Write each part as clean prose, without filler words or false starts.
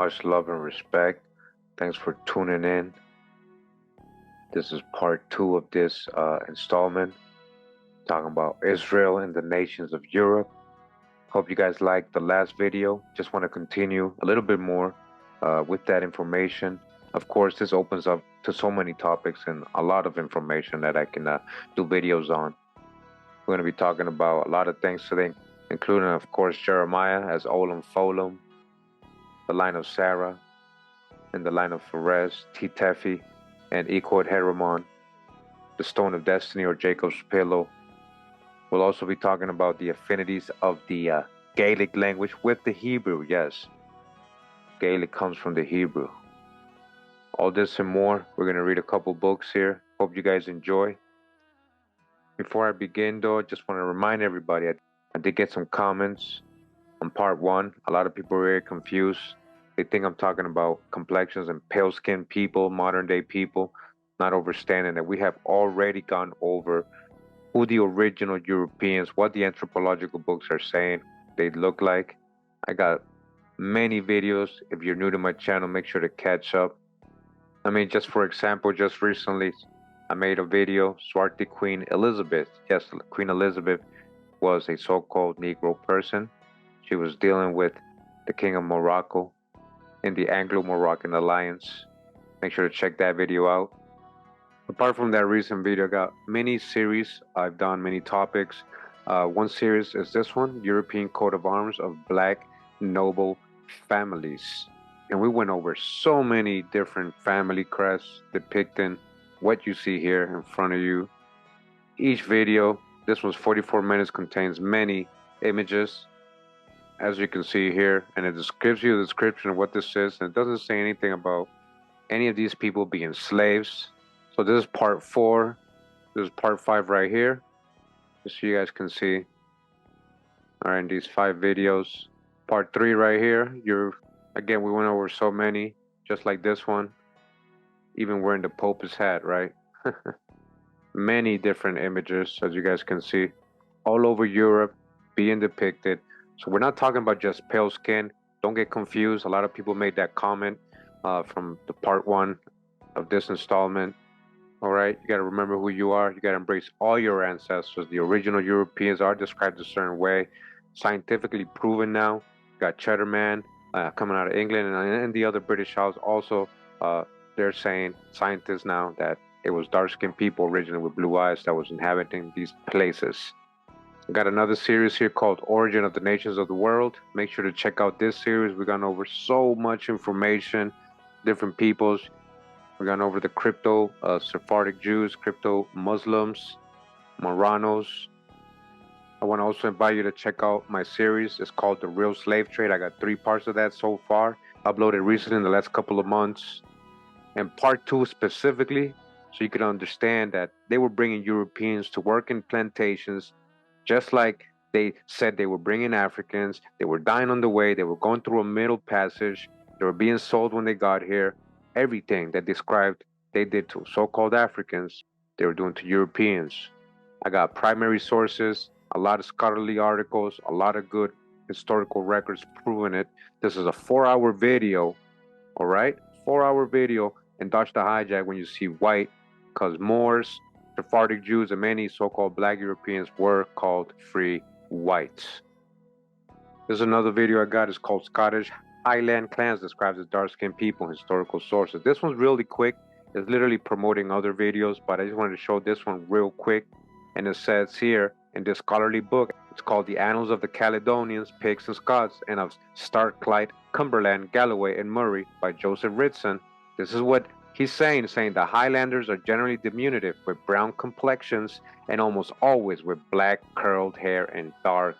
Much love and respect. Thanks for tuning in. This is part 2 of this installment, talking about Israel and the nations of Europe. Hope you guys liked the last video. Just want to continue a little bit more with that information. Of course, this opens up to so many topics and a lot of information that I can do videos on. We're going to be talking about a lot of things today, including, of course, Jeremiah as Ollam Fodla, the line of Zarah, and the line of Perez, Tephi, and Eochaidh Heremon, the stone of destiny or Jacob's pillow. We'll also be talking about the affinities of the Gaelic language with the Hebrew. Yes, Gaelic comes from the Hebrew. All this and more. We're going to read a couple books here. Hope you guys enjoy. Before I begin, though, I just want to remind everybody, I did get some comments on part 1. A lot of people are very confused. They think I'm talking about complexions and pale-skinned people, modern-day people, not understanding that we have already gone over who the original Europeans, what the anthropological books are saying they look like. I got many videos. If you're new to my channel, make sure to catch up. I mean, just for example, just recently, I made a video, Swarthy Queen Elizabeth. Yes, Queen Elizabeth was a so-called Negro person. She was dealing with the King of Morocco in the Anglo-Moroccan alliance. Make sure to check that video out. Apart from that recent video, I got many series. I've done many topics. One series is this one, European coat of arms of Black noble families. And we went over so many different family crests depicting what you see here in front of you. Each video, this one's 44 minutes, contains many images, as you can see here, and it gives you a description of what this is, and it doesn't say anything about any of these people being slaves. So this is part 4. This is part 5 right here, just so you guys can see. All right, in these 5 videos. Part 3 right here, again, we went over so many, just like this one. Even wearing the Pope's hat, right? Many different images, as you guys can see, all over Europe being depicted. So we're not talking about just pale skin. Don't get confused. A lot of people made that comment from the part 1 of this installment. All right, you got to remember who you are. You got to embrace all your ancestors. The original Europeans are described a certain way, scientifically proven now. You got Cheddar Man coming out of England, and the other British Isles also. They're saying, scientists now, that it was dark-skinned people originally with blue eyes that was inhabiting these places. I got another series here called Origin of the Nations of the World. Make sure to check out this series. We've gone over so much information, different peoples. We've gone over the crypto Sephardic Jews, crypto Muslims, Moranos. I want to also invite you to check out my series. It's called The Real Slave Trade. I got 3 parts of that so far, uploaded recently in the last couple of months. And part 2 specifically, so you can understand that they were bringing Europeans to work in plantations, just like they said they were bringing Africans. They were dying on the way. They were going through a middle passage. They were being sold when they got here. Everything that described they did to so-called Africans, they were doing to Europeans. I got primary sources, a lot of scholarly articles, a lot of good historical records proving it. This is a 4-hour video, all right? 4-hour video, and dodge the hijack when you see white, because Moors, Sephardic Jews, and many so-called Black Europeans were called free whites. There's another video I got. It's called Scottish Highland Clans Describes as Dark-Skinned People in Historical Sources. This one's really quick. It's literally promoting other videos, but I just wanted to show this one real quick. And it says here in this scholarly book, it's called The Annals of the Caledonians, Picts, and Scots, and of Starklight, Cumberland, Galloway, and Murray by Joseph Ritson. This is what he's saying the Highlanders are generally diminutive with brown complexions and almost always with black curled hair and dark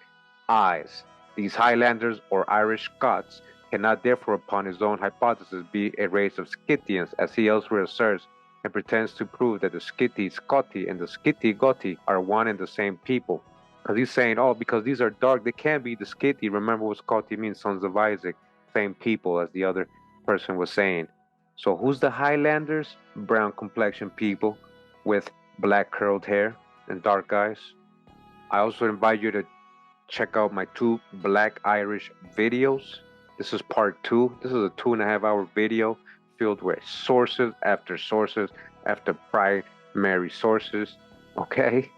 eyes. These Highlanders or Irish Scots cannot therefore upon his own hypothesis be a race of Scythians, as he elsewhere asserts and pretends to prove that the Scythi Scotti and the Scythi Gotti are one and the same people. Because he's saying, oh, because these are dark, they can't be the Scythi. Remember what Scotti means, sons of Isaac, same people as the other person was saying. So who's the Highlanders? Brown complexion people with black curled hair and dark eyes. I also invite you to check out my 2 Black Irish videos. This is part 2. This is a 2.5-hour video filled with sources after primary sources. Okay?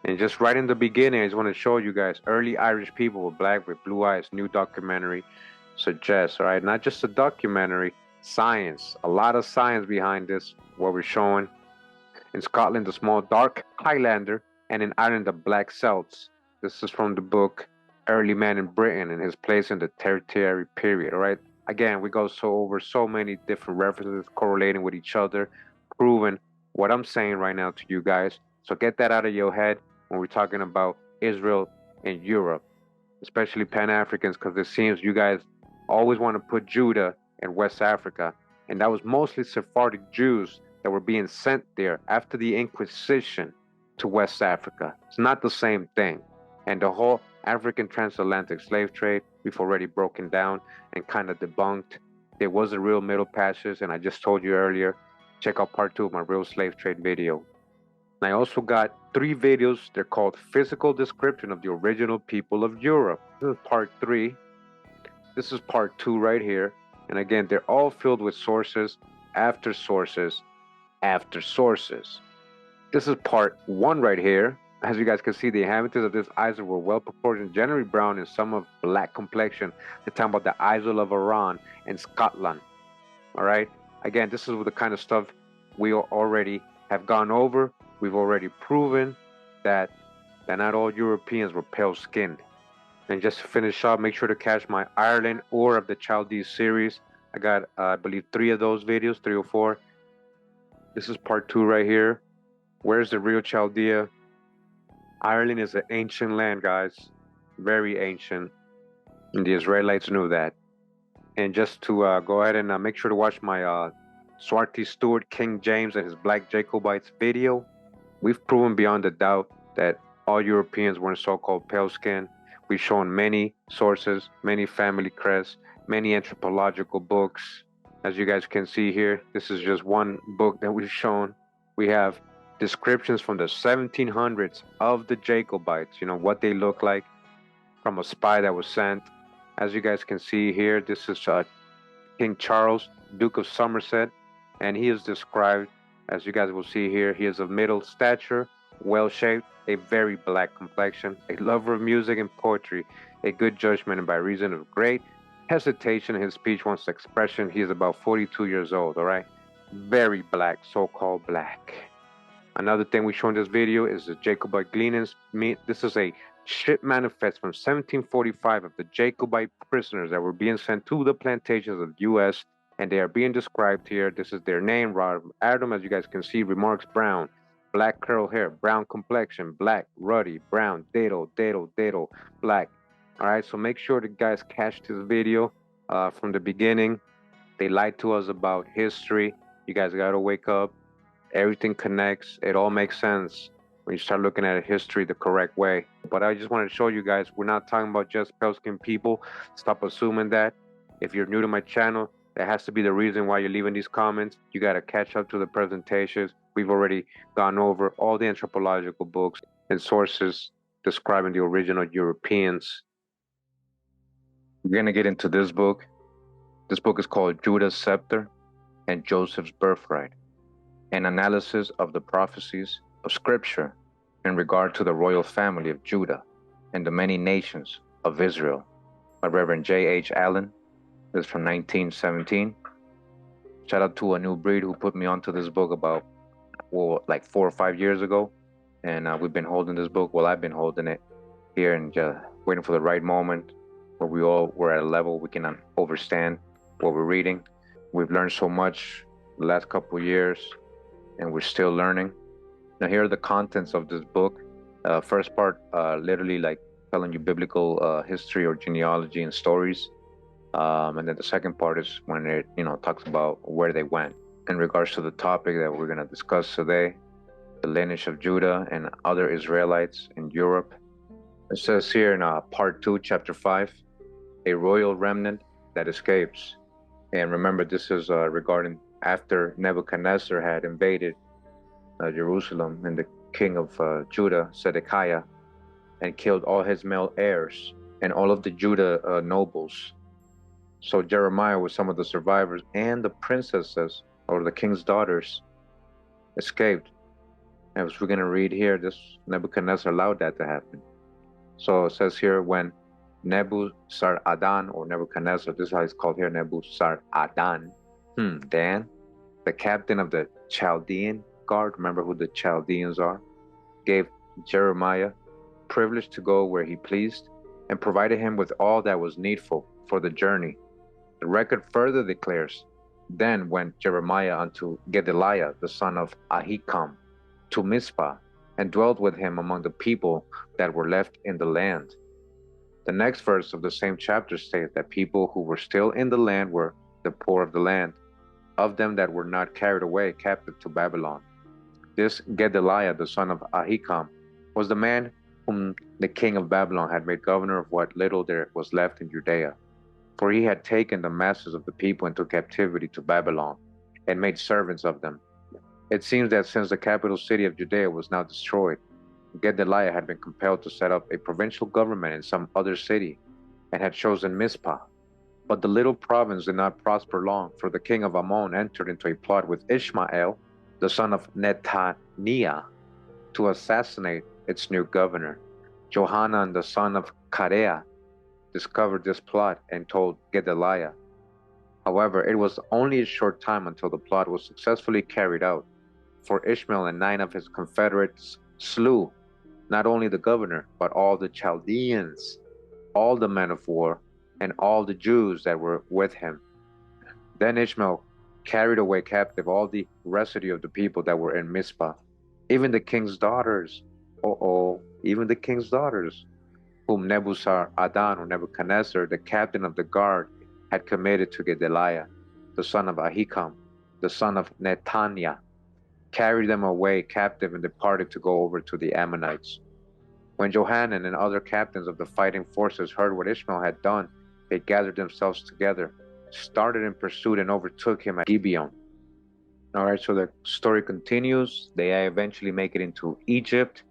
And just right in the beginning, I just want to show you guys early Irish people with black with blue eyes. New documentary suggests, all right? Not just a documentary, science. A lot of science behind this, what we're showing. In Scotland, the small dark Highlander, and in Ireland, the black Celts. This is from the book Early Man in Britain and his place in the Tertiary period, all right? Again, we go over so many different references correlating with each other, proving what I'm saying right now to you guys. So get that out of your head when we're talking about Israel and Europe, especially Pan-Africans, because it seems you guys always want to put Judah in West Africa. And that was mostly Sephardic Jews that were being sent there after the Inquisition to West Africa. It's not the same thing. And the whole African transatlantic slave trade, we've already broken down and kind of debunked. There was a real Middle Passage, and I just told you earlier, check out part 2 of my real slave trade video. And I also got 3 videos. They're called Physical Description of the Original People of Europe. This is part 3. This is part 2 right here. And again, they're all filled with sources after sources after sources. This is part 1 right here. As you guys can see, the inhabitants of this isle were well proportioned, generally brown and some of black complexion. They're talking about the Isle of Arran in Scotland. All right. Again, this is the kind of stuff we already have gone over. We've already proven that not all Europeans were pale-skinned. And just to finish up, make sure to catch my Ireland or of the Chaldees series. I got, I believe, 3 of those videos, 3 or 4. This is part 2 right here. Where's the real Chaldea? Ireland is an ancient land, guys. Very ancient. And the Israelites knew that. And just to go ahead and make sure to watch my Swarty Stewart, King James, and his Black Jacobites video. We've proven beyond a doubt that all Europeans weren't so-called pale skin. We've shown many sources, many family crests, many anthropological books. As you guys can see here, this is just one book that we've shown. We have descriptions from the 1700s of the Jacobites, you know, what they look like from a spy that was sent. As you guys can see here, this is King Charles, Duke of Somerset, and he is described, as you guys will see here, he is of middle stature, well-shaped, a very black complexion, a lover of music and poetry, a good judgment, and by reason of great hesitation in his speech wants expression, he is about 42 years old, all right? Very black, so-called black. Another thing we show in this video is the Jacobite gleanings. This is a ship manifest from 1745 of the Jacobite prisoners that were being sent to the plantations of the U.S., and they are being described here. This is their name, Adam, as you guys can see, remarks brown, black curl hair, brown complexion, black, ruddy, brown, dado, black. All right, so make sure the guys catch this video from the beginning. They lied to us about history. You guys got to wake up. Everything connects. It all makes sense when you start looking at history the correct way. But I just wanted to show you guys, we're not talking about just pale-skinned people. Stop assuming that. If you're new to my channel, that has to be the reason why you're leaving these comments. You got to catch up to the presentations. We've already gone over all the anthropological books and sources describing the original Europeans. We're going to get into this book. This book is called Judah's Scepter and Joseph's Birthright, an analysis of the prophecies of Scripture in regard to the royal family of Judah and the many nations of Israel by Reverend J.H. Allen. This is from 1917. Shout out to a new breed who put me onto this book about, well, like 4 or 5 years ago. And we've been holding this book. Well, I've been holding it here and just waiting for the right moment where we all were at a level we can understand what we're reading. We've learned so much the last couple of years, and we're still learning. Now, here are the contents of this book. First part, literally like telling you biblical history or genealogy and stories. And then the second part is when it, talks about where they went. In regards to the topic that we're going to discuss today, the lineage of Judah and other Israelites in Europe. It says here in part 2, chapter 5, a royal remnant that escapes. And remember, this is regarding after Nebuchadnezzar had invaded Jerusalem, and the king of Judah, Zedekiah, and killed all his male heirs and all of the Judah nobles. So Jeremiah with some of the survivors and the princesses or the king's daughters escaped. As we're going to read here, this Nebuchadnezzar allowed that to happen. So it says here, when Nebuzaradan or Nebuchadnezzar, this is how it's called here, Nebuzaradan, Dan, the captain of the Chaldean guard, remember who the Chaldeans are, gave Jeremiah privilege to go where he pleased and provided him with all that was needful for the journey. The record further declares, then went Jeremiah unto Gedaliah, the son of Ahikam, to Mizpah, and dwelt with him among the people that were left in the land. The next verse of the same chapter states that people who were still in the land were the poor of the land, of them that were not carried away captive to Babylon. This Gedaliah, the son of Ahikam, was the man whom the king of Babylon had made governor of what little there was left in Judea. For he had taken the masses of the people into captivity to Babylon, and made servants of them. It seems that since the capital city of Judea was now destroyed, Gedaliah had been compelled to set up a provincial government in some other city, and had chosen Mizpah. But the little province did not prosper long, for the king of Ammon entered into a plot with Ishmael, the son of Netaniah, to assassinate its new governor. Johanan, the son of Kareah, discovered this plot and told Gedaliah. However, it was only a short time until the plot was successfully carried out, for Ishmael and 9 of his confederates slew not only the governor, but all the Chaldeans, all the men of war, and all the Jews that were with him. Then Ishmael carried away captive all the residue of the people that were in Mizpah, even the king's daughters, even the king's daughters, whom Nebuzaradan or Nebuchadnezzar, the captain of the guard, had committed to Gedaliah, the son of Ahikam, the son of Netaniah, carried them away captive and departed to go over to the Ammonites. When Johanan and other captains of the fighting forces heard what Ishmael had done, they gathered themselves together, started in pursuit, and overtook him at Gibeon. All right, so the story continues. They eventually make it into Egypt.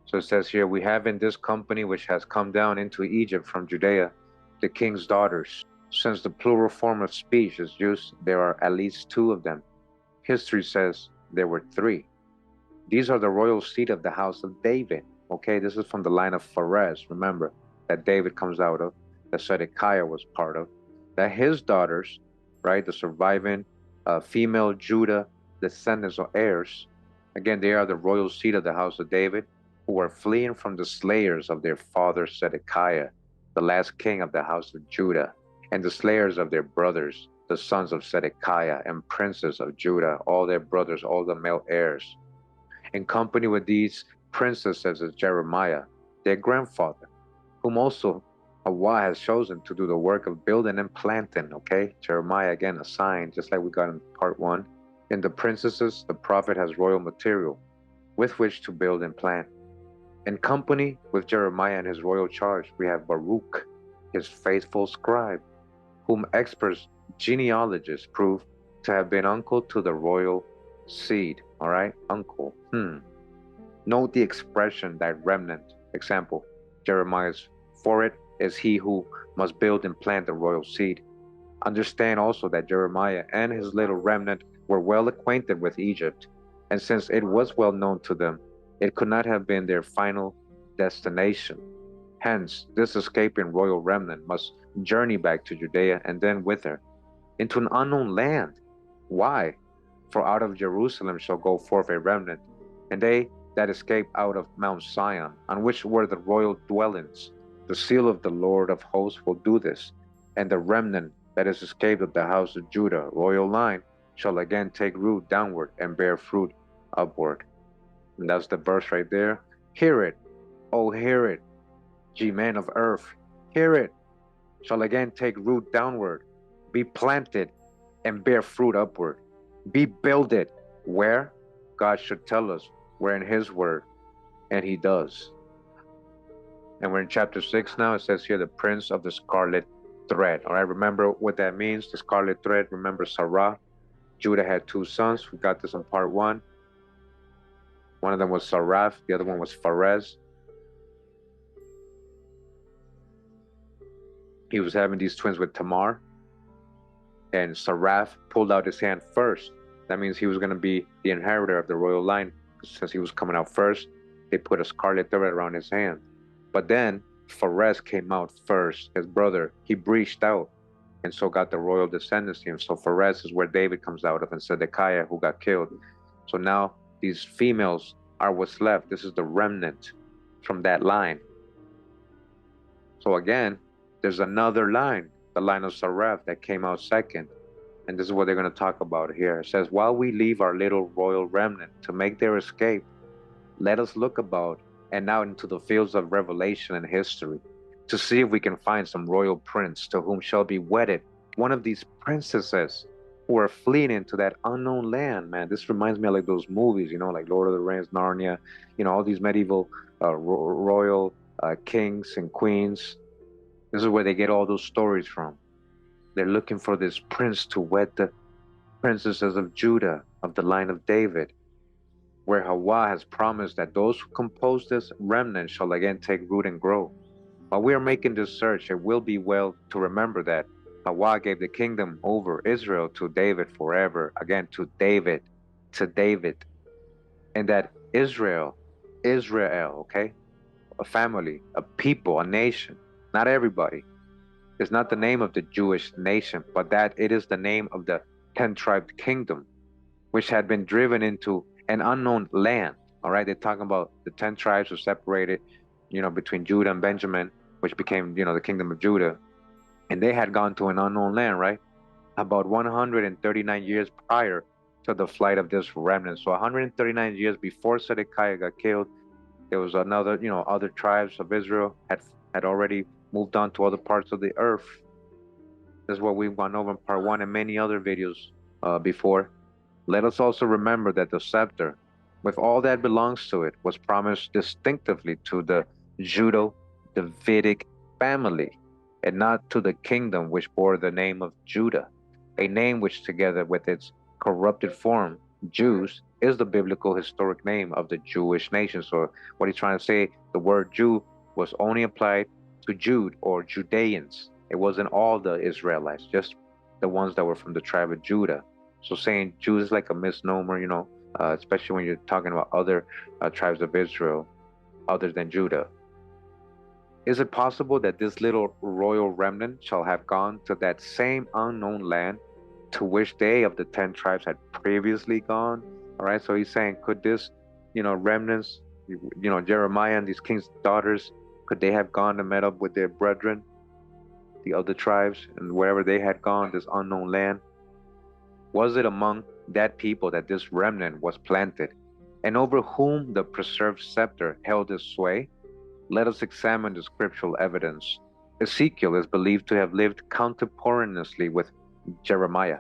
So it says here, we have in this company which has come down into Egypt from Judea, the king's daughters. Since the plural form of speech is used, there are at least 2 of them. History says there were 3. These are the royal seed of the house of David. Okay, this is from the line of Pharez. Remember that David comes out of, that Zedekiah was part of, that his daughters, right, the surviving female Judah descendants or heirs, again, they are the royal seed of the house of David, who are fleeing from the slayers of their father Zedekiah, the last king of the house of Judah, and the slayers of their brothers, the sons of Zedekiah and princes of Judah, all their brothers, all the male heirs. In company with these princesses is Jeremiah, their grandfather, whom also Allah has chosen to do the work of building and planting. Okay, Jeremiah again assigned, just like we got in part 1. In the princesses, the prophet has royal material with which to build and plant. In company with Jeremiah and his royal charge, we have Baruch, his faithful scribe, whom experts genealogists prove to have been uncle to the royal seed. All right, uncle. Note the expression that remnant. Example, Jeremiah's for it is he who must build and plant the royal seed. Understand also that Jeremiah and his little remnant were well acquainted with Egypt, and since it was well known to them, it could not have been their final destination. Hence, this escaping royal remnant must journey back to Judea and then with her into an unknown land. Why? For out of Jerusalem shall go forth a remnant, and they that escape out of Mount Zion, on which were the royal dwellings. The seal of the Lord of hosts will do this, and the remnant that is escaped of the house of Judah, royal line, shall again take root downward and bear fruit upward. And that's the verse right there. Hear it, oh hear it, ye men of earth, hear it, shall again take root downward, be planted, and bear fruit upward. Be builded. Where? God should tell us. We're in his word, and he does. And we're in chapter 6 now. It says here, the prince of the Scarlet Thread. All right, remember what that means, the Scarlet Thread. Remember Zarah. Judah had 2 sons. We got this in part 1. One of them was Zarah, the other one was Perez. He was having these twins with Tamar. and Zarah pulled out his hand first. That means he was going to be the inheritor of the royal line. Since he was coming out first, they put a scarlet thread around his hand. But then Perez came out first, his brother. He breached out and so got the royal descendancy. And so Perez is where David comes out of, and Zedekiah, who got killed. So now these females are what's left. This is the remnant from that line. So again, there's another line, the line of Zarah, that came out second. And this is what they're going to talk about here. It says, while we leave our little royal remnant to make their escape, let us look about and out into the fields of revelation and history to see if we can find some royal prince to whom shall be wedded one of these princesses who are fleeing into that unknown land. Man, this reminds me of like those movies, you know, like Lord of the Rings, Narnia, you know, all these medieval royal kings and queens. This is where they get all those stories from. They're looking for this prince to wed the princesses of Judah, of the line of David, where Hawa has promised that those who compose this remnant shall again take root and grow. While we are making this search, it will be well to remember that Hawa gave the kingdom over Israel to David forever, again to David, and that Israel, okay, a family, a people, a nation, not everybody, is not the name of the Jewish nation, but that it is the name of the 10-tribed kingdom, which had been driven into an unknown land. All right, they're talking about the 10 tribes were separated, you know, between Judah and Benjamin, which became, you know, the kingdom of Judah. And they had gone to an unknown land, right? About 139 years prior to the flight of this remnant. So 139 years before Zedekiah got killed, there was another, you know, other tribes of Israel had already moved on to other parts of the earth. This is what we've gone over in part 1 and many other videos before. Let us also remember that the scepter, with all that belongs to it, was promised distinctively to the Judo-Davidic family, and not to the kingdom which bore the name of Judah, a name which, together with its corrupted form, Jews, is the biblical historic name of the Jewish nation. So what he's trying to say, the word Jew was only applied to Jude or Judeans. It wasn't all the Israelites, just the ones that were from the tribe of Judah. So saying Jew is like a misnomer, you know, especially when you're talking about other tribes of Israel other than Judah. Is it possible that this little royal remnant shall have gone to that same unknown land to which they of the 10 tribes had previously gone? All right, so he's saying, could this, you know, remnants, you know, Jeremiah and these kings' daughters, could they have gone and met up with their brethren, the other tribes, and wherever they had gone, this unknown land? Was it among that people that this remnant was planted, and over whom the preserved scepter held its sway? Let us examine the scriptural evidence. Ezekiel is believed to have lived contemporaneously with Jeremiah.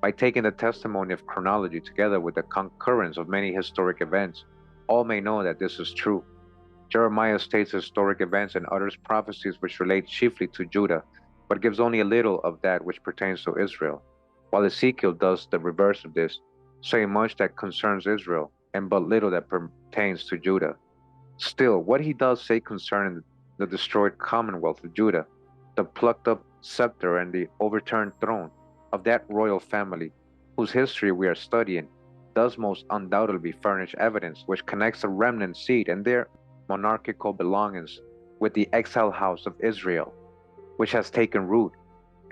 By taking the testimony of chronology together with the concurrence of many historic events, all may know that this is true. Jeremiah states historic events and utters prophecies which relate chiefly to Judah, but gives only a little of that which pertains to Israel, while Ezekiel does the reverse of this, saying much that concerns Israel and but little that pertains to Judah. Still, what he does say concerning the destroyed commonwealth of Judah, the plucked up scepter and the overturned throne of that royal family, whose history we are studying, does most undoubtedly furnish evidence which connects the remnant seed and their monarchical belongings with the exiled house of Israel, which has taken root,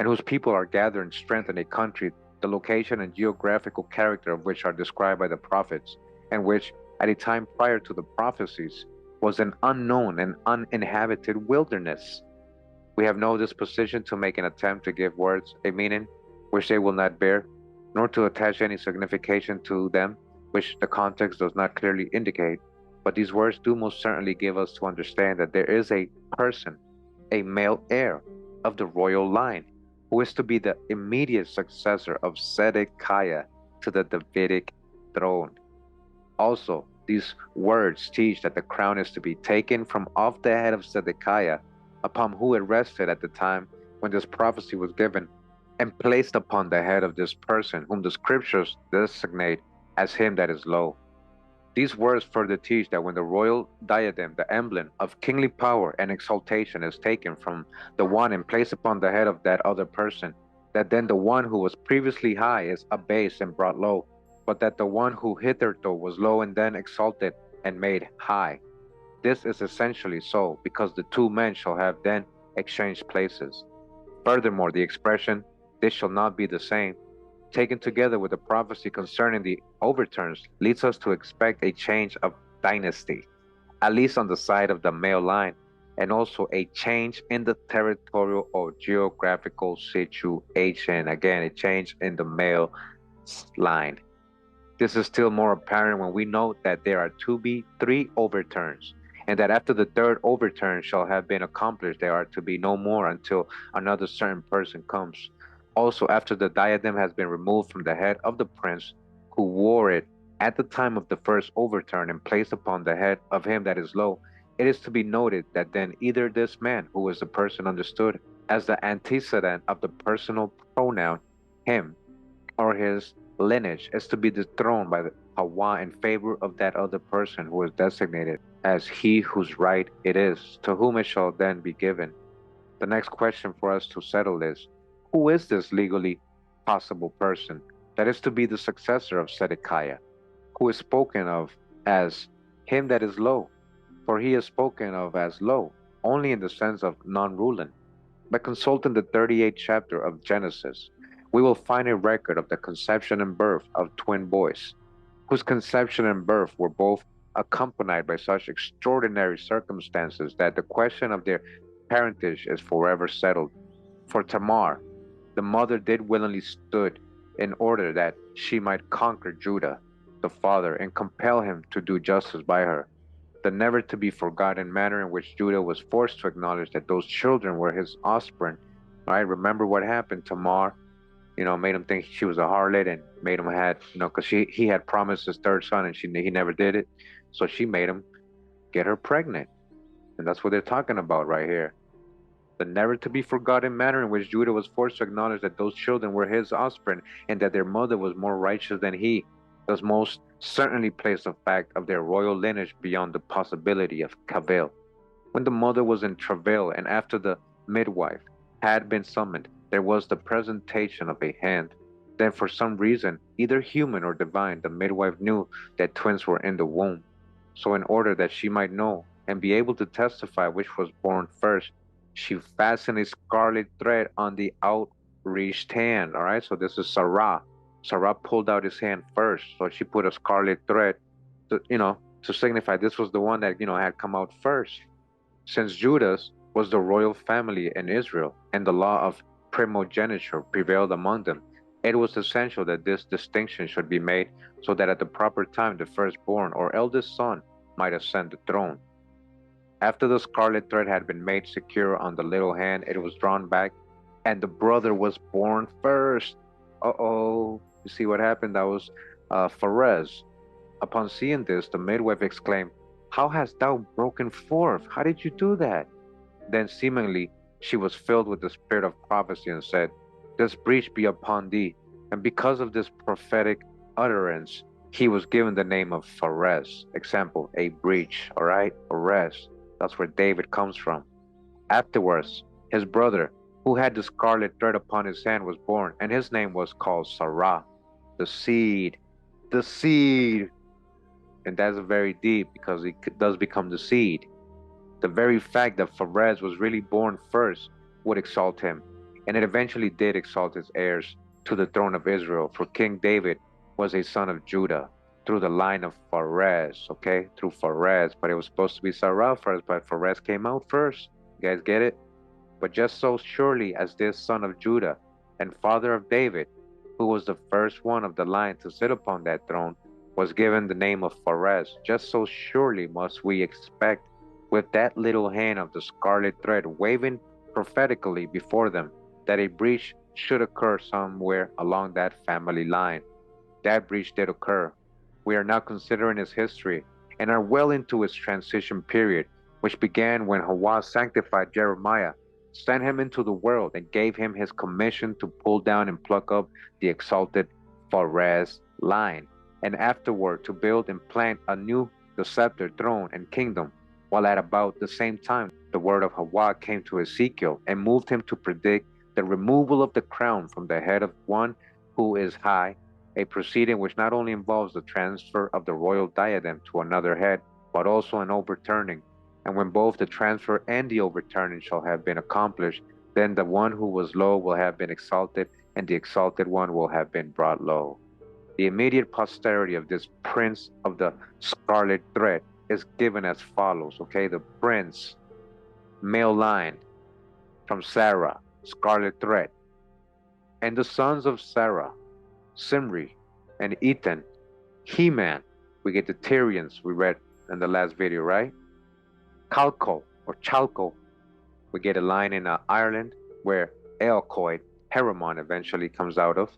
and whose people are gathered in strength in a country, the location and geographical character of which are described by the prophets, and which, at a time prior to the prophecies, was an unknown and uninhabited wilderness. We have no disposition to make an attempt to give words a meaning which they will not bear, nor to attach any signification to them which the context does not clearly indicate. But these words do most certainly give us to understand that there is a person, a male heir of the royal line, who is to be the immediate successor of Zedekiah to the Davidic throne. Also, these words teach that the crown is to be taken from off the head of Zedekiah, upon whom it rested at the time when this prophecy was given, and placed upon the head of this person, whom the scriptures designate as him that is low. These words further teach that when the royal diadem, the emblem of kingly power and exaltation, is taken from the one and placed upon the head of that other person, that then the one who was previously high is abased and brought low, but that the one who hitherto was low and then exalted and made high. This is essentially so, because the two men shall have then exchanged places. Furthermore, the expression, this shall not be the same, taken together with the prophecy concerning the overturns, leads us to expect a change of dynasty, at least on the side of the male line, and also a change in the territorial or geographical situation. Again, a change in the male line. This is still more apparent when we note that there are to be 3 overturns, and that after the 3rd overturn shall have been accomplished, there are to be no more until another certain person comes. Also, after the diadem has been removed from the head of the prince who wore it at the time of the first overturn and placed upon the head of him that is low, it is to be noted that then either this man, who is the person understood as the antecedent of the personal pronoun him, or his lineage, is to be dethroned by the Hawa in favor of that other person who is designated as he whose right it is, to whom it shall then be given. The next question for us to settle is, who is this legally possible person that is to be the successor of Zedekiah, who is spoken of as him that is low? For he is spoken of as low only in the sense of non-ruling. By consulting the 38th chapter of Genesis, we will find a record of the conception and birth of twin boys, whose conception and birth were both accompanied by such extraordinary circumstances that the question of their parentage is forever settled. For Tamar, the mother did willingly stood in order that she might conquer Judah, the father, and compel him to do justice by her. The never to be forgotten manner in which Judah was forced to acknowledge that those children were his offspring. Right? Remember what happened? Tamar, made him think she was a harlot and made him had, because he had promised his 3rd son and he never did it. So she made him get her pregnant. And that's what they're talking about right here. The never to be forgotten manner in which Judah was forced to acknowledge that those children were his offspring and that their mother was more righteous than he, does most certainly place the fact of their royal lineage beyond the possibility of cavil. When the mother was in travail and after the midwife had been summoned, there was the presentation of a hand. Then for some reason, either human or divine, the midwife knew that twins were in the womb. So in order that she might know and be able to testify which was born first, she fastened a scarlet thread on the outreached hand. All right, so this is Zarah. Zarah pulled out his hand first, so she put a scarlet thread to signify this was the one that had come out first. Since Judas was the royal family in Israel and the law of primogeniture prevailed among them, it was essential that this distinction should be made so that at the proper time the firstborn or eldest son might ascend the throne. After the scarlet thread had been made secure on the little hand, it was drawn back, and the brother was born first. Uh-oh, you see what happened? That was Perez. Upon seeing this, the midwife exclaimed, "How hast thou broken forth? How did you do that?" Then seemingly she was filled with the spirit of prophecy and said, "This breach be upon thee." And because of this prophetic utterance, he was given the name of Perez. Example, a breach, all right? Perez. That's where David comes from. Afterwards, his brother, who had the scarlet thread upon his hand, was born, and his name was called Zarah, the seed. The seed. And that's very deep because it does become the seed. The very fact that Perez was really born first would exalt him, and it eventually did exalt his heirs to the throne of Israel, for King David was a son of Judah through the line of Pharez, okay? Through Pharez, but it was supposed to be Zarah first, but Pharez came out first. You guys get it? But just so surely as this son of Judah and father of David, who was the first one of the line to sit upon that throne, was given the name of Pharez, just so surely must we expect, with that little hand of the scarlet thread waving prophetically before them, that a breach should occur somewhere along that family line. That breach did occur. We are now considering its history and are well into its transition period, which began when Hawa sanctified Jeremiah, sent him into the world, and gave him his commission to pull down and pluck up the exalted Pharez line, and afterward to build and plant anew the scepter, throne, and kingdom, while at about the same time the word of Hawa came to Ezekiel and moved him to predict the removal of the crown from the head of one who is high, a proceeding which not only involves the transfer of the royal diadem to another head, but also an overturning. And when both the transfer and the overturning shall have been accomplished, then the one who was low will have been exalted, and the exalted one will have been brought low. The immediate posterity of this prince of the Scarlet Thread is given as follows, okay? The prince, male line, from Zarah, Scarlet Thread. And the sons of Zarah, Simri, and Ethan, Heman. We get the Tyrians we read in the last video, right? Calco, or Chalco. We get a line in Ireland where Eochaidh, Heremon eventually comes out of.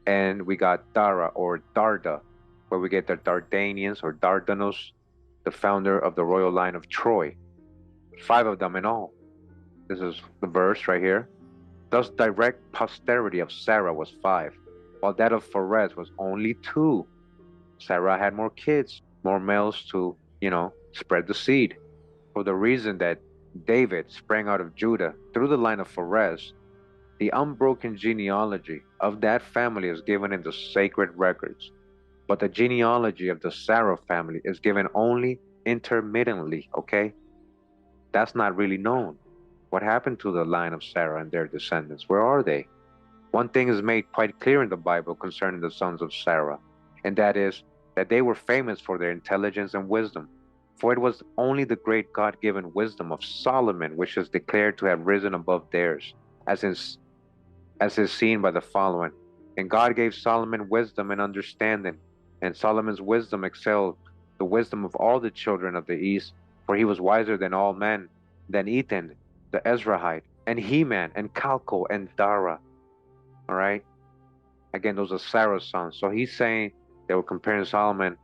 And we got Dara, or Darda, where we get the Dardanians, or Dardanos, the founder of the royal line of Troy. 5 of them in all. This is the verse right here. Thus direct posterity of Zarah was 5, while that of Perez was only 2. Zarah had more kids, more males to, spread the seed. For the reason that David sprang out of Judah through the line of Perez, the unbroken genealogy of that family is given in the sacred records, but the genealogy of the Zarah family is given only intermittently, okay? That's not really known. What happened to the line of Zarah and their descendants? Where are they? One thing is made quite clear in the Bible concerning the sons of Zarah, and that is that they were famous for their intelligence and wisdom. For it was only the great God-given wisdom of Solomon which is declared to have risen above theirs, as is seen by the following. And God gave Solomon wisdom and understanding, and Solomon's wisdom excelled the wisdom of all the children of the east, for he was wiser than all men, than Ethan, the Ezrahite, and Heman, and Calco, and Dara. All right? Again, those are Sarah's sons. So he's saying they were comparing Solomon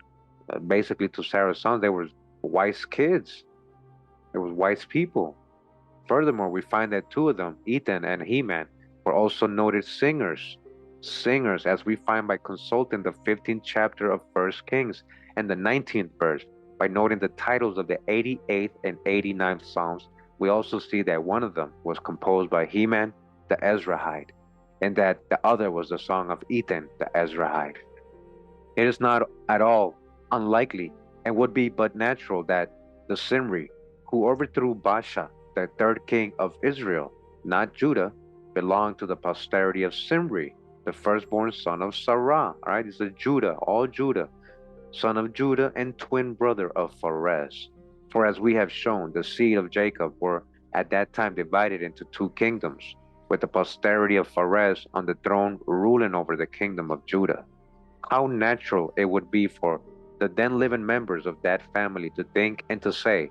basically to Sarah's sons. They were wise kids. They were wise people. Furthermore, we find that 2 of them, Ethan and Heman, were also noted singers. Singers, as we find by consulting the 15th chapter of 1 Kings and the 19th verse, by noting the titles of the 88th and 89th Psalms. We also see that one of them was composed by Heman, the Ezrahite, and that the other was the song of Ethan, the Ezrahite. It is not at all unlikely, and would be but natural, that the Simri, who overthrew Baasha, the 3rd king of Israel, not Judah, belonged to the posterity of Simri, the firstborn son of Zarah. All right, it's a Judah, all Judah, son of Judah and twin brother of Perez. For as we have shown, the seed of Jacob were at that time divided into 2 kingdoms, with the posterity of Perez on the throne ruling over the kingdom of Judah. How natural it would be for the then living members of that family to think and to say,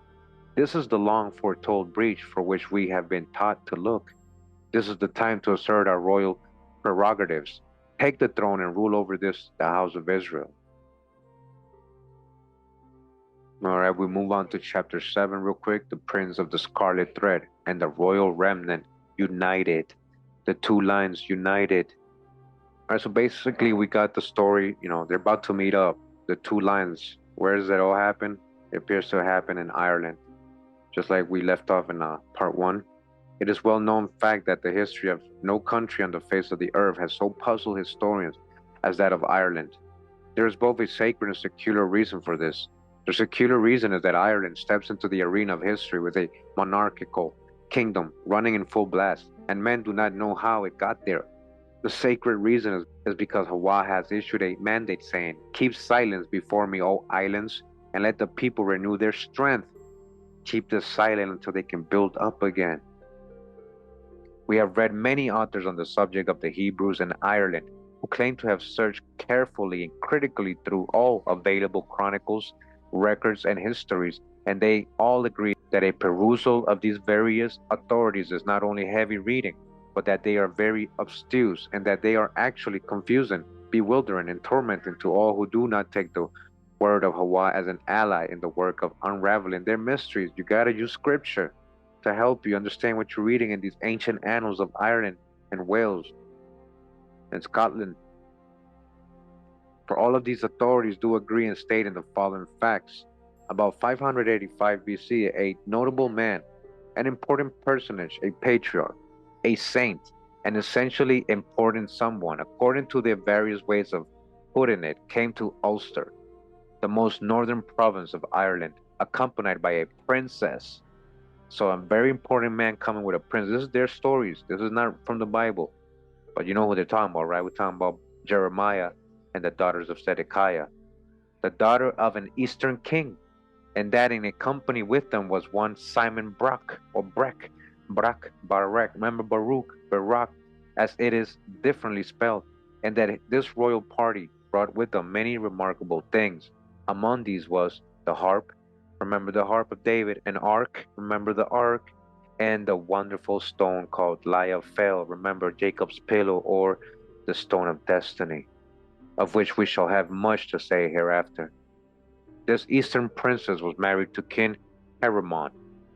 this is the long foretold breach for which we have been taught to look. This is the time to assert our royal prerogatives, take the throne and rule over this, the house of Israel. All right, we move on to chapter 7 real quick. The prince of the Scarlet Thread and the royal remnant united. The 2 lines united. All right, so basically we got the story, they're about to meet up. The 2 lines, where does it all happen? It appears to happen in Ireland, just like we left off in part 1. It is well known fact that the history of no country on the face of the earth has so puzzled historians as that of Ireland. There is both a sacred and secular reason for this. The secular reason is that Ireland steps into the arena of history with a monarchical kingdom running in full blast, and men do not know how it got there. The sacred reason is because Hawa has issued a mandate saying, keep silence before me, O islands, and let the people renew their strength. Keep this silent until they can build up again. We have read many authors on the subject of the Hebrews in Ireland who claim to have searched carefully and critically through all available chronicles, records, and histories, and they all agree that a perusal of these various authorities is not only heavy reading, but that they are very obtuse and that they are actually confusing, bewildering, and tormenting to all who do not take the word of Hawa as an ally in the work of unraveling their mysteries. You gotta use scripture to help you understand what you're reading in these ancient annals of Ireland and Wales and Scotland. For all of these authorities do agree and state in the following facts. About 585 BC, a notable man, an important personage, a patriarch, a saint, and essentially important someone, according to their various ways of putting it, came to Ulster, the most northern province of Ireland, accompanied by a princess. So a very important man coming with a prince. This is their stories. This is not from the Bible. But you know who they're talking about, right? We're talking about Jeremiah and the daughters of Zedekiah, the daughter of an eastern king, and that in a company with them was one Simon Brock or Breck, Brock, Barak. Remember Barak, as it is differently spelled, and that this royal party brought with them many remarkable things. Among these was the harp, remember the harp of David, an ark, remember the ark, and the wonderful stone called Line of Pharez, remember Jacob's pillow or the stone of destiny, of which we shall have much to say hereafter. This eastern princess was married to King Heremon.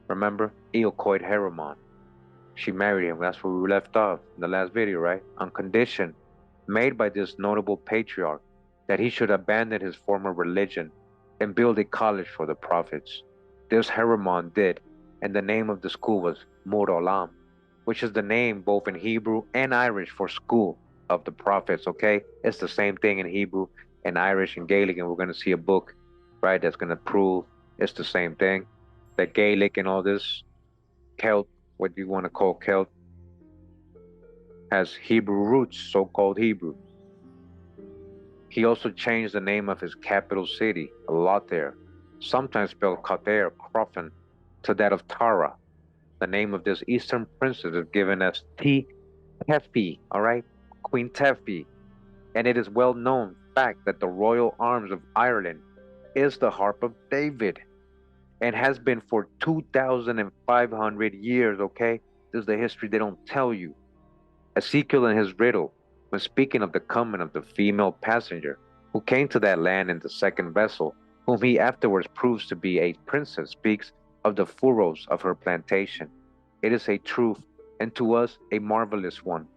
Remember? Eochaidh Heremon. She married him. That's where we left off in the last video, right? On condition made by this notable patriarch that he should abandon his former religion and build a college for the prophets. This Heremon did, and the name of the school was Olam, which is the name both in Hebrew and Irish for school of the prophets, okay? It's the same thing in Hebrew and Irish and Gaelic, and we're going to see a book, right, that's going to prove it's the same thing. The Gaelic and all this, Celt, what you want to call Celt, has Hebrew roots, so-called Hebrew. He also changed the name of his capital city a lot there, sometimes spelled Katair, Crofton, to that of Tara. The name of this eastern princess is given as Tephi, all right? Queen Tephi. And it is well known fact that the royal arms of Ireland is the harp of David and has been for 2,500 years, okay? This is the history they don't tell you. Ezekiel in his riddle, when speaking of the coming of the female passenger who came to that land in the second vessel, whom he afterwards proves to be a princess, speaks of the furrows of her plantation. It is a truth, and to us a marvelous one,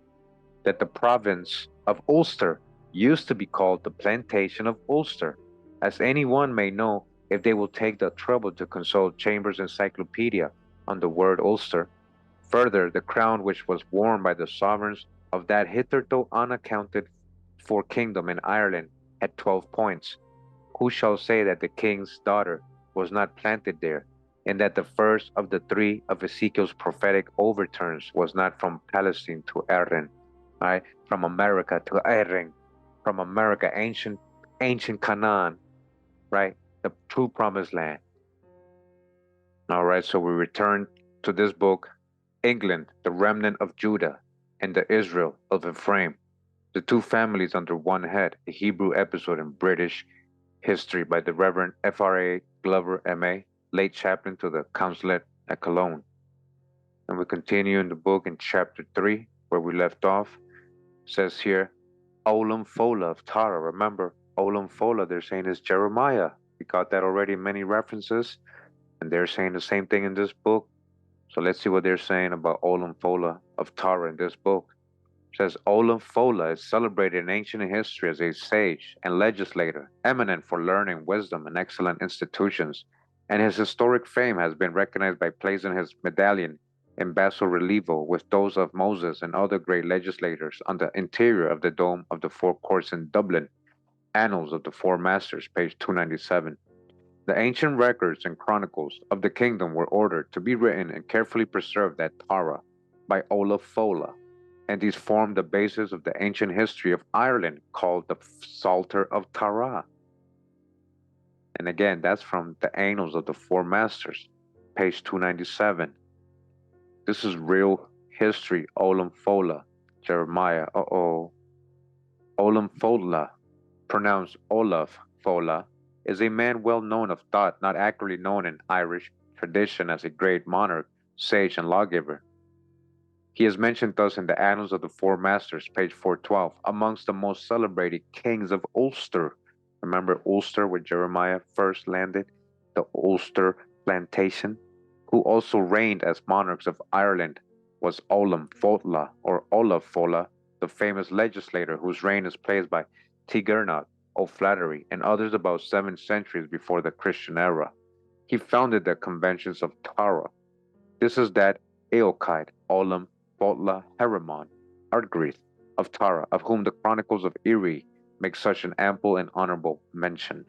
that the province of Ulster used to be called the plantation of Ulster, as anyone may know if they will take the trouble to consult Chambers' encyclopedia on the word Ulster. Further, the crown which was worn by the sovereigns of that hitherto unaccounted for kingdom in Ireland had 12 points. Who shall say that the king's daughter was not planted there, and that the first of the three of Ezekiel's prophetic overturns was not from Palestine to Erin, right? From America to Erin, from America, ancient Canaan, right? The true promised land. All right, so we return to this book, England, the remnant of Judah, and the Israel of Ephraim, the two families under one head, a Hebrew episode in British history by the Reverend F.R.A. Glover, M.A., late chaplain to the consulate at Cologne. And we continue in the book in chapter 3, where we left off. It says here, Ollam Fodla of Tara. Remember, Ollam Fodla, they're saying is Jeremiah. We got that already in many references, and they're saying the same thing in this book. So let's see what they're saying about Ollam Fodla of Tara in this book. It says, Ollam Fodla is celebrated in ancient history as a sage and legislator, eminent for learning, wisdom, and excellent institutions, and his historic fame has been recognized by placing his medallion in basso relievo with those of Moses and other great legislators on the interior of the dome of the Four Courts in Dublin. Annals of the Four Masters, page 297. The ancient records and chronicles of the kingdom were ordered to be written and carefully preserved at Tara by Ollam Fodla, and these form the basis of the ancient history of Ireland called the Psalter of Tara. And again, that's from the Annals of the Four Masters, page 297. This is real history. Ollam Fodla, Jeremiah. Ollam Fodla, pronounced Olaf Fola, is a man well known of thought, not accurately known in Irish tradition as a great monarch, sage, and lawgiver. He is mentioned thus in the Annals of the Four Masters, page 412, amongst the most celebrated kings of Ulster. Remember Ulster, where Jeremiah first landed, the Ulster plantation? Who also reigned as monarchs of Ireland was Ollam Fodla, or Ollam Fodla, the famous legislator whose reign is placed by Tigernach, O'Flaherty, and others about 7 centuries before the Christian era. He founded the conventions of Tara. This is that Eochaidh, Ollam Fodla, Heremon, Ardgrith of Tara, of whom the Chronicles of Eri make such an ample and honorable mention.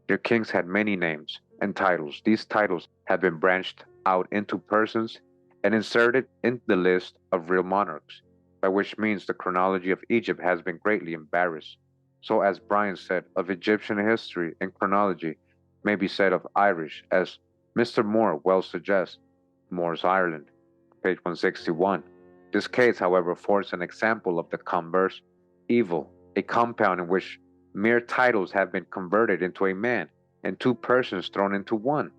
Their kings had many names and titles. These titles have been branched out into persons and inserted in the list of real monarchs, by which means the chronology of Egypt has been greatly embarrassed. So, as Brian said, of Egyptian history and chronology may be said of Irish, as Mr. Moore well suggests, Moore's Ireland, page 161. This case, however, affords an example of the converse evil, a compound in which mere titles have been converted into a man, and two persons thrown into one.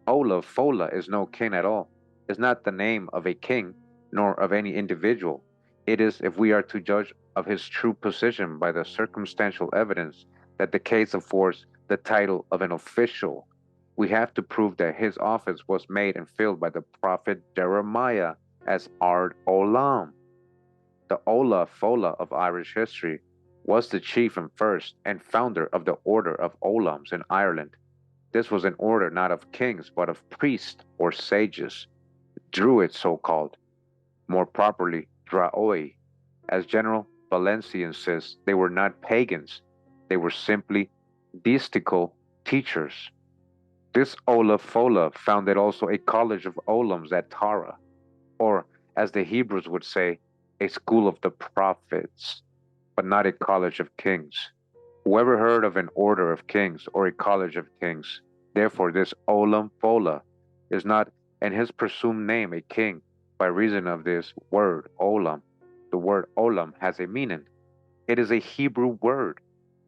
Ollam Fodla is no king at all, is not the name of a king, nor of any individual. It is, if we are to judge of his true position by the circumstantial evidence that the case affords the title of an official, we have to prove that his office was made and filled by the prophet Jeremiah as Ard Olam. The Ollam Fodla of Irish history was the chief and first and founder of the order of Olams in Ireland. This was an order not of kings, but of priests or sages, druids so called, more properly Draoi. As General Valencia insists, they were not pagans, they were simply deistical teachers. This Ollam Fodla founded also a college of Olams at Tara, or as the Hebrews would say, a school of the prophets, but not a college of kings. Whoever heard of an order of kings or a college of kings? Therefore, this Ollam Fodla is not in his presumed name a king by reason of this word Olam. The word Olam has a meaning. It is a Hebrew word.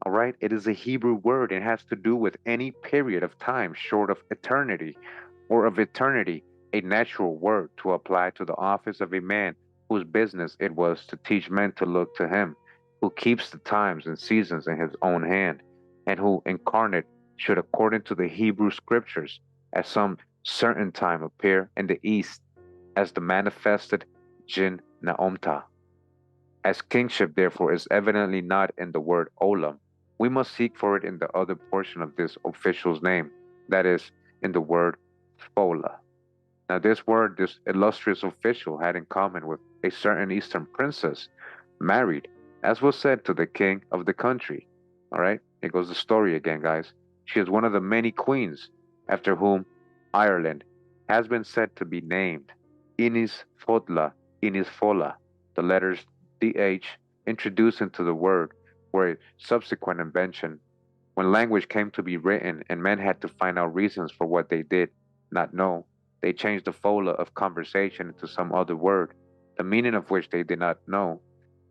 All right? It is a Hebrew word. It has to do with any period of time short of eternity, or of eternity, a natural word to apply to the office of a man whose business it was to teach men to look to him, who keeps the times and seasons in his own hand, and who incarnate should, according to the Hebrew scriptures, at some certain time appear in the east as the manifested Jin Naomta. As kingship, therefore, is evidently not in the word Olam, we must seek for it in the other portion of this official's name, that is, in the word Fola. Now, this word this illustrious official had in common with a certain eastern princess, married, as was said, to the king of the country. All right, here goes the story again, guys. She is one of the many queens after whom Ireland has been said to be named. Inis Fodla, Inis Fola. The letters DH introduced into the word were a subsequent invention. When language came to be written and men had to find out reasons for what they did not know, they changed the fola of conversation into some other word, the meaning of which they did not know,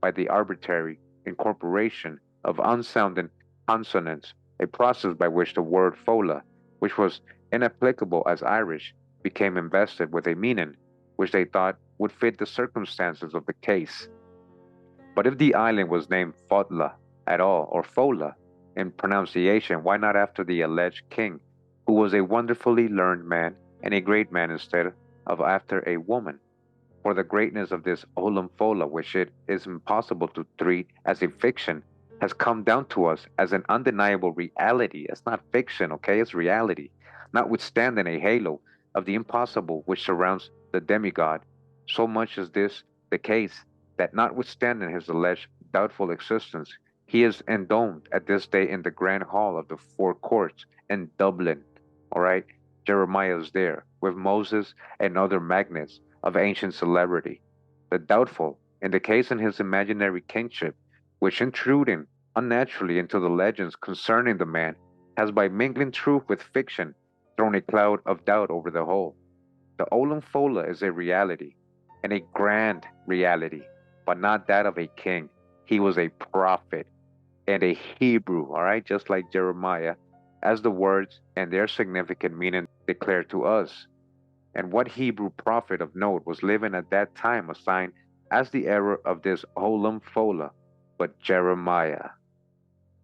by the arbitrary incorporation of unsounding consonants, a process by which the word fola, which was inapplicable as Irish, became invested with a meaning which they thought would fit the circumstances of the case. But if the island was named Fodla at all, or Fola, in pronunciation, why not after the alleged king, who was a wonderfully learned man and a great man instead of after a woman? For the greatness of this Ollam Fodla, which it is impossible to treat as a fiction, has come down to us as an undeniable reality. It's not fiction, okay? It's reality, notwithstanding a halo of the impossible which surrounds the demigod. So much is this the case that notwithstanding his alleged doubtful existence, he is enthroned at this day in the grand hall of the Four Courts in Dublin. All right, Jeremiah is there with Moses and other magnates of ancient celebrity. The doubtful, in the case in his imaginary kingship, which intruding unnaturally into the legends concerning the man, has by mingling truth with fiction thrown a cloud of doubt over the whole. The Ollam Fodla is a reality, and a grand reality, but not that of a king. He was a prophet and a Hebrew, all right, just like Jeremiah, as the words and their significant meaning declare to us. And what Hebrew prophet of note was living at that time assigned as the era of this Ollam Fodla, but Jeremiah,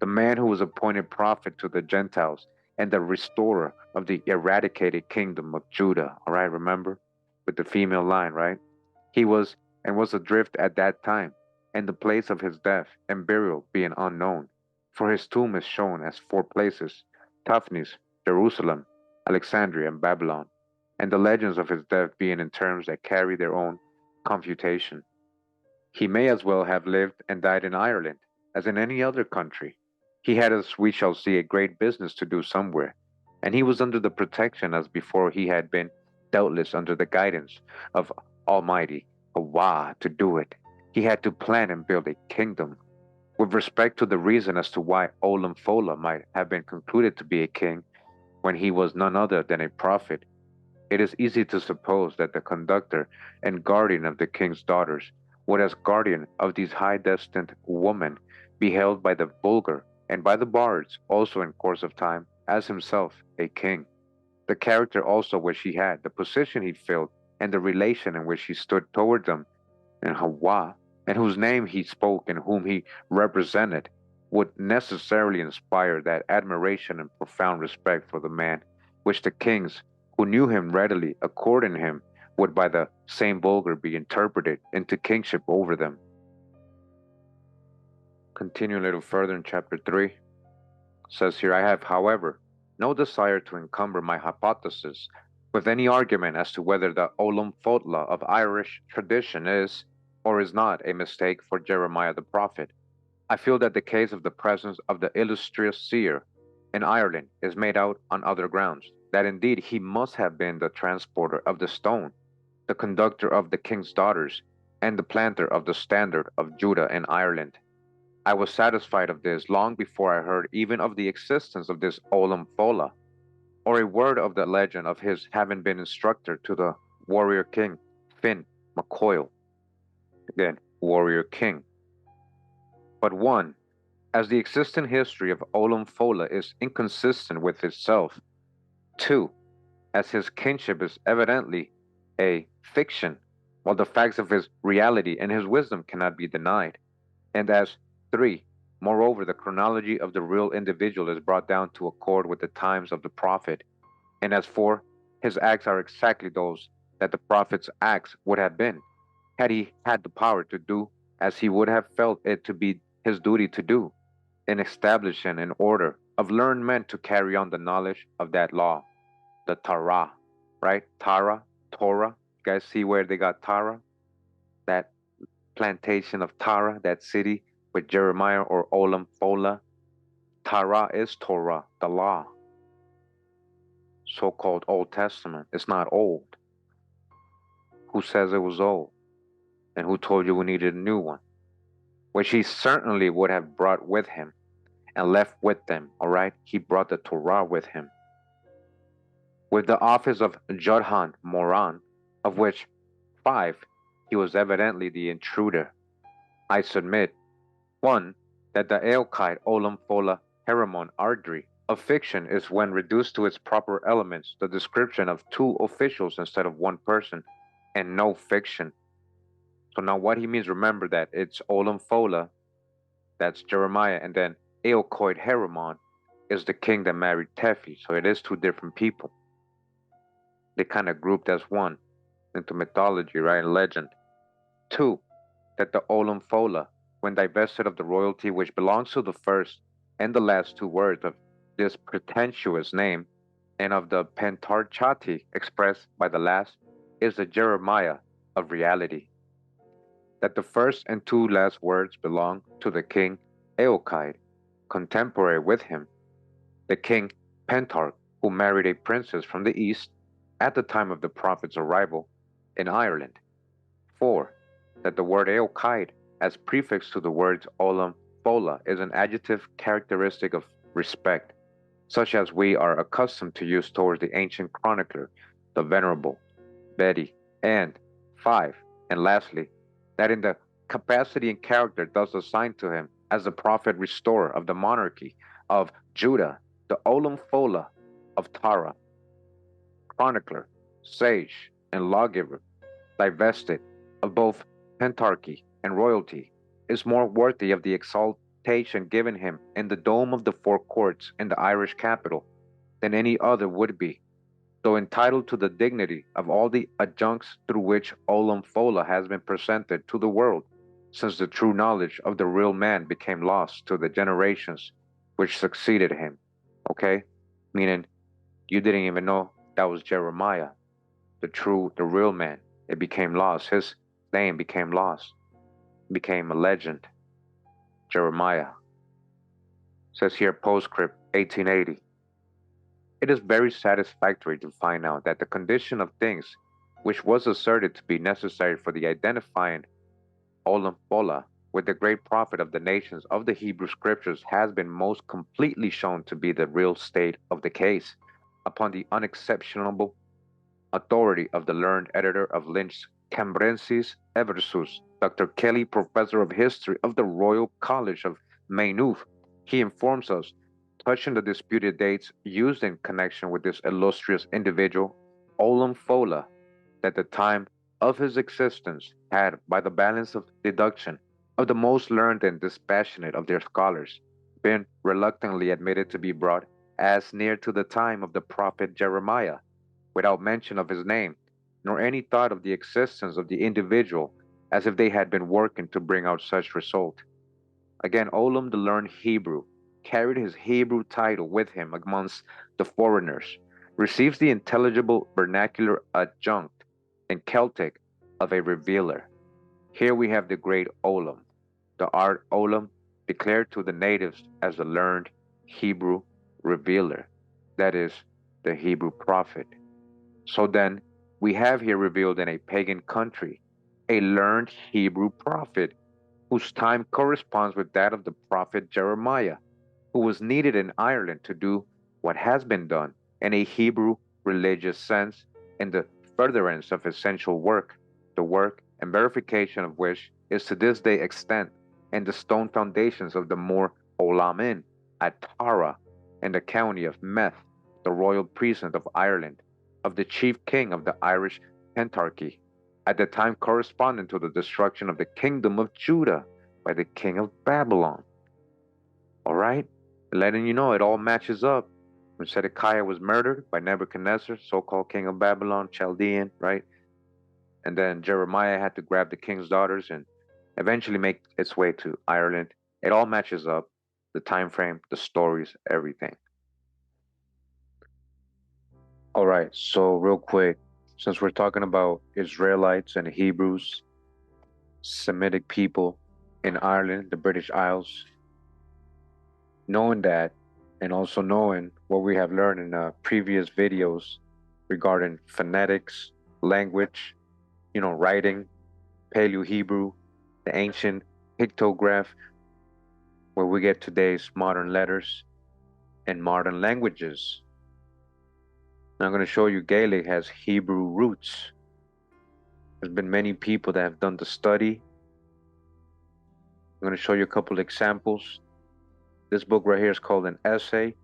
the man who was appointed prophet to the Gentiles and the restorer of the eradicated kingdom of Judah. All right, remember? With the female line, right? He was and was adrift at that time, and the place of his death and burial being unknown. For his tomb is shown as four places: Taphnis, Jerusalem, Alexandria, and Babylon, and the legends of his death being in terms that carry their own confutation. He may as well have lived and died in Ireland as in any other country. He had, as we shall see, a great business to do somewhere, and he was under the protection as before he had been, doubtless under the guidance of Almighty Allah to do it. He had to plan and build a kingdom. With respect to the reason as to why Ollam Fodla might have been concluded to be a king when he was none other than a prophet, it is easy to suppose that the conductor and guardian of the king's daughters would, as guardian of these high-destined women, be held by the vulgar and by the bards also in course of time as himself a king. The character also which he had, the position he filled, and the relation in which he stood toward them, and Hawa, and whose name he spoke and whom he represented, would necessarily inspire that admiration and profound respect for the man which the kings who knew him readily according him would by the same vulgar be interpreted into kingship over them. Continue a little further in chapter 3. It says here, I have, however, no desire to encumber my hypothesis with any argument as to whether the Ollam Fodla of Irish tradition is or is not a mistake for Jeremiah the prophet. I feel that the case of the presence of the illustrious seer in Ireland is made out on other grounds, that indeed he must have been the transporter of the stone, the conductor of the king's daughters, and the planter of the standard of Judah in Ireland. I was satisfied of this long before I heard even of the existence of this Ollam Fodla, or a word of the legend of his having been instructor to the warrior king Finn MacCoil. Again, warrior king. But one, as the existing history of Ollam Fodla is inconsistent with itself. Two, as his kinship is evidently a fiction, while the facts of his reality and his wisdom cannot be denied. And as 3. Moreover, the chronology of the real individual is brought down to accord with the times of the prophet. And as 4, his acts are exactly those that the prophet's acts would have been, had he had the power to do as he would have felt it to be his duty to do, in establishing an order of learned men to carry on the knowledge of that law, the Torah, right? Torah. You guys see where they got Torah? That plantation of Torah, that city with Jeremiah or Ollam Fodla. Torah is Torah, the law. So-called Old Testament. It's not old. Who says it was old? And who told you we needed a new one? Which he certainly would have brought with him and left with them, all right? He brought the Torah with him. With the office of Judhan Moran, of which 5, he was evidently the intruder. I submit, 1. That the Eochaidh Ollam Fodla Heremon Ardri of fiction is when reduced to its proper elements the description of 2 officials instead of 1 person, and no fiction. So now what he means, remember that it's Ollam Fodla, that's Jeremiah, and then Eochaidh Heremon is the king that married Tephi, so it is 2 different people. They kind of grouped as one into mythology, right, legend. 2. That the Ollam Fodla, when divested of the royalty which belongs to the first and the last 2 words of this pretentious name, and of the pentarchati expressed by the last, is the Jeremiah of reality. That the first and 2 last words belong to the king Eochaidh, contemporary with him, the king Pentarch, who married a princess from the east at the time of the prophet's arrival in Ireland. 4. That the word Eochaidh, as prefix to the words Ollam Fodla, is an adjective characteristic of respect, such as we are accustomed to use towards the ancient chronicler, the venerable Bedi. And 5. And lastly, that in the capacity and character thus assigned to him as the prophet restorer of the monarchy of Judah, the Ollam Fodla of Tara, chronicler, sage, and lawgiver, divested of both pentarchy and royalty, is more worthy of the exaltation given him in the dome of the 4 courts in the Irish capital than any other would be, though entitled to the dignity of all the adjuncts through which Ollam Fodla has been presented to the world, since the true knowledge of the real man became lost to the generations which succeeded him. Okay? Meaning, you didn't even know that was Jeremiah, the real man. It became lost. His name became lost. became a legend. Jeremiah. Says here postscript 1880. It is very satisfactory to find out that the condition of things which was asserted to be necessary for the identifying Ollam Fodla with the great prophet of the nations of the Hebrew scriptures has been most completely shown to be the real state of the case, upon the unexceptionable authority of the learned editor of Lynch's Cambrensis Eversus, Dr. Kelly, professor of history of the Royal College of Maynooth. He informs us, touching the disputed dates used in connection with this illustrious individual, Ollam Fodla, that the time of his existence had, by the balance of deduction of the most learned and dispassionate of their scholars, been reluctantly admitted to be brought as near to the time of the prophet Jeremiah, without mention of his name, nor any thought of the existence of the individual, as if they had been working to bring out such result. Again, Olam, the learned Hebrew, carried his Hebrew title with him amongst the foreigners, receives the intelligible vernacular adjunct in Celtic of a revealer. Here we have the great Olam, the art Olam, declared to the natives as the learned Hebrew revealer, that is, the Hebrew prophet. So then, we have here revealed in a pagan country a learned Hebrew prophet whose time corresponds with that of the prophet Jeremiah, who was needed in Ireland to do what has been done in a Hebrew religious sense in the furtherance of essential work, the work and verification of which is to this day extant in the stone foundations of the Moor Olam Inn at Tara in the county of Meath, the royal precinct of Ireland, of the chief king of the Irish Pentarchy, at the time corresponding to the destruction of the kingdom of Judah by the king of Babylon. All right? Letting you know it all matches up. When Zedekiah was murdered by Nebuchadnezzar, so-called king of Babylon, Chaldean, right? And then Jeremiah had to grab the king's daughters and eventually make its way to Ireland. It all matches up. The time frame, the stories, everything. All right, so real quick, since we're talking about Israelites and Hebrews, Semitic people in Ireland, the British Isles, knowing that and also knowing what we have learned in previous videos regarding phonetics, language, writing, Paleo-Hebrew, the ancient pictograph, where we get today's modern letters and modern languages. Now I'm going to show you Gaelic has Hebrew roots. There's been many people that have done the study. I'm going to show you a couple examples. This book right here is called An Essay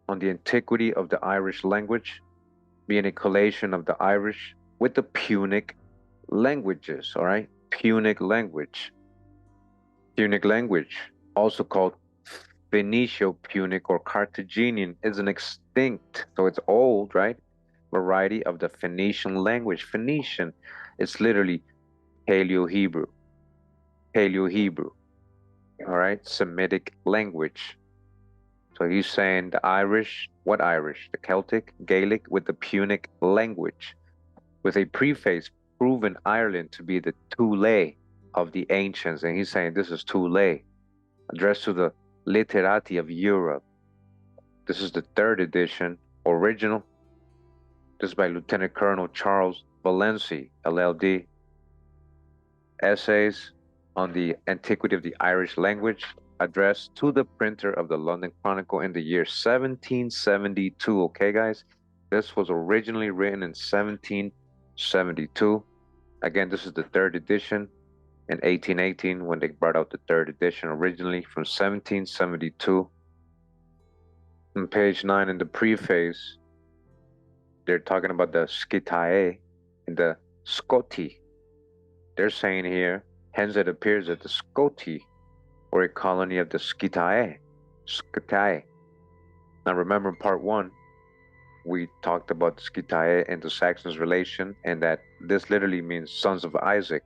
on the Antiquity of the Irish Language, being a collation of the Irish with the Punic languages, all right? Punic language. Punic language, also called Phoenicio-Punic or Carthaginian, is an extinct, so it's old, right? Variety of the Phoenician language. Phoenician, it's literally Paleo-Hebrew. Paleo-Hebrew, all right? Semitic language. So he's saying the Irish, what Irish? The Celtic, Gaelic with the Punic language, with a preface proving Ireland to be the Thule of the ancients. And he's saying this is Thule, addressed to the literati of Europe. This is the third edition, original. This is by Lieutenant Colonel Charles Valency, LLD. Essays on the Antiquity of the Irish Language, addressed to the printer of the London Chronicle in the year 1772. Okay, guys? This was originally written in 1772. Again, this is the third edition in 1818 when they brought out the third edition, originally from 1772. On page 9 in the preface, they're talking about the Scythiae and the Scoti. They're saying here, hence it appears that the Scoti were a colony of the Scythiae. Scythiae. Now remember in part 1, we talked about the Scythiae and the Saxons' relation, and that this literally means sons of Isaac.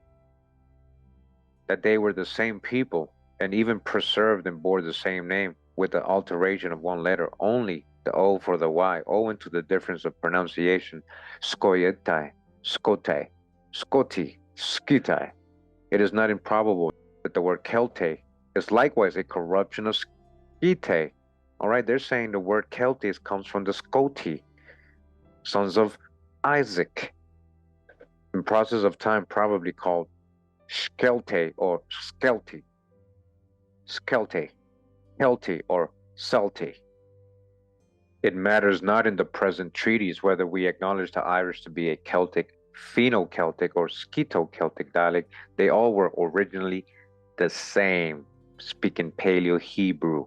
That they were the same people and even preserved and bore the same name with the alteration of one letter, only the O for the Y, owing to the difference of pronunciation. Scoietai, Scotai, Scoti, Scytai. It is not improbable that the word Celte is likewise a corruption of Scythe. All right, they're saying the word Celtes comes from the Scoti, sons of Isaac, in process of time probably called Skelte or Skelti, Skelte, Kelti or Celti. It matters not in the present treaties whether we acknowledge the Irish to be a Celtic, Pheno-Celtic, or Scytho-Celtic dialect. They all were originally the same, speaking Paleo-Hebrew.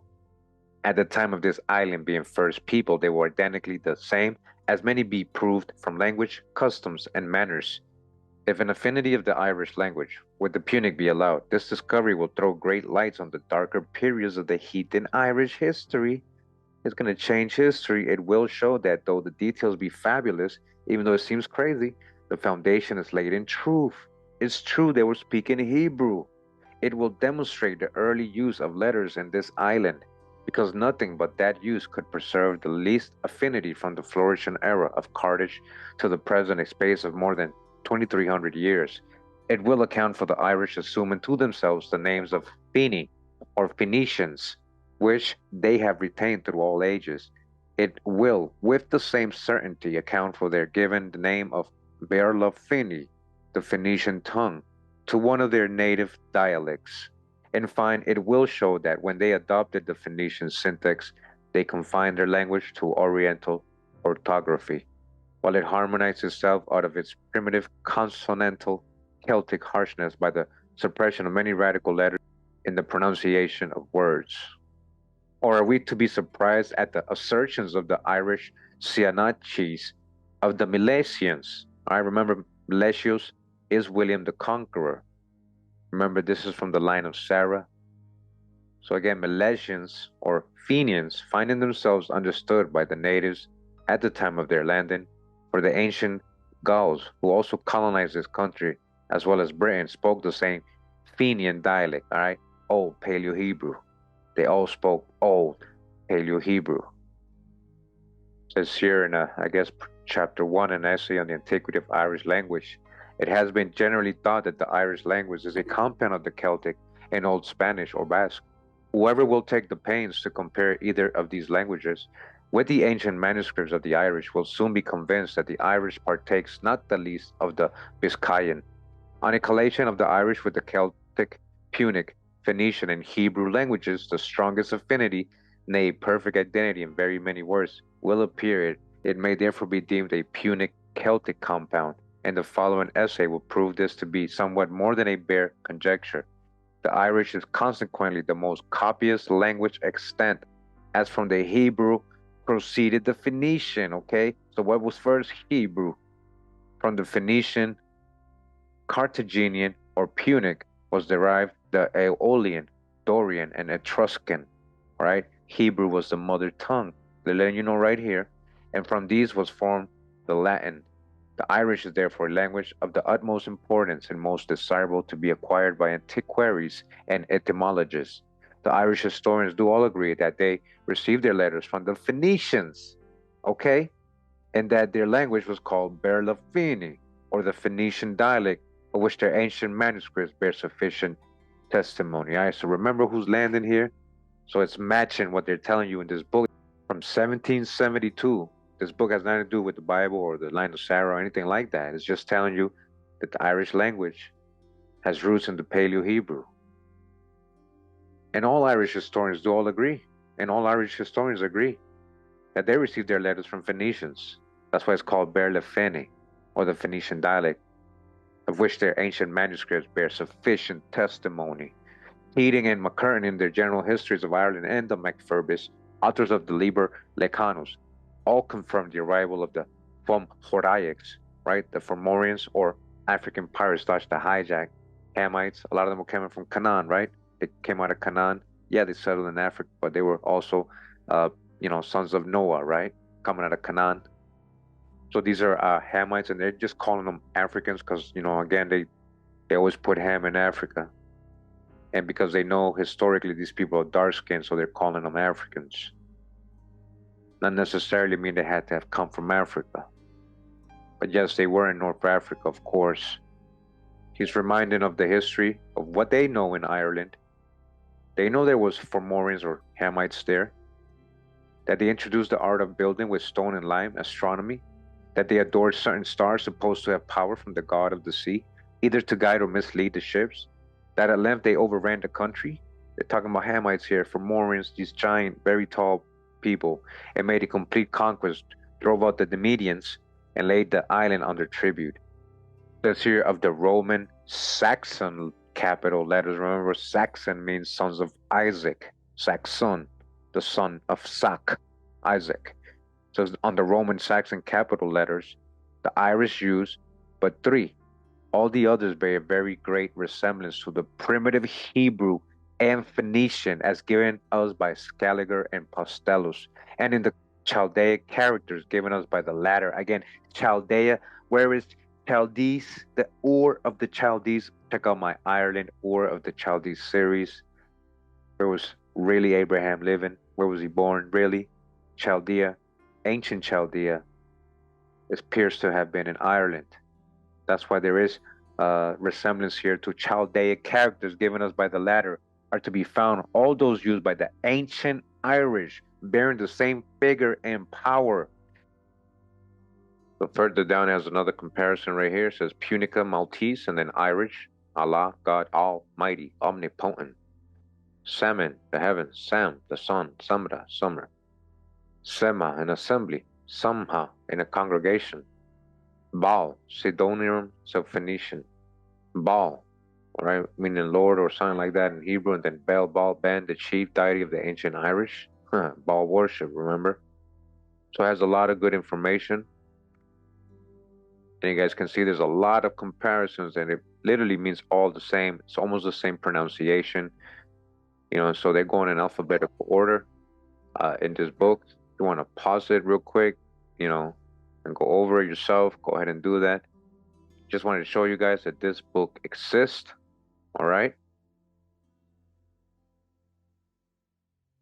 At the time of this island being first people, they were identically the same, as many be proved from language, customs, and manners. If an affinity of the Irish language with the Punic be allowed, this discovery will throw great lights on the darker periods of the heathen Irish history. It's going to change history. It will show that though the details be fabulous, even though it seems crazy, the foundation is laid in truth. It's true they were speaking Hebrew. It will demonstrate the early use of letters in this island, because nothing but that use could preserve the least affinity from the flourishing era of Carthage to the present, a space of more than 2,300 years. It will account for the Irish assuming to themselves the names of Feni or Phoenicians, which they have retained through all ages. It will, with the same certainty, account for their giving the name of Berla Fini, the Phoenician tongue, to one of their native dialects. In fine, it will show that when they adopted the Phoenician syntax, they confined their language to Oriental orthography, while it harmonized itself out of its primitive consonantal Celtic harshness by the suppression of many radical letters in the pronunciation of words. Or are we to be surprised at the assertions of the Irish Sianachis of the Milesians? I remember Milesius is William the Conqueror. Remember, this is from the line of Zarah. So again, Milesians or Fenians finding themselves understood by the natives at the time of their landing, for the ancient Gauls who also colonized this country, as well as Britain, spoke the same Fenian dialect, all right? Old Paleo-Hebrew. They all spoke Old Paleo-Hebrew. It says here in, I guess, chapter 1, an essay on the antiquity of Irish language. It has been generally thought that the Irish language is a compound of the Celtic and Old Spanish or Basque. Whoever will take the pains to compare either of these languages with the ancient manuscripts of the Irish will soon be convinced that the Irish partakes not the least of the Biscayan. On a collation of the Irish with the Celtic, Punic, Phoenician, and Hebrew languages, the strongest affinity, nay, perfect identity in very many words, will appear. It may therefore be deemed a Punic-Celtic compound, and the following essay will prove this to be somewhat more than a bare conjecture. The Irish is consequently the most copious language extant, as from the Hebrew proceeded the Phoenician, okay? So what was first? Hebrew. From the Phoenician, Carthaginian, or Punic was derived the Aeolian, Dorian, and Etruscan, all right? Hebrew was the mother tongue. They're letting you know right here. And from these was formed the Latin. The Irish is therefore a language of the utmost importance and most desirable to be acquired by antiquaries and etymologists. The Irish historians do all agree that they received their letters from the Phoenicians, okay? And that their language was called Berla Fini, or the Phoenician dialect, of which their ancient manuscripts bear sufficient testimony. All right, so remember who's landing here? So it's matching what they're telling you in this book from 1772. This book has nothing to do with the Bible or the line of Sarah or anything like that. It's just telling you that the Irish language has roots in the Paleo-Hebrew. And all Irish historians do all agree, and all Irish historians agree that they received their letters from Phoenicians. That's why it's called Berla Feni, or the Phoenician dialect, of which their ancient manuscripts bear sufficient testimony. Keating and McCurtain, in their general histories of Ireland, and the MacFirbis, authors of the Liber Lecanus, all confirm the arrival of the Fomhoraics, right? The Fomorians, or African pirates, the hijack Hamites. A lot of them were coming from Canaan, right? They came out of Canaan. Yeah, they settled in Africa, but they were also, sons of Noah, right? Coming out of Canaan. So these are Hamites, and they're just calling them Africans because, again, they always put Ham in Africa. And because they know historically these people are dark-skinned, so they're calling them Africans. Not necessarily mean they had to have come from Africa. But yes, they were in North Africa, of course. He's reminding of the history of what they know in Ireland. They know there was Fomorians or Hamites there, that they introduced the art of building with stone and lime, astronomy, that they adored certain stars supposed to have power from the god of the sea, either to guide or mislead the ships, that at length they overran the country. They're talking about Hamites here, Fomorians, these giant, very tall people, and made a complete conquest, drove out the Medians, and laid the island under tribute. Let's hear of the Roman Saxon capital letters. Remember, Saxon means sons of Isaac. Saxon, the son of Sac, Isaac. So on the Roman Saxon capital letters, the Irish use but three. All the others bear a very great resemblance to the primitive Hebrew and Phoenician as given us by Scaliger and Postellus, and in the Chaldaic characters given us by the latter. Again, Chaldea, where is Chaldees, the Ur of the Chaldees? Check out my Ireland Ur of the Chaldees series. Where was really Abraham living? Where was he born? Really? Chaldea, ancient Chaldea, appears to have been in Ireland. That's why there is resemblance here to Chaldaic characters given us by the latter are to be found. All those used by the ancient Irish, bearing the same figure and power. But further down has another comparison right here. It says Punica, Maltese, and then Irish. Allah, God Almighty, omnipotent. Saman, the heavens. Sam, the sun. Samra, summer. Sema, an assembly. Samha, in a congregation. Baal, Sidonian, Phoenician. Baal, right, meaning Lord or something like that in Hebrew, and then Baal, Ben, the chief deity of the ancient Irish. Baal worship, remember? So it has a lot of good information. And you guys can see there's a lot of comparisons, and it literally means all the same. It's almost the same pronunciation. You know, so they go in alphabetical order in this book. If you want to pause it real quick, you know, and go over it yourself, go ahead and do that. Just wanted to show you guys that this book exists. All right.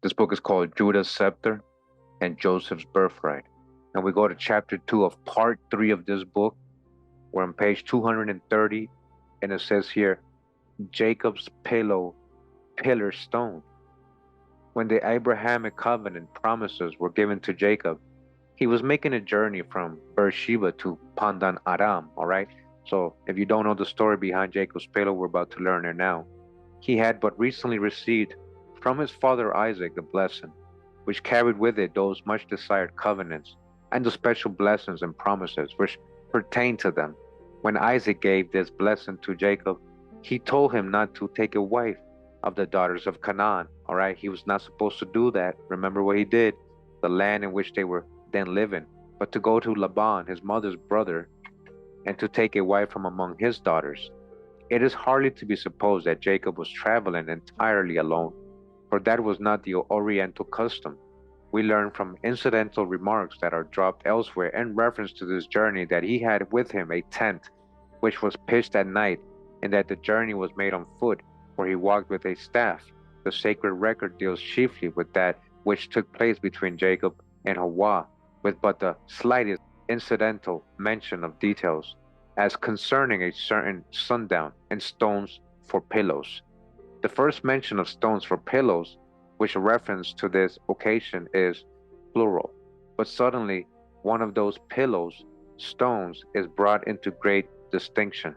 This book is called Judah's Scepter and Joseph's Birthright. And we go to chapter 2 of part 3 of this book. We're on page 230, and it says here, Jacob's pillar stone. When the Abrahamic covenant promises were given to Jacob, he was making a journey from Beersheba to Pandan Aram, all right? So if you don't know the story behind Jacob's pillar, we're about to learn it now. He had but recently received from his father Isaac the blessing, which carried with it those much desired covenants and the special blessings and promises which pertained to them. When Isaac gave this blessing to Jacob, he told him not to take a wife of the daughters of Canaan, all right? He was not supposed to do that. Remember what he did, the land in which they were then living, but to go to Laban, his mother's brother, and to take a wife from among his daughters. It is hardly to be supposed that Jacob was traveling entirely alone, for that was not the Oriental custom. We learn from incidental remarks that are dropped elsewhere in reference to this journey that he had with him a tent, which was pitched at night, and that the journey was made on foot, where he walked with a staff. The sacred record deals chiefly with that which took place between Jacob and Hawa, with but the slightest incidental mention of details, as concerning a certain sundown and stones for pillows. The first mention of stones for pillows, which reference to this occasion, is plural, but suddenly one of those pillows, stones, is brought into great distinction.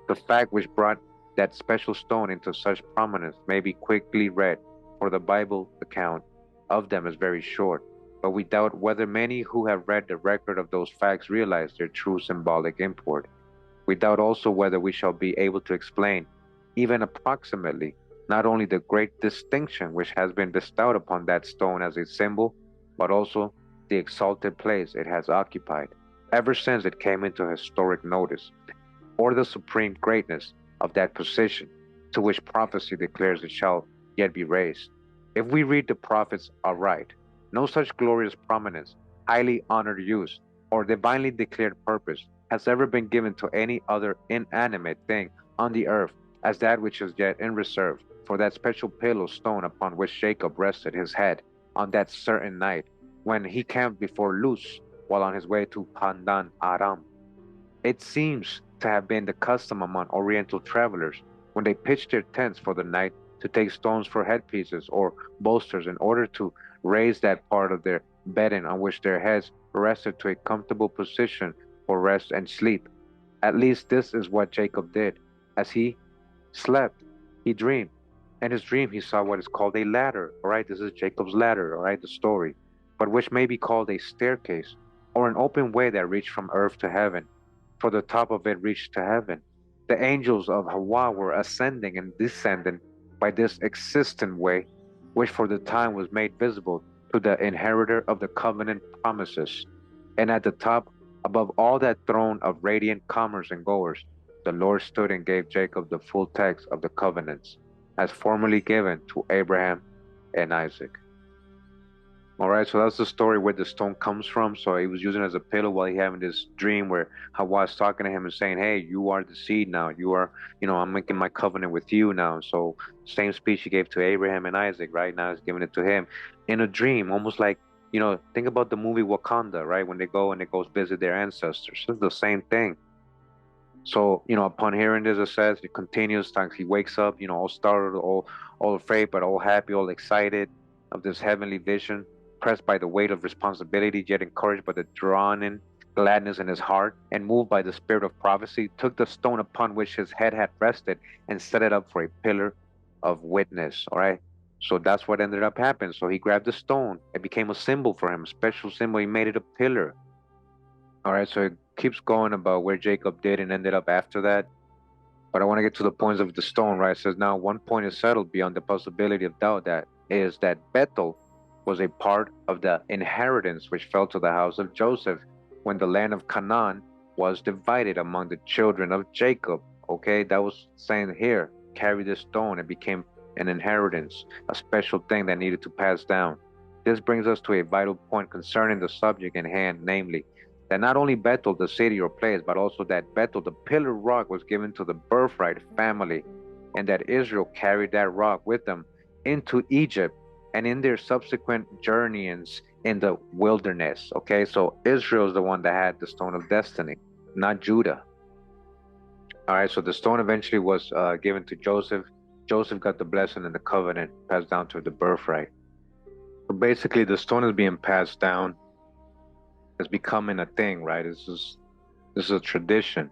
The fact which brought that special stone into such prominence may be quickly read, for the Bible account of them is very short, but we doubt whether many who have read the record of those facts realize their true symbolic import. We doubt also whether we shall be able to explain, even approximately, not only the great distinction which has been bestowed upon that stone as a symbol, but also the exalted place it has occupied ever since it came into historic notice, or the supreme greatness of that position to which prophecy declares it shall yet be raised. If we read the prophets aright, no such glorious prominence, highly honored use, or divinely declared purpose has ever been given to any other inanimate thing on the earth as that which is yet in reserve for that special pillow stone upon which Jacob rested his head on that certain night when he camped before Luz while on his way to Pandan Aram. It seems to have been the custom among Oriental travelers when they pitched their tents for the night to take stones for headpieces or bolsters in order to raise that part of their bedding on which their heads rested to a comfortable position for rest and sleep. At least this is what Jacob did. As he slept, he dreamed. In his dream, he saw what is called a ladder. All right, this is Jacob's ladder, all right, the story, but which may be called a staircase or an open way that reached from earth to heaven, for the top of it reached to heaven. The angels of Hawa were ascending and descending by this existent way, which for the time was made visible to the inheritor of the covenant promises. And at the top, above all that throne of radiant comers and goers, the Lord stood and gave Jacob the full text of the covenants, as formerly given to Abraham and Isaac. All right, so that's the story where the stone comes from. So he was using it as a pillow while he having this dream where Hawa is talking to him and saying, "Hey, you are the seed now. You are, I'm making my covenant with you now." So same speech he gave to Abraham and Isaac, right? Now he's giving it to him in a dream, almost like, think about the movie Wakanda, right? When they go and they go visit their ancestors. It's the same thing. So, upon hearing this, it says, it continues, thanks, he wakes up, all startled, all afraid, but all happy, all excited of this heavenly vision, pressed by the weight of responsibility, yet encouraged by the dawning gladness in his heart, and moved by the spirit of prophecy, took the stone upon which his head had rested and set it up for a pillar of witness. All right. So that's what ended up happening. So he grabbed the stone. It became a symbol for him, a special symbol. He made it a pillar. All right. So it keeps going about where Jacob did and ended up after that. But I want to get to the points of the stone, right? It says, now one point is settled beyond the possibility of doubt, that is that Bethel was a part of the inheritance which fell to the house of Joseph when the land of Canaan was divided among the children of Jacob. Okay, that was saying here, carry this stone. It became an inheritance, a special thing that needed to pass down. This brings us to a vital point concerning the subject in hand, namely, that not only Bethel, the city or place, but also that Bethel, the pillar rock, was given to the birthright family, and that Israel carried that rock with them into Egypt and in their subsequent journeyings in the wilderness. Okay, so Israel is the one that had the stone of destiny, not Judah. All right, so the stone eventually was given to Joseph. Joseph got the blessing and the covenant passed down to the birthright. So basically, the stone is being passed down. It's becoming a thing, right? This is a tradition.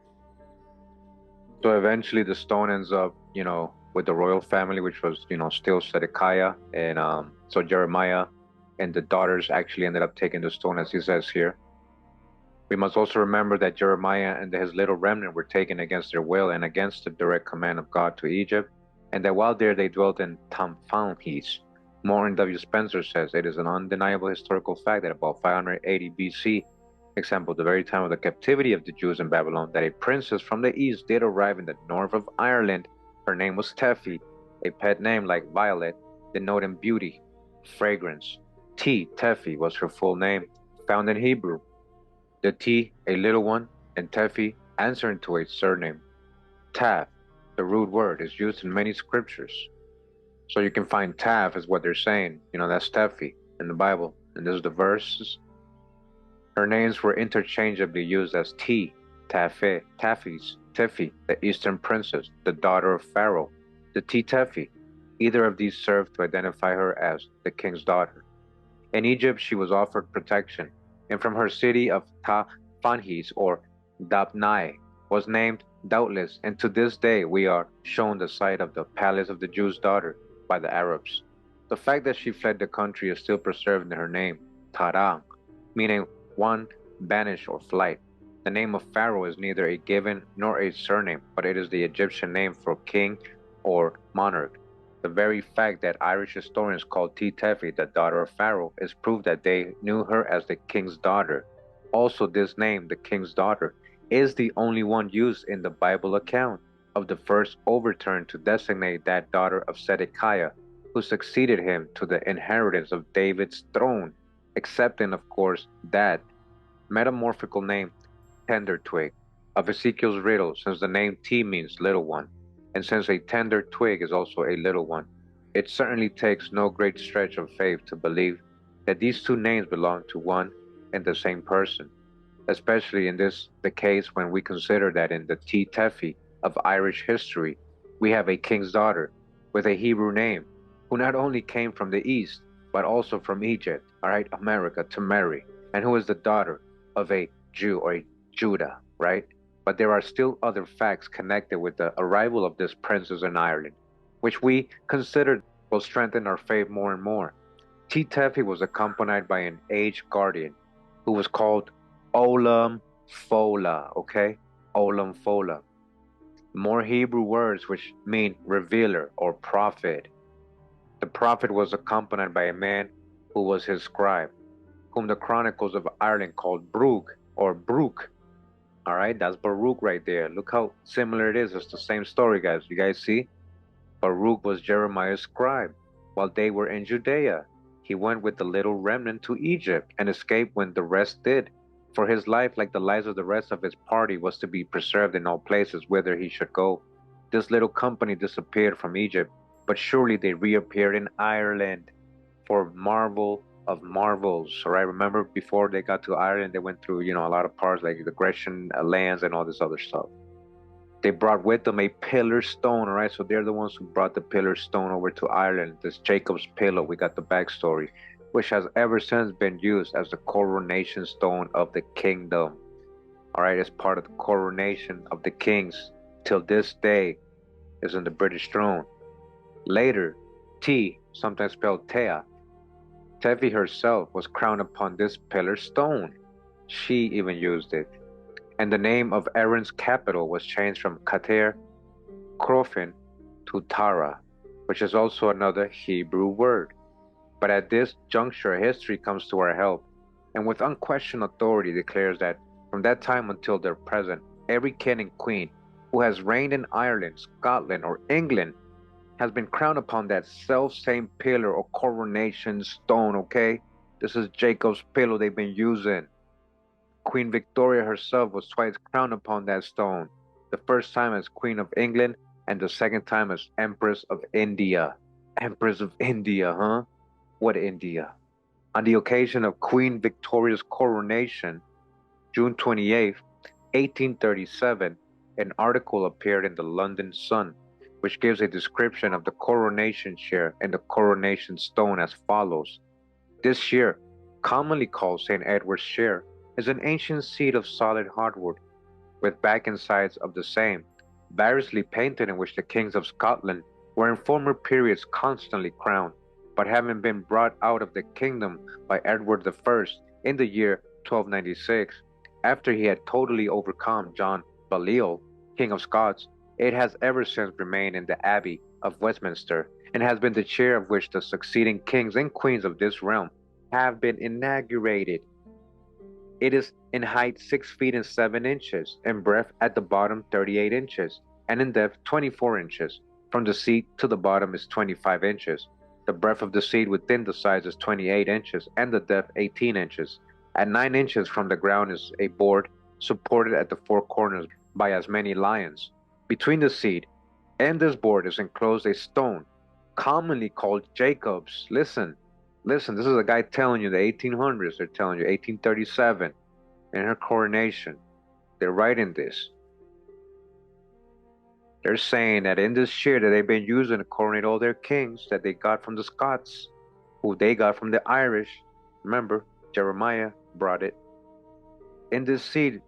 So eventually the stone ends up, with the royal family, which was, still Zedekiah. And so Jeremiah and the daughters actually ended up taking the stone, as he says here. We must also remember that Jeremiah and his little remnant were taken against their will and against the direct command of God to Egypt. And that while there they dwelt in Tamphanhes. Morton W. Spencer says it is an undeniable historical fact that about 580 BC, example, the very time of the captivity of the Jews in Babylon, that a princess from the east did arrive in the north of Ireland. Her name was Tephi, a pet name like Violet, denoting beauty, fragrance. Tephi was her full name, found in Hebrew. The T, a little one, and Tephi answering to a surname. Tav, the root word, is used in many scriptures. So you can find Tav is what they're saying. That's Tephi in the Bible. And this is the verses. Her names were interchangeably used as Tephi, the eastern princess, the daughter of Pharaoh, the Tephi. Either of these served to identify her as the king's daughter. In Egypt, she was offered protection, and from her city of Tamphanhes or Dabnai was named doubtless, and to this day we are shown the site of the palace of the Jew's daughter by the Arabs. The fact that she fled the country is still preserved in her name, Tarang, meaning one banished or flight. The name of Pharaoh is neither a given nor a surname, but it is the Egyptian name for king or monarch. The very fact that Irish historians call Tephi the daughter of Pharaoh is proof that they knew her as the king's daughter. Also, this name, the king's daughter, is the only one used in the Bible account of the first overturn to designate that daughter of Zedekiah, who succeeded him to the inheritance of David's throne, excepting, of course, that metamorphical name, tender twig, of Ezekiel's riddle, since the name T means little one, and since a tender twig is also a little one. It certainly takes no great stretch of faith to believe that these two names belong to one and the same person. especially in the case when we consider that in the Queen Tephi of Irish history, we have a king's daughter with a Hebrew name who not only came from the east, but also from Egypt, all right, America, to marry, and who is the daughter of a Jew or a Judah, right? But there are still other facts connected with the arrival of this princess in Ireland, which we consider will strengthen our faith more and more. Queen Tephi was accompanied by an aged guardian who was called Ollam Fodla, okay? Ollam Fodla. More Hebrew words which mean revealer or prophet. The prophet was accompanied by a man who was his scribe, whom the Chronicles of Ireland called Brug or Brooke. All right, that's Baruch right there. Look how similar it is. It's the same story, guys. You guys see? Baruch was Jeremiah's scribe while they were in Judea. He went with the little remnant to Egypt and escaped when the rest did. For his life, like the lives of the rest of his party, was to be preserved in all places whither he should go. This little company disappeared from Egypt, but surely they reappeared in Ireland for marvel of marvels. All right, remember before they got to Ireland, they went through, a lot of parts like the Grecian lands and all this other stuff. They brought with them a pillar stone, all right? So they're the ones who brought the pillar stone over to Ireland. This Jacob's pillow, we got the backstory, which has ever since been used as the coronation stone of the kingdom. All right, it's part of the coronation of the kings till this day is in the British throne. Later, T, sometimes spelled Tea, Tephi herself was crowned upon this pillar stone. She even used it. And the name of Aaron's capital was changed from Kater, Krofin, to Tara, which is also another Hebrew word. But at this juncture, history comes to our help, and with unquestioned authority declares that from that time until their present, every king and queen who has reigned in Ireland, Scotland, or England has been crowned upon that self-same pillar or coronation stone, okay? This is Jacob's pillow they've been using. Queen Victoria herself was twice crowned upon that stone, the first time as Queen of England and the second time as Empress of India. Empress of India, huh? What India? On the occasion of Queen Victoria's coronation, June 28, 1837, an article appeared in the London Sun, which gives a description of the coronation chair and the coronation stone as follows. This chair, commonly called St. Edward's chair, is an ancient seat of solid hardwood, with back and sides of the same, variously painted, in which the kings of Scotland were in former periods constantly crowned, but having been brought out of the kingdom by Edward I in the year 1296, after he had totally overcome John Balliol, King of Scots, it has ever since remained in the Abbey of Westminster, and has been the chair of which the succeeding kings and queens of this realm have been inaugurated. It is in height 6 feet and 7 inches, in breadth at the bottom 38 inches, and in depth 24 inches. From the seat to the bottom is 25 inches. The breadth of the seat within the sides is 28 inches, and the depth 18 inches. At 9 inches from the ground is a board supported at the four corners by as many lions. Between the seat and this board is enclosed a stone, commonly called Jacob's. Listen, this is a guy telling you the 1800s. They're telling you 1837 in her coronation. They're writing this. They're saying that in this chair that they've been using to coronate all their kings that they got from the Scots, who they got from the Irish. Remember, Jeremiah brought it. In this seat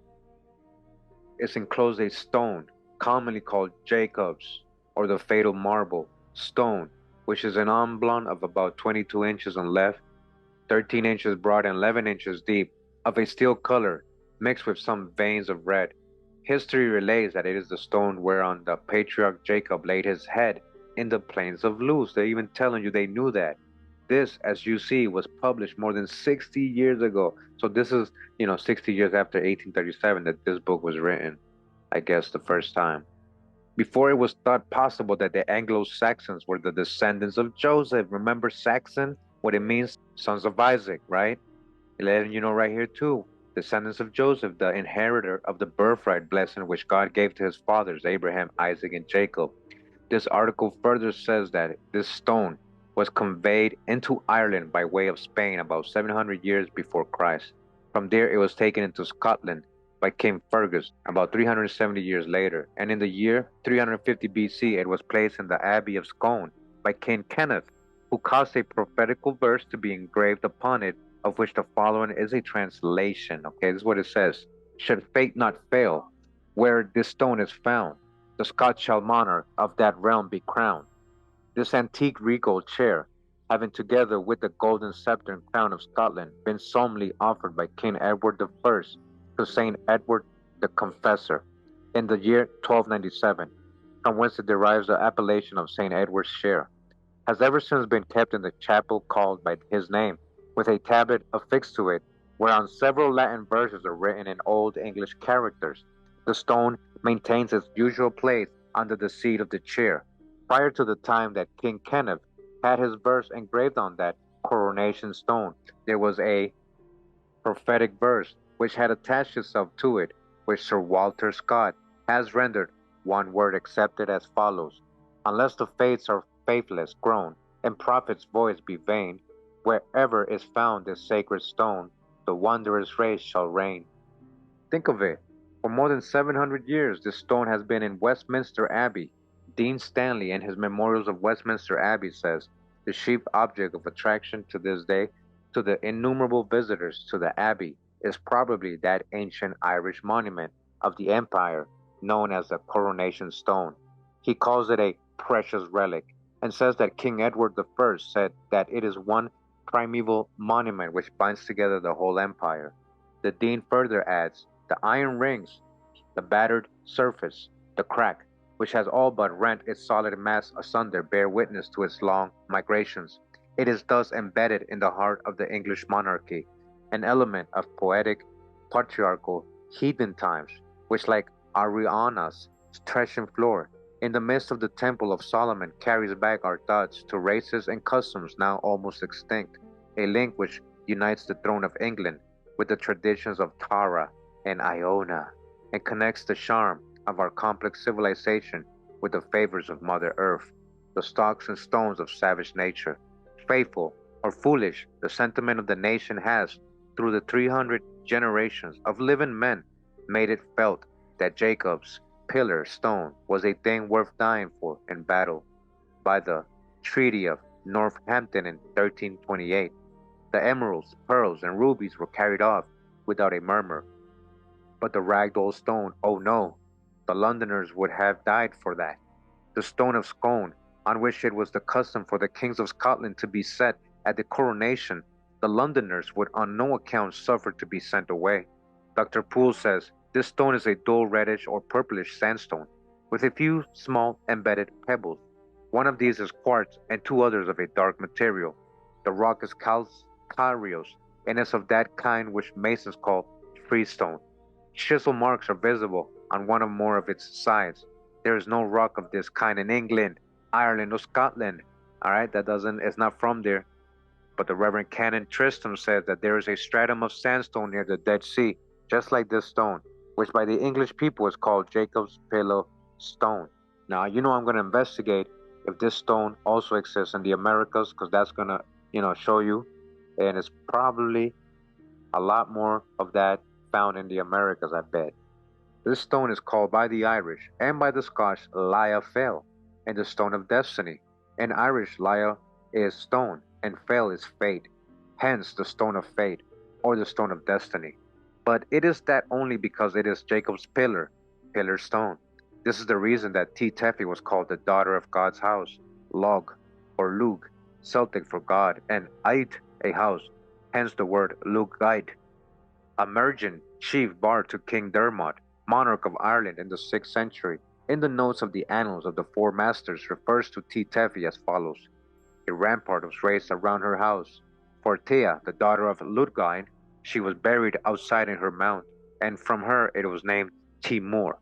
is enclosed a stone, commonly called Jacob's, or the fatal marble stone, which is an oblong of about 22 inches in length, 13 inches broad and 11 inches deep, of a steel color, mixed with some veins of red. History relates that it is the stone whereon the patriarch Jacob laid his head in the plains of Luz. They're even telling you they knew that. This, as you see, was published more than 60 years ago. So this is, 60 years after 1837 that this book was written, I guess the first time. Before it was thought possible that the Anglo-Saxons were the descendants of Joseph. Remember Saxon? What it means? Sons of Isaac, right? Letting you know right here too. Descendants of Joseph, the inheritor of the birthright blessing which God gave to his fathers, Abraham, Isaac, and Jacob. This article further says that this stone was conveyed into Ireland by way of Spain about 700 years before Christ. From there it was taken into Scotland by King Fergus about 370 years later, and in the year 350 BC it was placed in the Abbey of Scone by King Kenneth, who caused a prophetical verse to be engraved upon it, of which the following is a translation. Okay, this is what it says. Should fate not fail, where this stone is found, the Scotch shall monarch of that realm be crowned. This antique regal chair, having together with the golden scepter and crown of Scotland been solemnly offered by King Edward I to Saint Edward the Confessor in the year 1297, from whence it derives the appellation of Saint Edward's chair, has ever since been kept in the chapel called by his name, with a tablet affixed to it, whereon several Latin verses are written in Old English characters. The stone maintains its usual place under the seat of the chair. Prior to the time that King Kenneth had his verse engraved on that coronation stone, there was a prophetic verse which had attached itself to it, which Sir Walter Scott has rendered one word accepted as follows: unless the fates are faithless grown, and prophet's voice be vain, wherever is found this sacred stone, the wondrous race shall reign. Think of it. For more than 700 years, this stone has been in Westminster Abbey. Dean Stanley, in his Memorials of Westminster Abbey, says the chief object of attraction to this day to the innumerable visitors to the Abbey is probably that ancient Irish monument of the empire known as the Coronation Stone. He calls it a precious relic and says that King Edward I said that it is one primeval monument which binds together the whole empire. The Dean further adds, the iron rings, the battered surface, the crack, which has all but rent its solid mass asunder, bear witness to its long migrations. It is thus embedded in the heart of the English monarchy, an element of poetic, patriarchal, heathen times, which, like Ariana's threshing floor, in the midst of the Temple of Solomon, carries back our thoughts to races and customs now almost extinct, a link which unites the throne of England with the traditions of Tara and Iona, and connects the charm of our complex civilization with the favors of Mother Earth, the stocks and stones of savage nature. Faithful or foolish, the sentiment of the nation has, through the 300 generations of living men, made it felt that Jacob's pillar stone was a thing worth dying for in battle. By the Treaty of Northampton in 1328, the emeralds, pearls, and rubies were carried off without a murmur. But the ragged old stone, oh no, the Londoners would have died for that. The stone of Scone, on which it was the custom for the kings of Scotland to be set at the coronation, the Londoners would on no account suffer to be sent away. Dr. Poole says this stone is a dull reddish or purplish sandstone, with a few small embedded pebbles. One of these is quartz and two others of a dark material. The rock is calcareous, and is of that kind which masons call freestone. Chisel marks are visible on one or more of its sides. There is no rock of this kind in England, Ireland, or Scotland. Alright, it's not from there. But the Reverend Canon Tristram says that there is a stratum of sandstone near the Dead Sea, just like this stone, which by the English people is called Jacob's Pillow Stone. Now, I'm going to investigate if this stone also exists in the Americas, because that's going to, show you. And it's probably a lot more of that found in the Americas, I bet. This stone is called by the Irish and by the Scotch Laia Fel, and the stone of destiny. In Irish, Laia is stone, and Fel is fate, hence the stone of fate, or the stone of destiny. But it is that only because it is Jacob's pillar stone. This is the reason that Tephi was called the daughter of God's house, Log, or Lug, Celtic for God, and Eid, a house, hence the word Lugaid. A Mergin chief bar to King Dermot, monarch of Ireland in the 6th century, in the notes of the Annals of the Four Masters refers to Tephi as follows. A rampart was raised around her house. For Thea, the daughter of Ludgain, she was buried outside in her mount, and from her it was named Timur.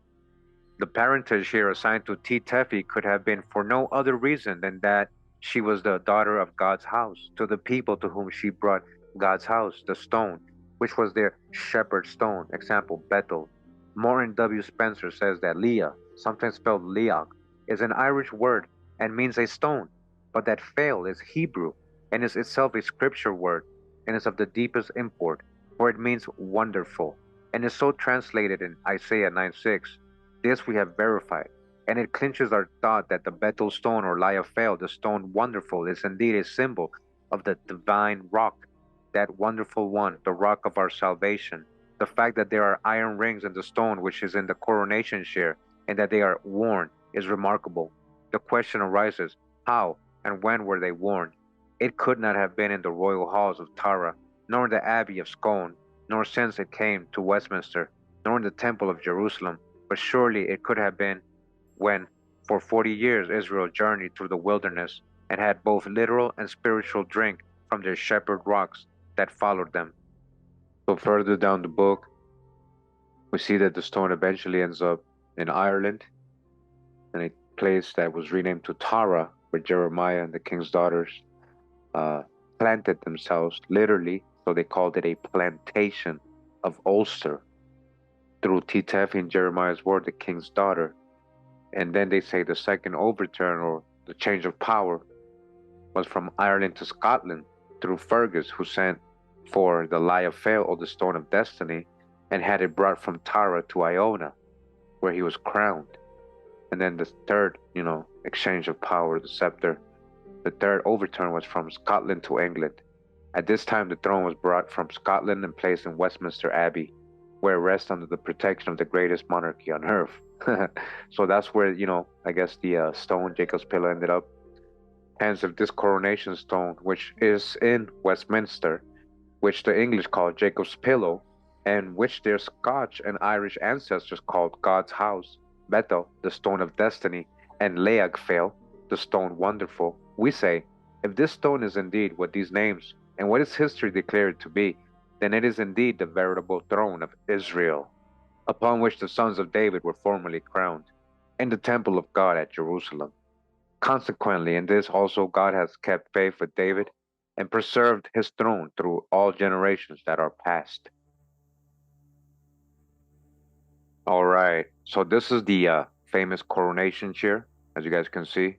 The parentage here assigned to Tephi could have been for no other reason than that she was the daughter of God's house, to the people to whom she brought God's house, the stone, which was their shepherd stone, example, Bethel. Morin W. Spencer says that Leah, sometimes spelled Leag, is an Irish word and means a stone, but that Fel is Hebrew and is itself a scripture word and is of the deepest import. for it means wonderful, and is so translated in Isaiah 9:6. This we have verified, and it clinches our thought that the Bethel stone or Liaphel, the stone wonderful, is indeed a symbol of the divine rock, that wonderful one, the rock of our salvation. The fact that there are iron rings in the stone which is in the coronation chair, and that they are worn, is remarkable. The question arises, how and when were they worn? It could not have been in the royal halls of Tara, nor in the Abbey of Scone, nor since it came to Westminster, nor in the Temple of Jerusalem, but surely it could have been when, for 40 years, Israel journeyed through the wilderness and had both literal and spiritual drink from their shepherd rocks that followed them. So further down the book, we see that the stone eventually ends up in Ireland, in a place that was renamed to Tara, where Jeremiah and the king's daughters planted themselves, literally, so they called it a plantation of Ulster, through Tephi in Jeremiah's word, the king's daughter. And then they say the second overturn, or the change of power, was from Ireland to Scotland through Fergus, who sent for the Liaphel, or the stone of destiny, and had it brought from Tara to Iona, where he was crowned. And then the third, exchange of power, the scepter, the third overturn was from Scotland to England. At this time, the throne was brought from Scotland and placed in Westminster Abbey, where it rests under the protection of the greatest monarchy on earth. So that's where, I guess the stone, Jacob's pillow, ended up. Hence, if this coronation stone, which is in Westminster, which the English call Jacob's pillow, and which their Scotch and Irish ancestors called God's house, Bethel, the stone of destiny, and Liaphel, the stone wonderful, we say, if this stone is indeed what these names and what its history declare it to be, then it is indeed the veritable throne of Israel, upon which the sons of David were formerly crowned, in the temple of God at Jerusalem. Consequently, in this also God has kept faith with David and preserved his throne through all generations that are past. All right, so this is the famous coronation chair, as you guys can see.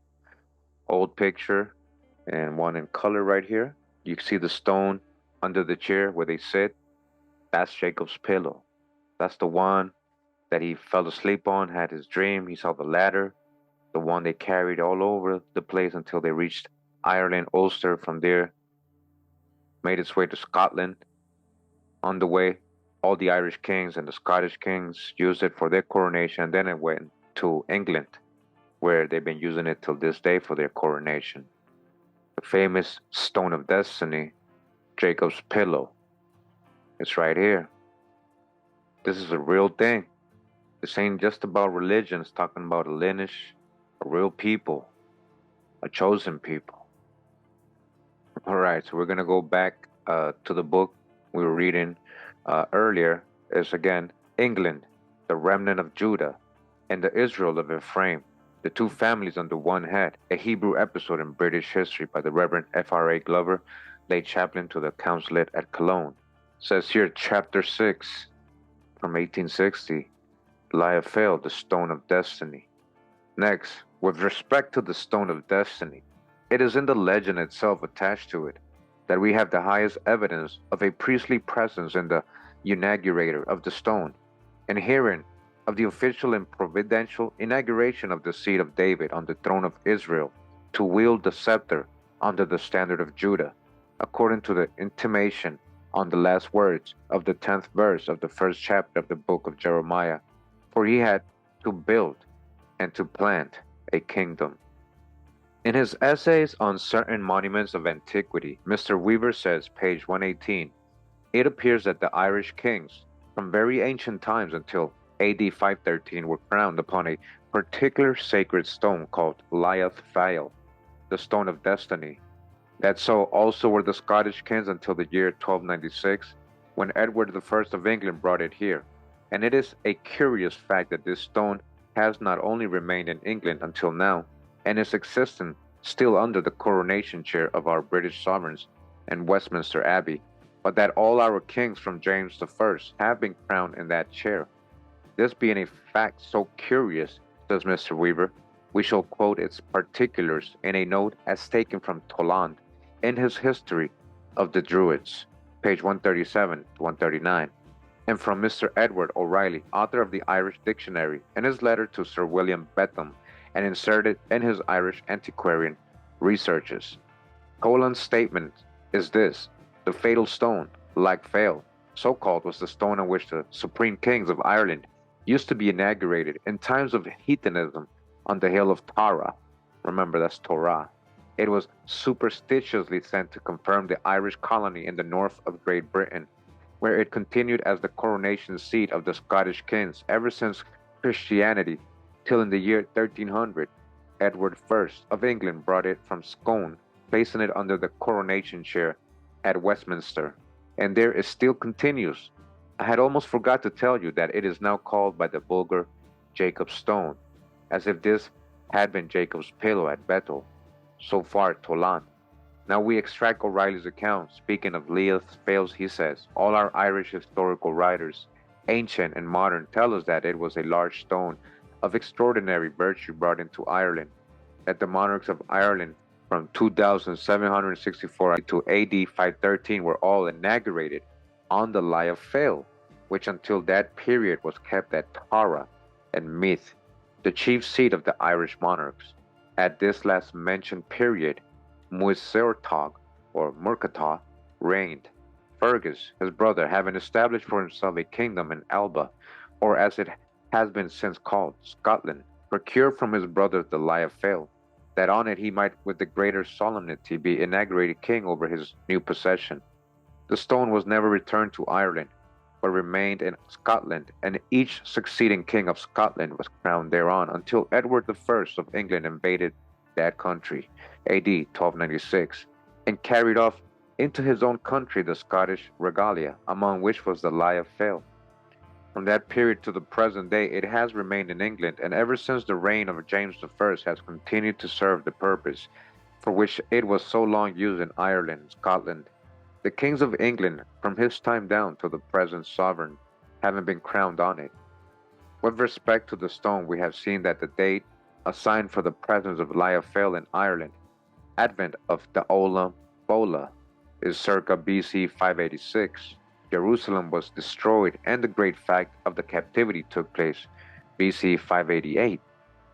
Old picture and one in color right here. You see the stone under the chair where they sit. That's Jacob's pillow. That's the one that he fell asleep on, had his dream. He saw the ladder, the one they carried all over the place until they reached Ireland, Ulster. From there, made its way to Scotland. On the way, all the Irish kings and the Scottish kings used it for their coronation. Then it went to England, where they've been using it till this day for their coronation. The famous stone of destiny, Jacob's pillow, it's right here. This is a real thing. This ain't just about religion. It's talking about a lineage, a real people, a chosen people. All right, so we're going to go back to the book we were reading earlier. Is again England, the remnant of Judah, and the Israel of Ephraim, the two families under one head, a Hebrew episode in British history by the Reverend F.R.A. Glover, late chaplain to the consulate at Cologne. Says here, chapter 6 from 1860, Liaphel, the stone of destiny. Next, with respect to the stone of destiny, it is in the legend itself attached to it that we have the highest evidence of a priestly presence in the inaugurator of the stone, and herein of the official and providential inauguration of the seed of David on the throne of Israel to wield the scepter under the standard of Judah, according to the intimation on the last words of the 10th verse of the first chapter of the book of Jeremiah. For he had to build and to plant a kingdom. In his essays on certain monuments of antiquity, Mr. Weaver says, page 118, it appears that the Irish kings, from very ancient times until AD 513, were crowned upon a particular sacred stone called Liaphel, the stone of destiny. That so also were the Scottish kings until the year 1296, when Edward I of England brought it here. And it is a curious fact that this stone has not only remained in England until now, and is existent still under the coronation chair of our British sovereigns in Westminster Abbey, but that all our kings from James I have been crowned in that chair. This being a fact so curious, says Mr. Weaver, we shall quote its particulars in a note as taken from Toland in his History of the Druids, page 137 to 139, and from Mr. Edward O'Reilly, author of the Irish Dictionary, in his letter to Sir William Betham, and inserted in his Irish Antiquarian Researches. Colon's statement is this: the fatal stone, like Fail, so called, was the stone on which the supreme kings of Ireland used to be inaugurated in times of heathenism on the hill of Tara. Remember, that's Torah. It was superstitiously sent to confirm the Irish colony in the north of Great Britain, where it continued as the coronation seat of the Scottish kings ever since Christianity, till in the year 1300, Edward I of England brought it from Scone, placing it under the coronation chair at Westminster, and there it still continues. I had almost forgot to tell you that it is now called by the vulgar Jacob's Stone, as if this had been Jacob's pillow at Bethel. So far, Tolan. Now we extract O'Reilly's account. Speaking of Leith's fails, he says, all our Irish historical writers, ancient and modern, tell us that it was a large stone of extraordinary virtue brought into Ireland, that the monarchs of Ireland from 2764 to AD 513 were all inaugurated on the Lie of Fail, which until that period was kept at Tara and Meath, the chief seat of the Irish monarchs. At this last mentioned period, Muirchertach, or Murcatach, reigned. Fergus, his brother, having established for himself a kingdom in Alba, or as it has been since called, Scotland, procured from his brother the Lie of Fail, that on it he might with the greater solemnity be inaugurated king over his new possession. The stone was never returned to Ireland, but remained in Scotland, and each succeeding king of Scotland was crowned thereon until Edward I of England invaded that country, AD 1296, and carried off into his own country the Scottish regalia, among which was the Lie of Fail. From that period to the present day, it has remained in England, and ever since the reign of James I has continued to serve the purpose for which it was so long used in Ireland and Scotland. The kings of England, from his time down to the present sovereign, having been crowned on it. With respect to the stone, we have seen that the date assigned for the presence of Lie of Fail in Ireland, advent of the Ollam Fodla, is circa BC 586. Jerusalem was destroyed, and the great fact of the captivity took place BC 588.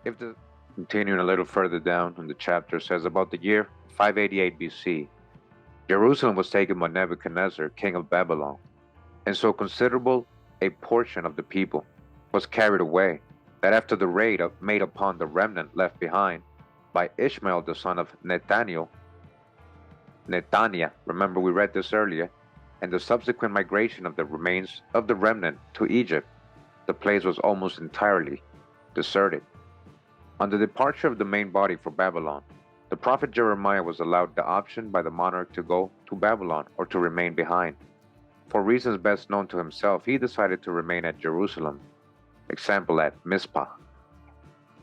If the continuing a little further down in the chapter says about the year 588 BC, Jerusalem was taken by Nebuchadnezzar, king of Babylon, and so considerable a portion of the people was carried away that after the raid made upon the remnant left behind by Ishmael the son of Netaniah, remember we read this earlier, and the subsequent migration of the remains of the remnant to Egypt, the place was almost entirely deserted. On the departure of the main body for Babylon, the prophet Jeremiah was allowed the option by the monarch to go to Babylon or to remain behind. For reasons best known to himself, he decided to remain at Jerusalem, example at Mizpah.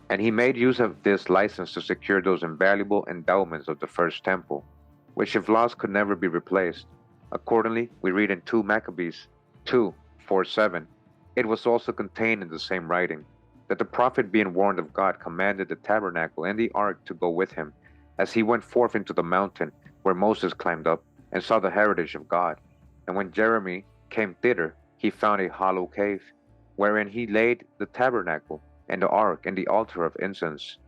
And he made use of this license to secure those invaluable endowments of the first temple, which if lost could never be replaced. Accordingly, we read in 2 Maccabees 2:4-7, it was also contained in the same writing, that the prophet being warned of God commanded the tabernacle and the ark to go with him, as he went forth into the mountain where Moses climbed up and saw the heritage of God. And when Jeremy came thither, he found a hollow cave, wherein he laid the tabernacle and the ark and the altar of incense.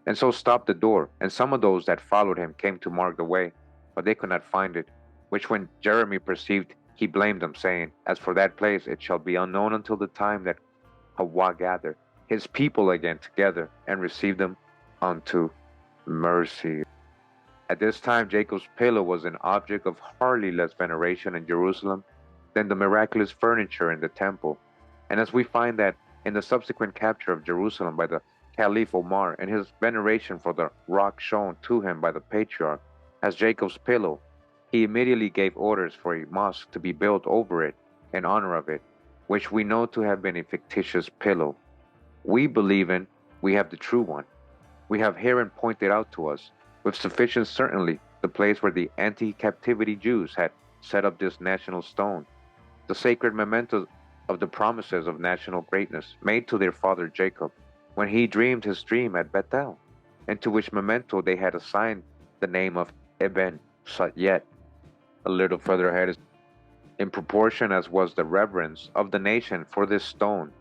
And so stopped the door, and some of those that followed him came to mark the way, but they could not find it, which when Jeremy perceived, he blamed them, saying, as for that place, it shall be unknown until the time that Hawa gather his people again together and receive them unto mercy. At this time, Jacob's pillow was an object of hardly less veneration in Jerusalem than the miraculous furniture in the temple. And as we find that in the subsequent capture of Jerusalem by the Caliph Omar and his veneration for the rock shown to him by the patriarch as Jacob's pillow, he immediately gave orders for a mosque to be built over it in honor of it, which we know to have been a fictitious pillow. We believe in, we have the true one. We have herein pointed out to us, with sufficient certainty, the place where the anti-captivity Jews had set up this national stone, the sacred memento of the promises of national greatness made to their father Jacob when he dreamed his dream at Bethel, and to which memento they had assigned the name of Eben Satyet. A little further ahead is In proportion as was the reverence of the nation for this stone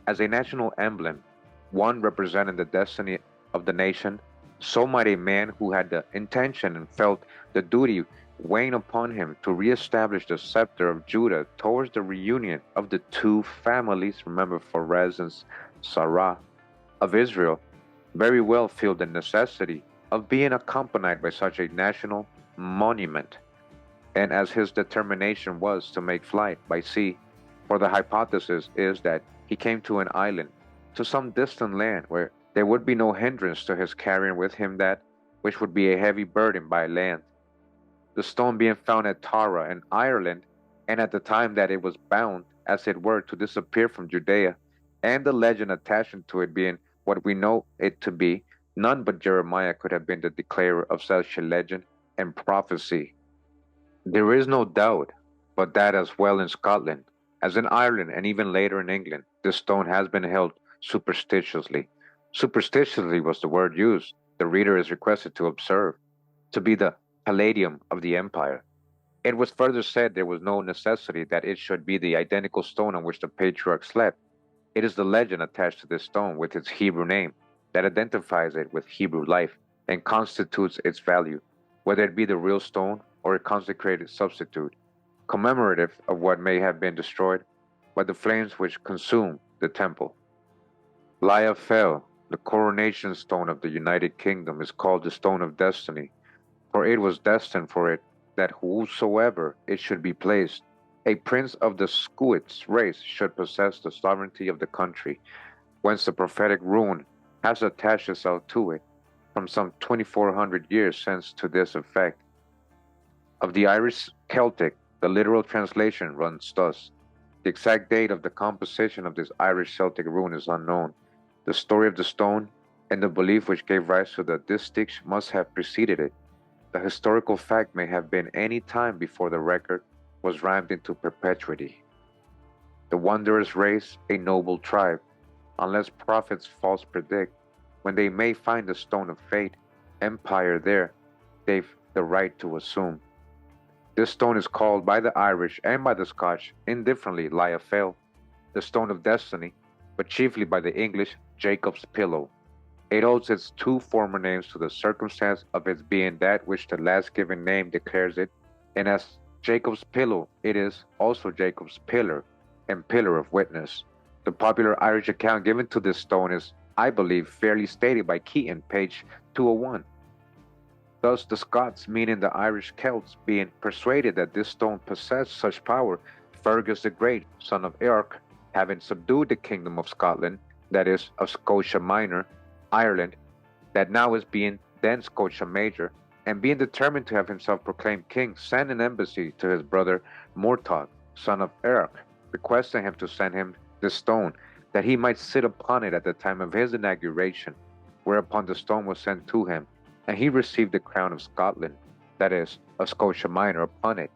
as a national emblem, one representing the destiny of the nation, so might a man who had the intention and felt the duty weighing upon him to reestablish the scepter of Judah towards the reunion of the two families, remember Perez and Zarah, of Israel, very well feel the necessity of being accompanied by such a national monument. And as his determination was to make flight by sea, for the hypothesis is that he came to an island, to some distant land where there would be no hindrance to his carrying with him that which would be a heavy burden by land. The stone being found at Tara in Ireland, and at the time that it was bound, as it were, to disappear from Judea, and the legend attaching to it being what we know it to be, none but Jeremiah could have been the declarer of such a legend and prophecy. There is no doubt but that as well in Scotland as in Ireland and even later in England, this stone has been held superstitiously. Superstitiously was the word used, the reader is requested to observe, to be the palladium of the empire. It was further said there was no necessity that it should be the identical stone on which the patriarch slept. It is the legend attached to this stone with its Hebrew name that identifies it with Hebrew life and constitutes its value, whether it be the real stone or a consecrated substitute, commemorative of what may have been destroyed by the flames which consumed the temple. Liafel, the coronation stone of the United Kingdom, is called the Stone of Destiny, for it was destined for it that whosoever it should be placed, a prince of the Scuits race, should possess the sovereignty of the country, whence the prophetic rune has attached itself to it from some 2400 years since to this effect. Of the Irish Celtic, the literal translation runs thus. The exact date of the composition of this Irish Celtic rune is unknown. The story of the stone and the belief which gave rise to the distich must have preceded it. The historical fact may have been any time before the record was rhymed into perpetuity. The wondrous race, a noble tribe, unless prophets false predict, when they may find the stone of fate, empire there, they've the right to assume. This stone is called by the Irish and by the Scotch indifferently Liafel, the stone of destiny, but chiefly by the English Jacob's pillow. It owes its two former names to the circumstance of its being that which the last given name declares it, and as Jacob's pillow, it is also Jacob's pillar and pillar of witness. The popular Irish account given to this stone is, I believe, fairly stated by Keaton, page 201. Thus the Scots, meaning the Irish Celts, being persuaded that this stone possessed such power, Fergus the Great, son of Eochaidh, having subdued the kingdom of Scotland, that is, of Scotia Minor, Ireland, that now is being then Scotia Major, and being determined to have himself proclaimed king, sent an embassy to his brother Murtogh, son of Eochaidh, requesting him to send him this stone, that he might sit upon it at the time of his inauguration, whereupon the stone was sent to him, and he received the crown of Scotland, that is, of Scotia Minor, upon it.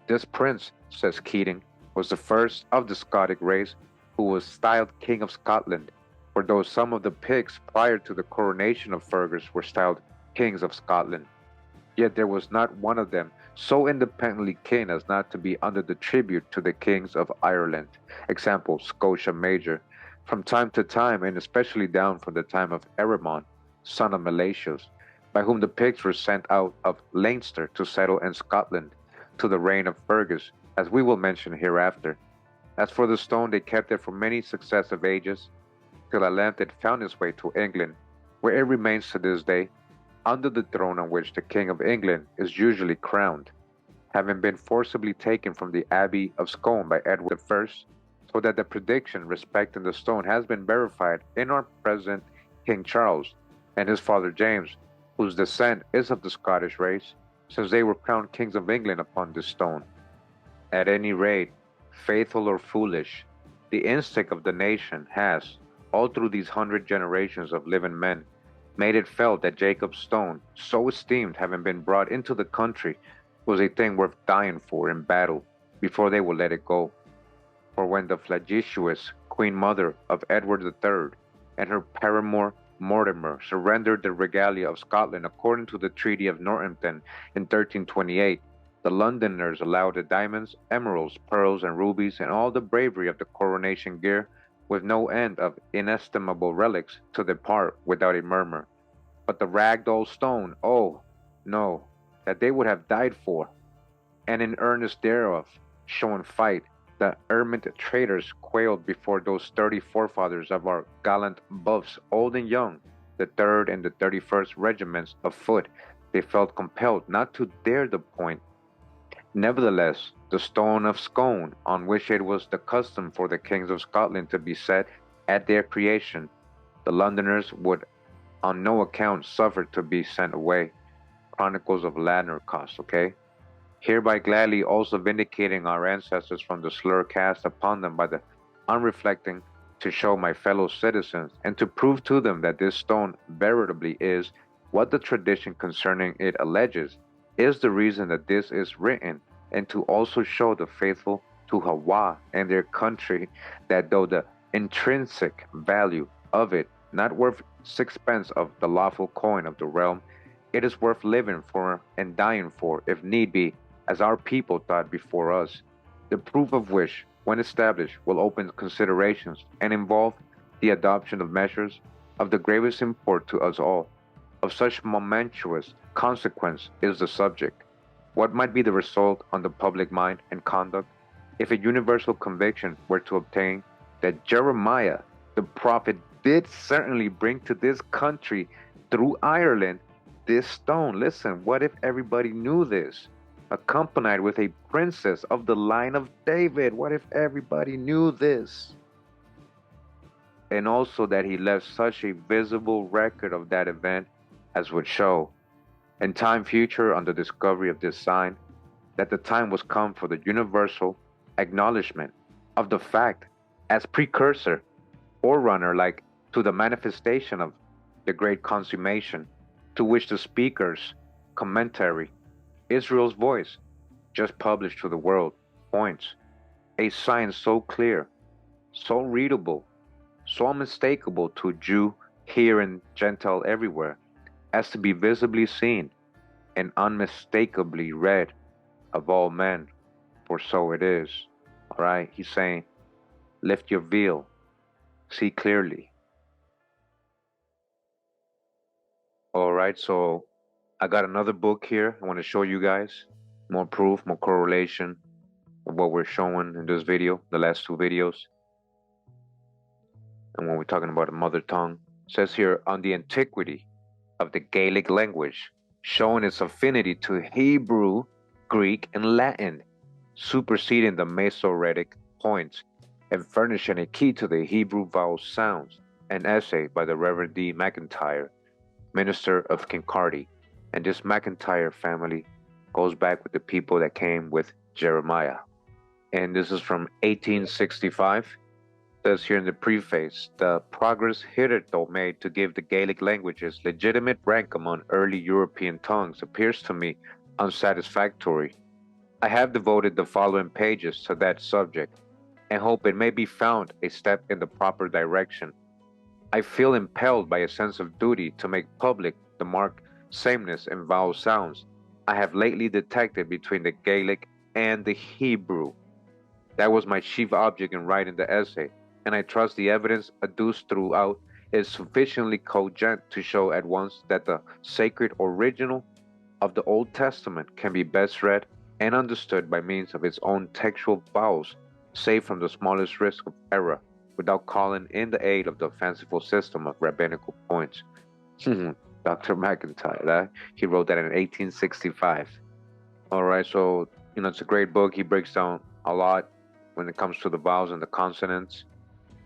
This prince, says Keating, was the first of the Scotic race who was styled King of Scotland, for though some of the Picts prior to the coronation of Fergus were styled Kings of Scotland, yet there was not one of them so independently king as not to be under the tribute to the kings of Ireland, example Scotia Major, from time to time, and especially down from the time of Heremon, son of Milesius, by whom the Picts were sent out of Leinster to settle in Scotland, to the reign of Fergus, as we will mention hereafter. As for the stone, they kept it for many successive ages, till at length it found its way to England, where it remains to this day, under the throne on which the King of England is usually crowned, having been forcibly taken from the Abbey of Scone by Edward I, so that the prediction respecting the stone has been verified in our present King Charles and his father James, whose descent is of the Scottish race, since they were crowned kings of England upon this stone. At any rate, faithful or foolish, the instinct of the nation has, all through these 100 generations of living men, made it felt that Jacob's stone, so esteemed having been brought into the country, was a thing worth dying for in battle before they would let it go. For when the flagitious Queen Mother of Edward III and her paramour Mortimer surrendered the regalia of Scotland according to the Treaty of Northampton in 1328, The Londoners allowed the diamonds, emeralds, pearls, and rubies, and all the bravery of the coronation gear, with no end of inestimable relics, to depart without a murmur. But the ragdoll stone, oh, no, that they would have died for, and in earnest thereof, shown fight, the ermine traitors quailed before those sturdy forefathers of our gallant buffs, old and young, the 3rd and the 31st regiments of foot. They felt compelled not to dare the point. Nevertheless, the stone of Scone, on which it was the custom for the kings of Scotland to be set at their creation, the Londoners would on no account suffer to be sent away. Chronicles of Lanarkos, okay? Hereby gladly also vindicating our ancestors from the slur cast upon them by the unreflecting, to show my fellow citizens, and to prove to them that this stone veritably is what the tradition concerning it alleges, is the reason that this is written, and to also show the faithful to Hawa and their country that though the intrinsic value of it not worth sixpence of the lawful coin of the realm, it is worth living for and dying for, if need be, as our people thought before us, the proof of which, when established, will open considerations and involve the adoption of measures of the gravest import to us all. Of such momentous consequence is the subject. What might be the result on the public mind and conduct, if a universal conviction were to obtain that Jeremiah, the prophet, did certainly bring to this country through Ireland this stone? Listen, what if everybody knew this? Accompanied with a princess of the line of David. What if everybody knew this? And also that he left such a visible record of that event as would show, in time future on the discovery of this sign, that the time was come for the universal acknowledgement of the fact as precursor or runner like to the manifestation of the great consummation, to which the speaker's commentary, Israel's voice, just published to the world, points. A sign so clear, so readable, so unmistakable to Jew here and Gentile everywhere, as to be visibly seen and unmistakably read of all men, for so it is. All right, he's saying, lift your veil, see clearly. All right, so I got another book here. I want to show you guys more proof, more correlation of what we're showing in this video, the last two videos. And when we're talking about the mother tongue, it says here on the antiquity of the Gaelic language, showing its affinity to Hebrew, Greek, and Latin, superseding the Masoretic points and furnishing a key to the Hebrew vowel sounds, an essay by the Reverend D. McIntyre, minister of Kincardine. And this McIntyre family goes back with the people that came with Jeremiah. And this is from 1865. It says here in the preface, the progress hitherto made to give the Gaelic languages legitimate rank among early European tongues appears to me unsatisfactory. I have devoted the following pages to that subject, and hope it may be found a step in the proper direction. I feel impelled by a sense of duty to make public the marked sameness in vowel sounds I have lately detected between the Gaelic and the Hebrew. That was my chief object in writing the essay, and I trust the evidence adduced throughout is sufficiently cogent to show at once that the sacred original of the Old Testament can be best read and understood by means of its own textual vowels, saved from the smallest risk of error, without calling in the aid of the fanciful system of rabbinical points. Dr. McIntyre, he wrote that in 1865. All right, so, it's a great book. He breaks down a lot when it comes to the vowels and the consonants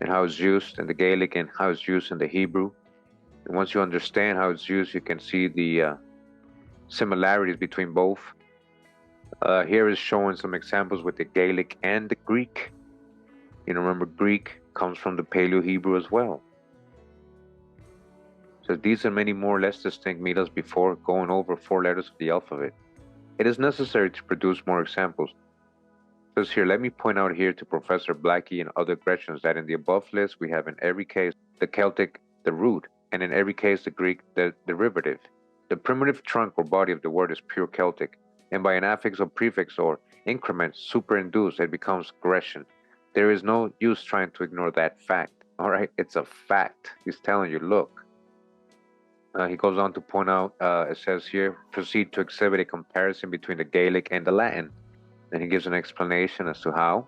and how it's used in the Gaelic and how it's used in the Hebrew. And once you understand how it's used, you can see the similarities between both. Here is showing some examples with the Gaelic and the Greek. Remember, Greek comes from the Paleo-Hebrew as well. So these and many more less distinct meet us before going over 4 letters of the alphabet. It is necessary to produce more examples. It says here, let me point out here to Professor Blackie and other Gretchens that in the above list we have in every case the Celtic, the root, and in every case the Greek, the derivative. The primitive trunk or body of the word is pure Celtic, and by an affix or prefix or increment superinduced, it becomes aggression. There is no use trying to ignore that fact. All right, it's a fact. He's telling you, look. He goes on to point out, it says here, proceed to exhibit a comparison between the Gaelic and the Latin. Then he gives an explanation as to how,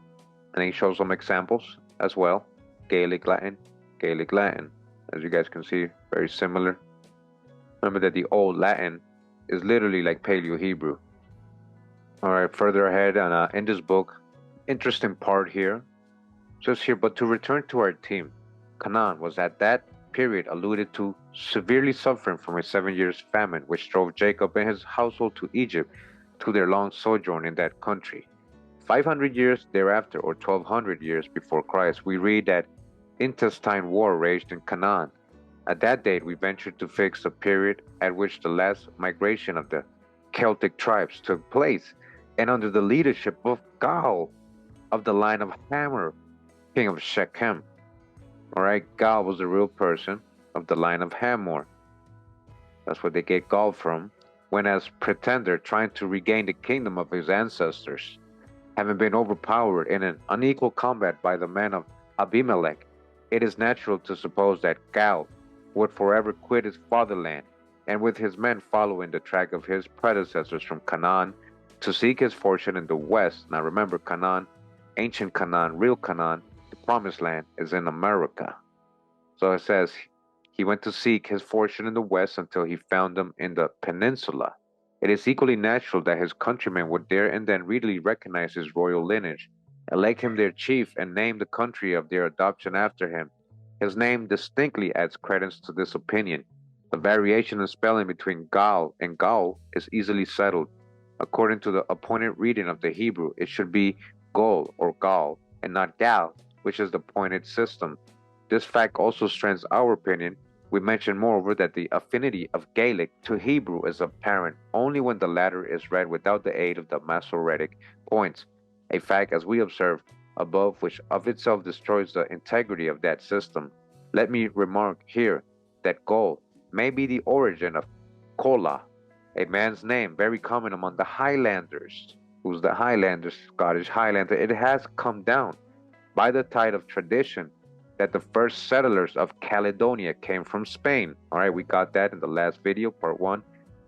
and he shows some examples as well. Gaelic, Latin, Gaelic, Latin. As you guys can see, very similar. Remember that the Old Latin is literally like Paleo Hebrew. All right, further ahead in this book, interesting part here, says here, but to return to our theme, Canaan was at that period alluded to severely suffering from a 7 years famine, which drove Jacob and his household to Egypt to their long sojourn in that country. 500 years thereafter, or 1200 years before Christ, we read that intestine war raged in Canaan. At that date, we ventured to fix the period at which the last migration of the Celtic tribes took place, and under the leadership of Gaal of the line of Hamor, king of Shechem. All right, Gaal was the real person of the line of Hamor. That's where they get Gaal from, when as pretender trying to regain the kingdom of his ancestors, having been overpowered in an unequal combat by the men of Abimelech. It is natural to suppose that Gaal would forever quit his fatherland, and with his men follow in the track of his predecessors from Canaan to seek his fortune in the west. Now remember, Canaan, ancient Canaan, real Canaan, the promised land is in America. So it says he went to seek his fortune in the west until he found them in the peninsula. It is equally natural that his countrymen would there and then readily recognize his royal lineage, elect him their chief, and name the country of their adoption after him. His name distinctly adds credence to this opinion. The variation in spelling between Gaal and Gaul is easily settled. According to the appointed reading of the Hebrew, it should be Gol or Gaul, and not Gal, which is the pointed system. This fact also strengthens our opinion. We mention moreover that the affinity of Gaelic to Hebrew is apparent only when the latter is read without the aid of the Masoretic points, a fact, as we observe above, which of itself destroys the integrity of that system. Let me remark here that Gol may be the origin of Kola, a man's name very common among the Highlanders. Who's the Highlanders? Scottish Highlander. It has come down by the tide of tradition that the first settlers of Caledonia came from Spain. All right, we got that in the last video, part 1.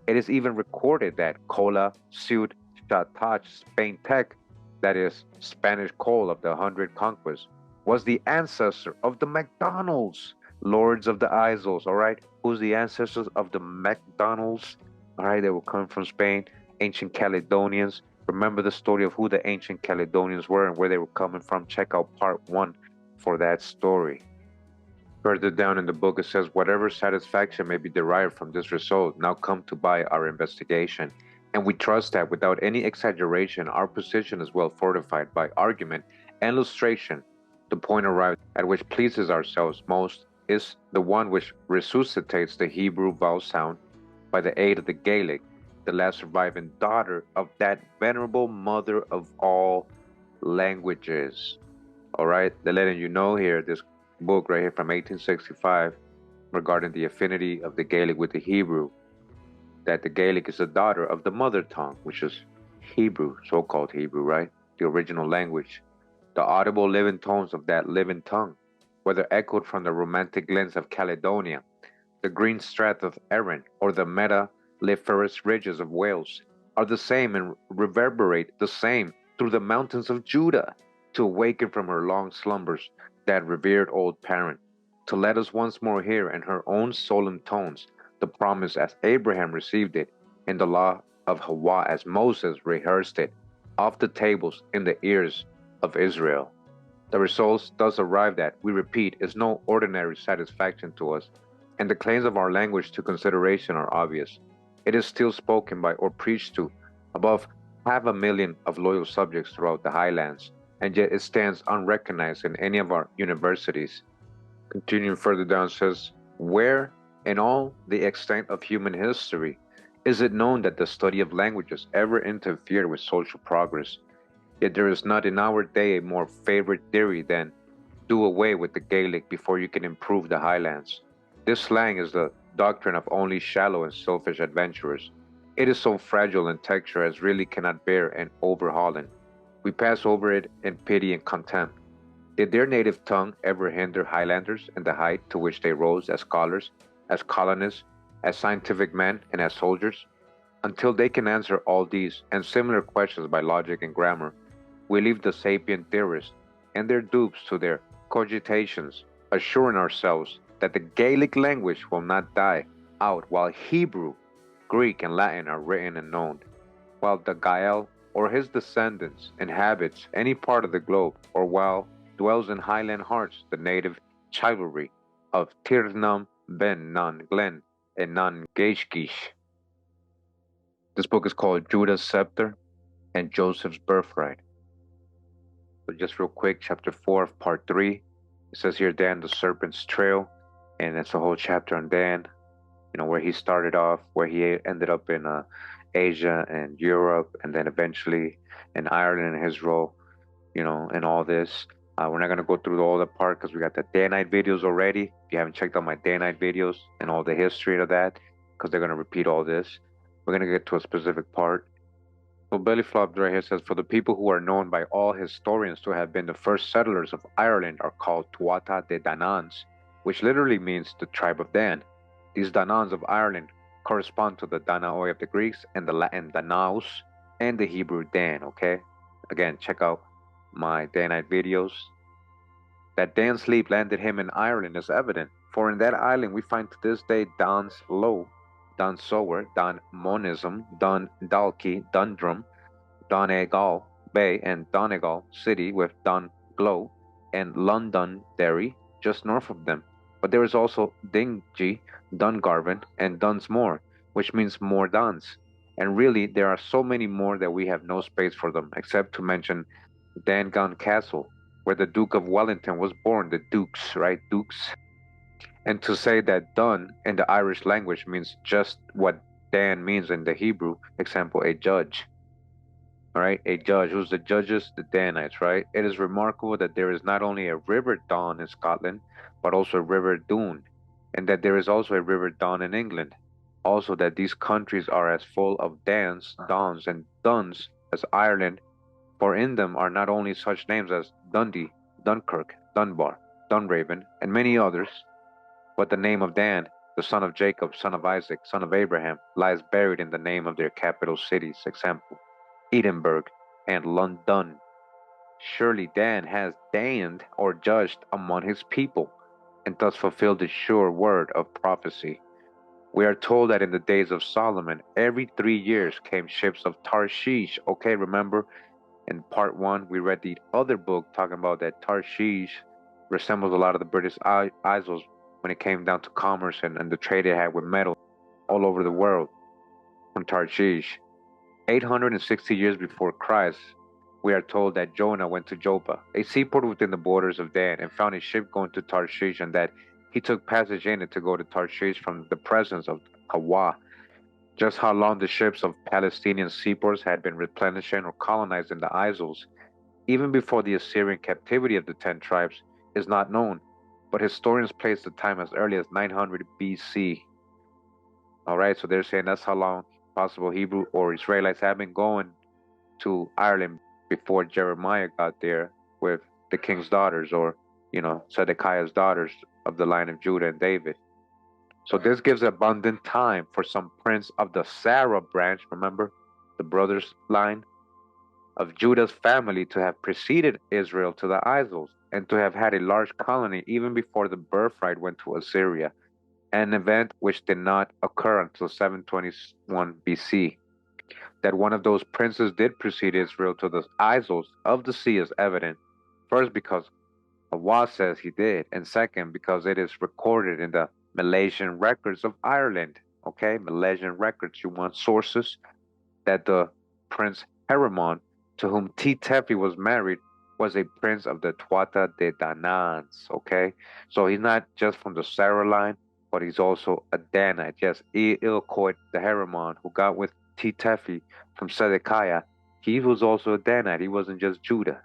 It is even recorded that Cola, Ciud, Chatach, Spain Tech, that is Spanish coal of the 100 Conquests, was the ancestor of the MacDonalds, lords of the Isles. All right, who's the ancestors of the MacDonalds? All right, they were coming from Spain, ancient Caledonians. Remember the story of who the ancient Caledonians were and where they were coming from. Check out part 1 for that story. Further down in the book, it says, whatever satisfaction may be derived from this result now come to by our investigation. And we trust that without any exaggeration, our position is well fortified by argument and illustration. The point arrived at which pleases ourselves most is the one which resuscitates the Hebrew vowel sound by the aid of the Gaelic, the last surviving daughter of that venerable mother of all languages. All right, they're letting you know here, this book right here from 1865, regarding the affinity of the Gaelic with the Hebrew, that the Gaelic is the daughter of the mother tongue, which is Hebrew, so-called Hebrew, right? The original language. The audible living tones of that living tongue, whether echoed from the romantic glens of Caledonia, the green strath of Erin, or the metalliferous ridges of Wales, are the same and reverberate the same through the mountains of Judah, to awaken from her long slumbers that revered old parent, to let us once more hear in her own solemn tones the promise as Abraham received it in the law of Hawa, as Moses rehearsed it off the tables in the ears of Israel. The results thus arrived at, we repeat, is no ordinary satisfaction to us, and the claims of our language to consideration are obvious. It is still spoken by or preached to above 500,000 of loyal subjects throughout the highlands, and yet it stands unrecognized in any of our universities. Continuing further down, says, where in all the extent of human history is it known that the study of languages ever interfered with social progress? Yet there is not in our day a more favorite theory than do away with the Gaelic before you can improve the highlands. This slang is the doctrine of only shallow and selfish adventurers. It is so fragile in texture as really cannot bear an overhauling. We pass over it in pity and contempt. Did their native tongue ever hinder Highlanders in the height to which they rose as scholars, as colonists, as scientific men, and as soldiers? Until they can answer all these and similar questions by logic and grammar, we leave the sapient theorists and their dupes to their cogitations, assuring ourselves that the Gaelic language will not die out while Hebrew, Greek, and Latin are written and known, while the Gael or his descendants inhabits any part of the globe, or while dwells in highland hearts the native chivalry of Tirnam ben Nan Glen and Nan Geishgish. This book is called Judah's Scepter and Joseph's Birthright. So just real quick, chapter 4 of part 3. It says here, Dan the Serpent's Trail, and it's a whole chapter on Dan, where he started off, where he ended up in Asia and Europe, and then eventually in Ireland and his role, in all this. We're not going to go through all the part because we got the Danite videos already. If you haven't checked out my Danite videos and all the history of that, because they're going to repeat all this, we're going to get to a specific part. So Belly Flop right here says, for the people who are known by all historians to have been the first settlers of Ireland are called Tuatha De Canaan, which literally means the tribe of Dan. These Danans of Ireland correspond to the Danaoi of the Greeks and the Latin Danaus and the Hebrew Dan, okay? Again, check out my Danite videos. That Dan's sleep landed him in Ireland is evident, for in that island we find to this day Dan's Low, Dun Sower, Dun Monism, Dun Dalkey, Dundrum, Donegal Bay, and Donegal City with Dun Glow and Londonderry just north of them. But there is also Dingy, Dungarvan, and Dunsmore, which means more Duns. And really, there are so many more that we have no space for them, except to mention Dangun Castle, where the Duke of Wellington was born, the Dukes, right? Dukes. And to say that Dun in the Irish language means just what Dan means in the Hebrew, example, a judge. All right, a judge. Who's the judges? The Danites, right? It is remarkable that there is not only a river Don in Scotland, but also a river Doon, and that there is also a river Don in England. Also that these countries are as full of Dans, Dons, and Duns as Ireland, for in them are not only such names as Dundee, Dunkirk, Dunbar, Dunraven, and many others, but the name of Dan, the son of Jacob, son of Isaac, son of Abraham, lies buried in the name of their capital cities, example, Edinburgh and London. Surely Dan has deigned or judged among his people, and thus fulfilled the sure word of prophecy. We are told that in the days of Solomon, every 3 years came ships of Tarshish. Okay, remember in part 1, we read the other book talking about that Tarshish resembles a lot of the British Isles when it came down to commerce and the trade they had with metal all over the world from Tarshish. 860 years before Christ, we are told that Jonah went to Joppa, a seaport within the borders of Dan, and found a ship going to Tarshish, and that he took passage in it to go to Tarshish from the presence of Hawa. Just how long the ships of Palestinian seaports had been replenishing or colonized in the Isles, even before the Assyrian captivity of the 10 tribes, is not known, but historians place the time as early as 900 BC. All right, so they're saying that's how long possible Hebrew or Israelites have been going to Ireland before Jeremiah got there with the king's daughters, or Zedekiah's daughters of the line of Judah and David. So this gives abundant time for some prince of the Zarah branch, remember the brothers line of Judah's family, to have preceded Israel to the Isles and to have had a large colony even before the birthright went to Assyria, an event which did not occur until 721 BC. That one of those princes did precede Israel to the Isles of the sea is evident, first because Hawa says he did, and second because it is recorded in the Milesian records of Ireland. Okay, Milesian records, you want sources? That the Prince Heremon, to whom Tephi was married, was a prince of the Tuatha De Canaan. Okay, so he's not just from the Zarah line, but he's also a Danite. Yes, Eochaidh the Heremon, who got with Tephi from Zedekiah, he was also a Danite. He wasn't just Judah.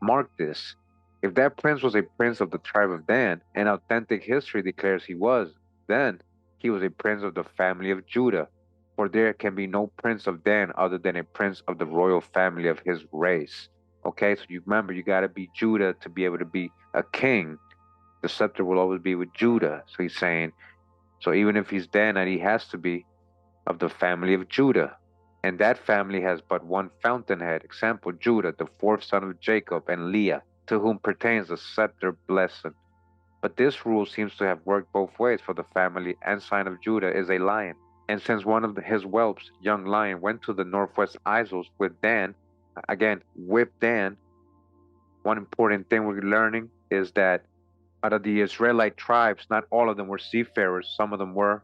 Mark this. If that prince was a prince of the tribe of Dan, and authentic history declares he was, then he was a prince of the family of Judah. for there can be no prince of Dan other than a prince of the royal family of his race. Okay, so you remember, you got to be Judah to be able to be a king. The scepter will always be with Judah. So he's saying, so even if he's Danite, he has to be of the family of Judah. And that family has but one fountainhead. Example, Judah, the fourth son of Jacob, and Leah, to whom pertains the scepter blessing. But this rule seems to have worked both ways, for the family and sign of Judah is a lion. And since one of his whelps, young lion, went to the northwest Isles with Dan, again, with Dan, one important thing we're learning is that out of the Israelite tribes, not all of them were seafarers. Some of them were.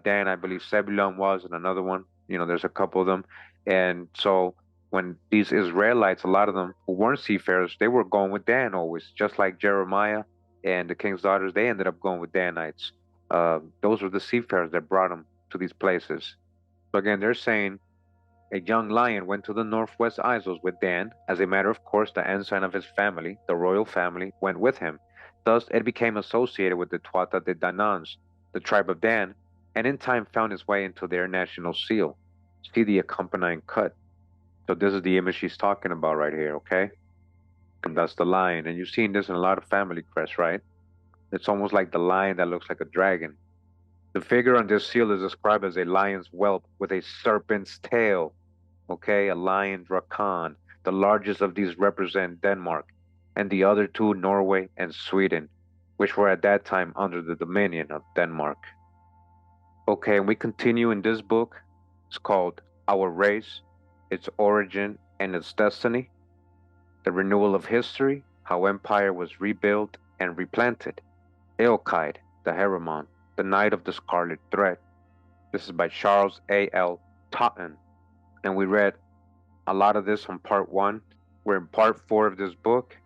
Dan, I believe Zebulun was, and another one. There's a couple of them. And so when these Israelites, a lot of them who weren't seafarers, they were going with Dan always, just like Jeremiah and the king's daughters, they ended up going with Danites. Those were the seafarers that brought them to these places. So again, they're saying a young lion went to the northwest Isles with Dan. As a matter of course, the ensign of his family, the royal family, went with him. Thus, it became associated with the Tuatha De Canaan, the tribe of Dan, and in time found its way into their national seal. See the accompanying cut. So this is the image she's talking about right here, okay? And that's the lion. And you've seen this in a lot of family crests, right? It's almost like the lion that looks like a dragon. The figure on this seal is described as a lion's whelp with a serpent's tail, okay? A lion dracan. The largest of these represent Denmark, and the other two Norway and Sweden, which were at that time under the dominion of Denmark. Okay, and we continue in this book. It's called Our Race, Its Origin and Its Destiny, the renewal of history, how empire was rebuilt and replanted. Eochaidh, the Heremon, the Knight of the Scarlet Thread. This is by Charles A.L. Totten. And we read a lot of this on part 1. We're in part 4 of this book,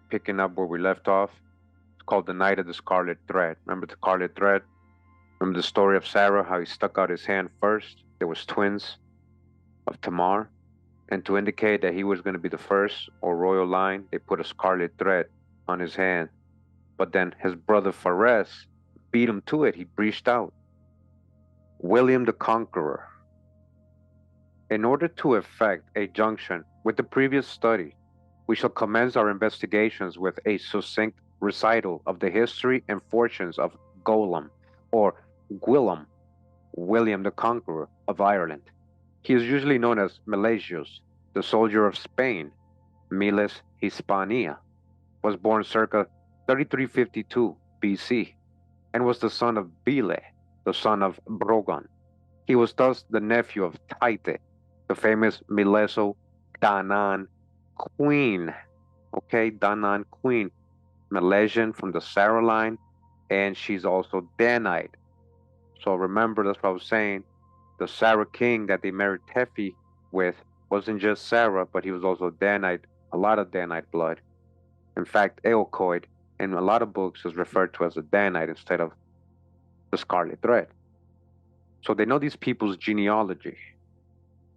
picking up where we left off. It's called The Knight of the Scarlet Thread. Remember the Scarlet Thread? Remember the story of Zarah, how he stuck out his hand first? There was twins of Tamar. And to indicate that he was going to be the first or royal line, they put a scarlet thread on his hand. But then his brother Perez beat him to it. He breached out. William the Conqueror. In order to effect a junction with the previous study, we shall commence our investigations with a succinct recital of the history and fortunes of Olam, or Gwilym, William the Conqueror of Ireland. He is usually known as Milesius, the soldier of Spain. Miles Hispania was born circa 3352 BC and was the son of Bile, the son of Brogan. He was thus the nephew of Taite, the famous Mileso Danan queen. Okay, Danan queen, Milesian from the Zarah line, and she's also Danite. So remember, that's what I was saying. The Zarah king that they married Tephi with wasn't just Zarah, but he was also Danite, a lot of Danite blood. In fact, Eochaidh in a lot of books is referred to as a Danite instead of the Scarlet Thread. So they know these people's genealogy.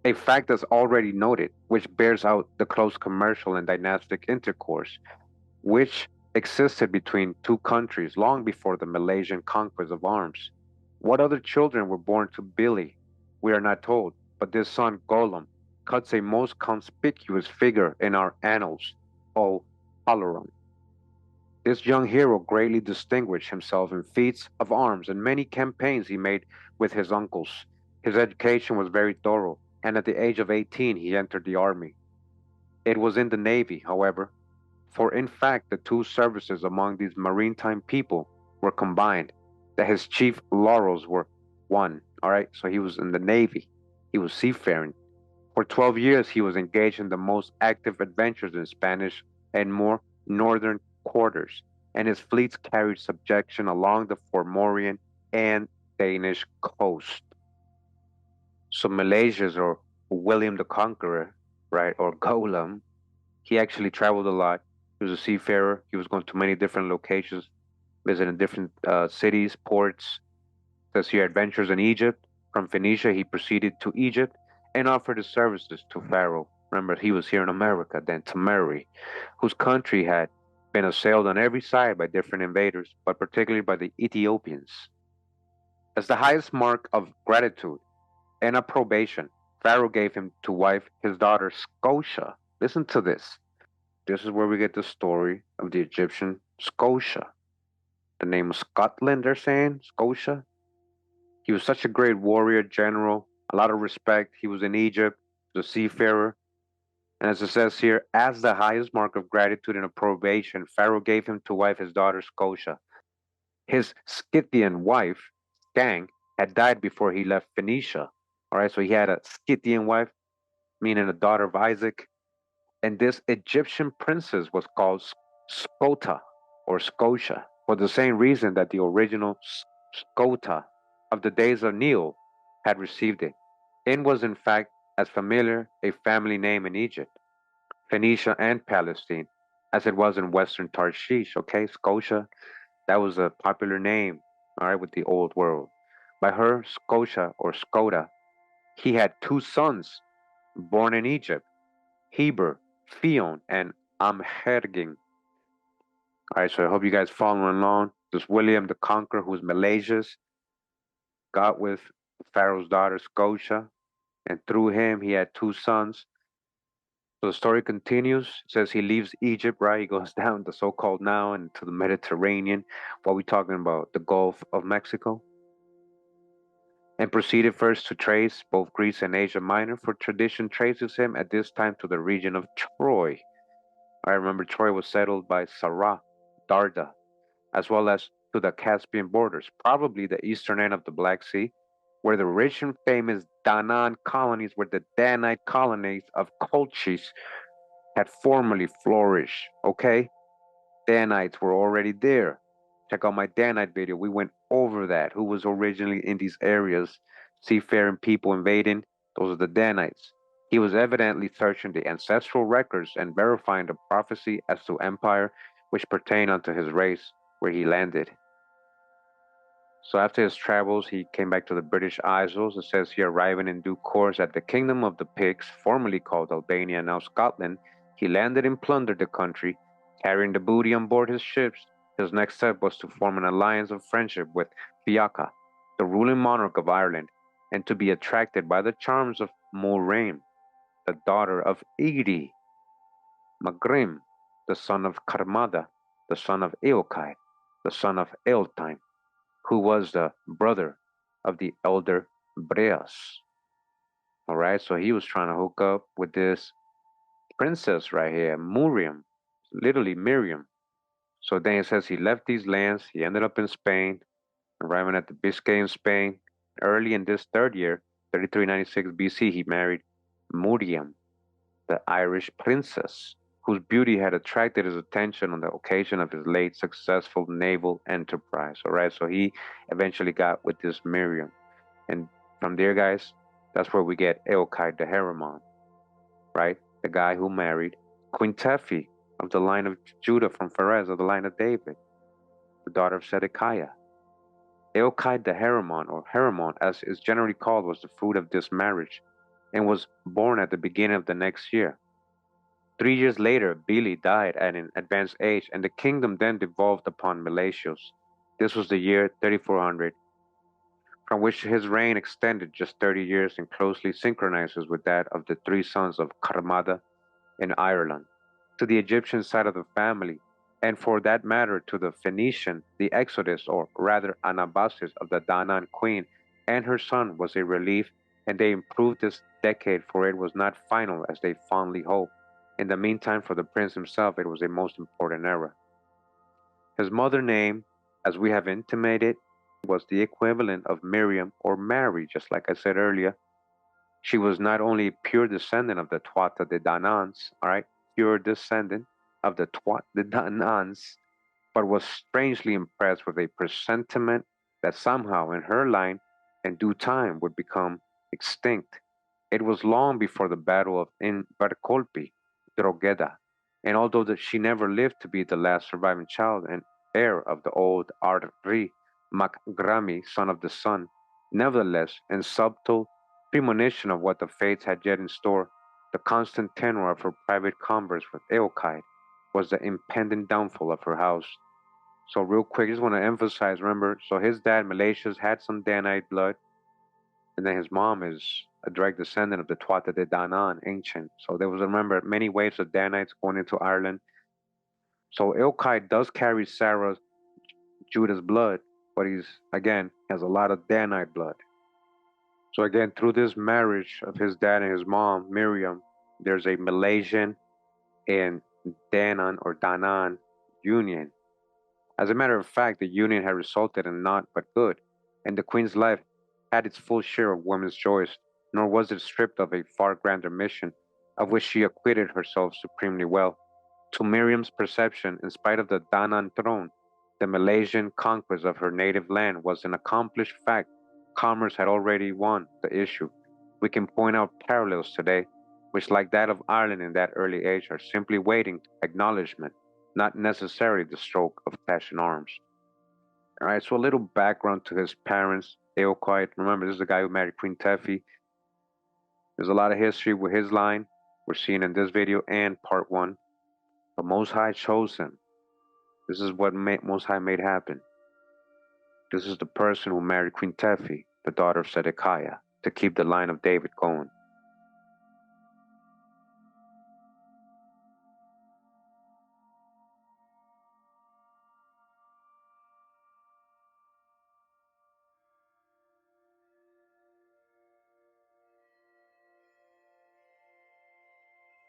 A fact that's already noted, which bears out the close commercial and dynastic intercourse, which existed between two countries long before the Milesian conquest of arms. What other children were born to Billy? We are not told, but this son, Olam, cuts a most conspicuous figure in our annals, O Ollam. This young hero greatly distinguished himself in feats of arms and many campaigns he made with his uncles. His education was very thorough, and at the age of 18 he entered the army. It was in the Navy, however, for in fact the two services among these maritime people were combined, that his chief laurels were won. All right, so he was in the Navy. He was seafaring. For 12 years, he was engaged in the most active adventures in Spanish and more northern quarters, and his fleets carried subjection along the Formorian and Danish coast. So Milesius, or William the Conqueror, right, or Olam, he actually traveled a lot. He was a seafarer. He was going to many different locations, visiting different cities, ports. Says here, adventures in Egypt. From Phoenicia, he proceeded to Egypt and offered his services to Pharaoh. Remember, he was here in America, then to Mary, whose country had been assailed on every side by different invaders, but particularly by the Ethiopians. As the highest mark of gratitude, and approbation, Pharaoh gave him to wife his daughter Scotia. Listen to this. This is where we get the story of the Egyptian Scotia. The name of Scotland, they're saying, Scotia. He was such a great warrior, general, a lot of respect. He was in Egypt, the seafarer. And as it says here, as the highest mark of gratitude and approbation, Pharaoh gave him to wife his daughter Scotia. His Scythian wife, Gang, had died before he left Phoenicia. All right, so he had a Scythian wife, meaning a daughter of Isaac. And this Egyptian princess was called Scota or Scotia for the same reason that the original Scota of the days of Neo had received it. It was in fact as familiar a family name in Egypt, Phoenicia, and Palestine as it was in Western Tarshish. Okay, Scotia, that was a popular name, all right, with the old world. By her, Scotia or Scota, he had two sons born in Egypt, Heber, Theon, and Amherging. All right, so I hope you guys following along. This William the Conqueror, who's Milesius, got with Pharaoh's daughter Scotia, and through him he had two sons. So the story continues. It says he leaves Egypt, right? He goes down the so-called now into the Mediterranean. What we talking about? The Gulf of Mexico. And proceeded first to trace both Greece and Asia Minor, for tradition traces him at this time to the region of Troy. I remember Troy was settled by Zarah, Darda, as well as to the Caspian borders, probably the eastern end of the Black Sea, where the rich and famous Danaan colonies, where the Danite colonies of Colchis had formerly flourished. Okay? Danites were already there. Check out my Danite video. We went over that. Who was originally in these areas? Seafaring people invading. Those are the Danites. He was evidently searching the ancestral records and verifying the prophecy as to empire which pertained unto his race where he landed. So after his travels, he came back to the British Isles. It says here, arriving in due course at the kingdom of the Picts, formerly called Albania, now Scotland, he landed and plundered the country, carrying the booty on board his ships. His next step was to form an alliance of friendship with Fiacha, the ruling monarch of Ireland, and to be attracted by the charms of Miriam, the daughter of Eochaidh, Magrim, the son of Karmada, the son of Eochaidh, the son of Eochaidh, who was the brother of the elder Perez. All right, so he was trying to hook up with this princess right here, Miriam, literally Miriam. So then it says he left these lands. He ended up in Spain, arriving at the Biscayan Spain. Early in this third year, 3396 BC, he married Miriam, the Irish princess, whose beauty had attracted his attention on the occasion of his late successful naval enterprise. All right, so he eventually got with this Miriam. And from there, guys, that's where we get Eochaidh the Heremon, right? The guy who married Queen Tephi of the line of Judah from Perez, of the line of David, the daughter of Zedekiah. Eochaidh the Heremon, or Heremon as is generally called, was the fruit of this marriage and was born at the beginning of the next year. 3 years later, Bili died at an advanced age, and the kingdom then devolved upon Milesius. This was the year 3400, from which his reign extended just 30 years and closely synchronizes with that of the three sons of Karmada in Ireland. To the Egyptian side of the family, and for that matter to the Phoenician, the exodus, or rather Anabasis, of the Danaan queen and her son was a relief, and they improved this decade, for it was not final as they fondly hoped. In the meantime, for the prince himself, it was a most important era. His mother name, as we have intimated, was the equivalent of Miriam or Mary, just like I said earlier. She was not only a pure descendant of the Tuatha De Canaan, all right, pure descendant of the Tuatha De Canaan, but was strangely impressed with a presentiment that somehow in her line, in due time, would become extinct. It was long before the battle of Invercolpi, Drogheda, and although she never lived to be the last surviving child and heir of the old Arri Macgrami, son of the sun, nevertheless, in subtle premonition of what the fates had yet in store, the constant tenor of her private converse with Eochaidh was the impending downfall of her house. So real quick, just want to emphasize, remember, so his dad, Milesius, had some Danite blood. And then his mom is a direct descendant of the Tuatha De Canaan, ancient. So there was, remember, many waves of Danites going into Ireland. So Eochaidh does carry Sarah, Judah's blood, but he's, again, has a lot of Danite blood. So again, through this marriage of his dad and his mom, Miriam, there's a Milesian and Danan or Danan union. As a matter of fact, the union had resulted in naught but good, and the queen's life had its full share of women's joys, nor was it stripped of a far grander mission, of which she acquitted herself supremely well. To Miriam's perception, in spite of the Danan throne, the Milesian conquest of her native land was an accomplished fact. Commerce had already won the issue. We can point out parallels today, which, like that of Ireland in that early age, are simply waiting acknowledgement, not necessarily the stroke of passion arms. All right, so a little background to his parents, Eochaidh. Remember, this is the guy who married Queen Tephi. There's a lot of history with his line. We're seeing in this video and part one. But Most High chose him. This is what Most High made happen. This is the person who married Queen Tephi, the daughter of Zedekiah, to keep the line of David going.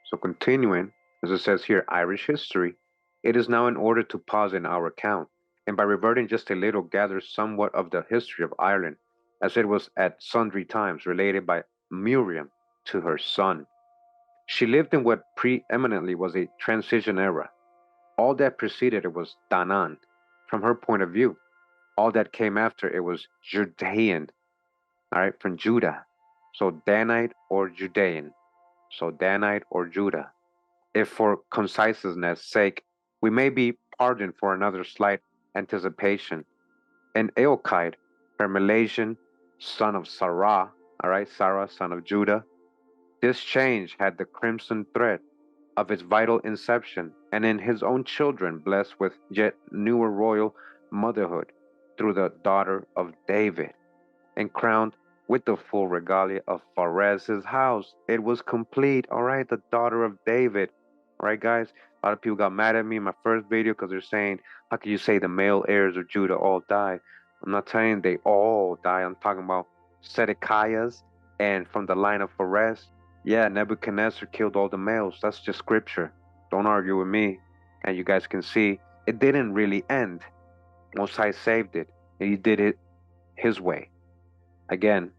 So continuing, as it says here, Irish history, it is now in order to pause in our account, and by reverting just a little, gather somewhat of the history of Ireland, as it was at sundry times related by Miriam to her son. She lived in what preeminently was a transition era. All that preceded it was Danan, from her point of view. All that came after it was Judean, all right, from Judah. So Danite or Judean. So Danite or Judah. If for conciseness' sake, we may be pardoned for another slight anticipation. And Eochaidh, her Milesian son of Zarah, all right, Zarah, son of Judah, this change had the crimson thread of its vital inception, and in his own children blessed with yet newer royal motherhood through the daughter of David, and crowned with the full regalia of Perez's house. It was complete, all right, the daughter of David. All right, guys, a lot of people got mad at me in my first video because they're saying, how can you say the male heirs of Judah all die? I'm not saying they all die. I'm talking about Zedekiah's and from the line of Perez. Yeah, Nebuchadnezzar killed all the males. That's just scripture. Don't argue with me. And you guys can see it didn't really end. Most High saved it. He did it his way. Again,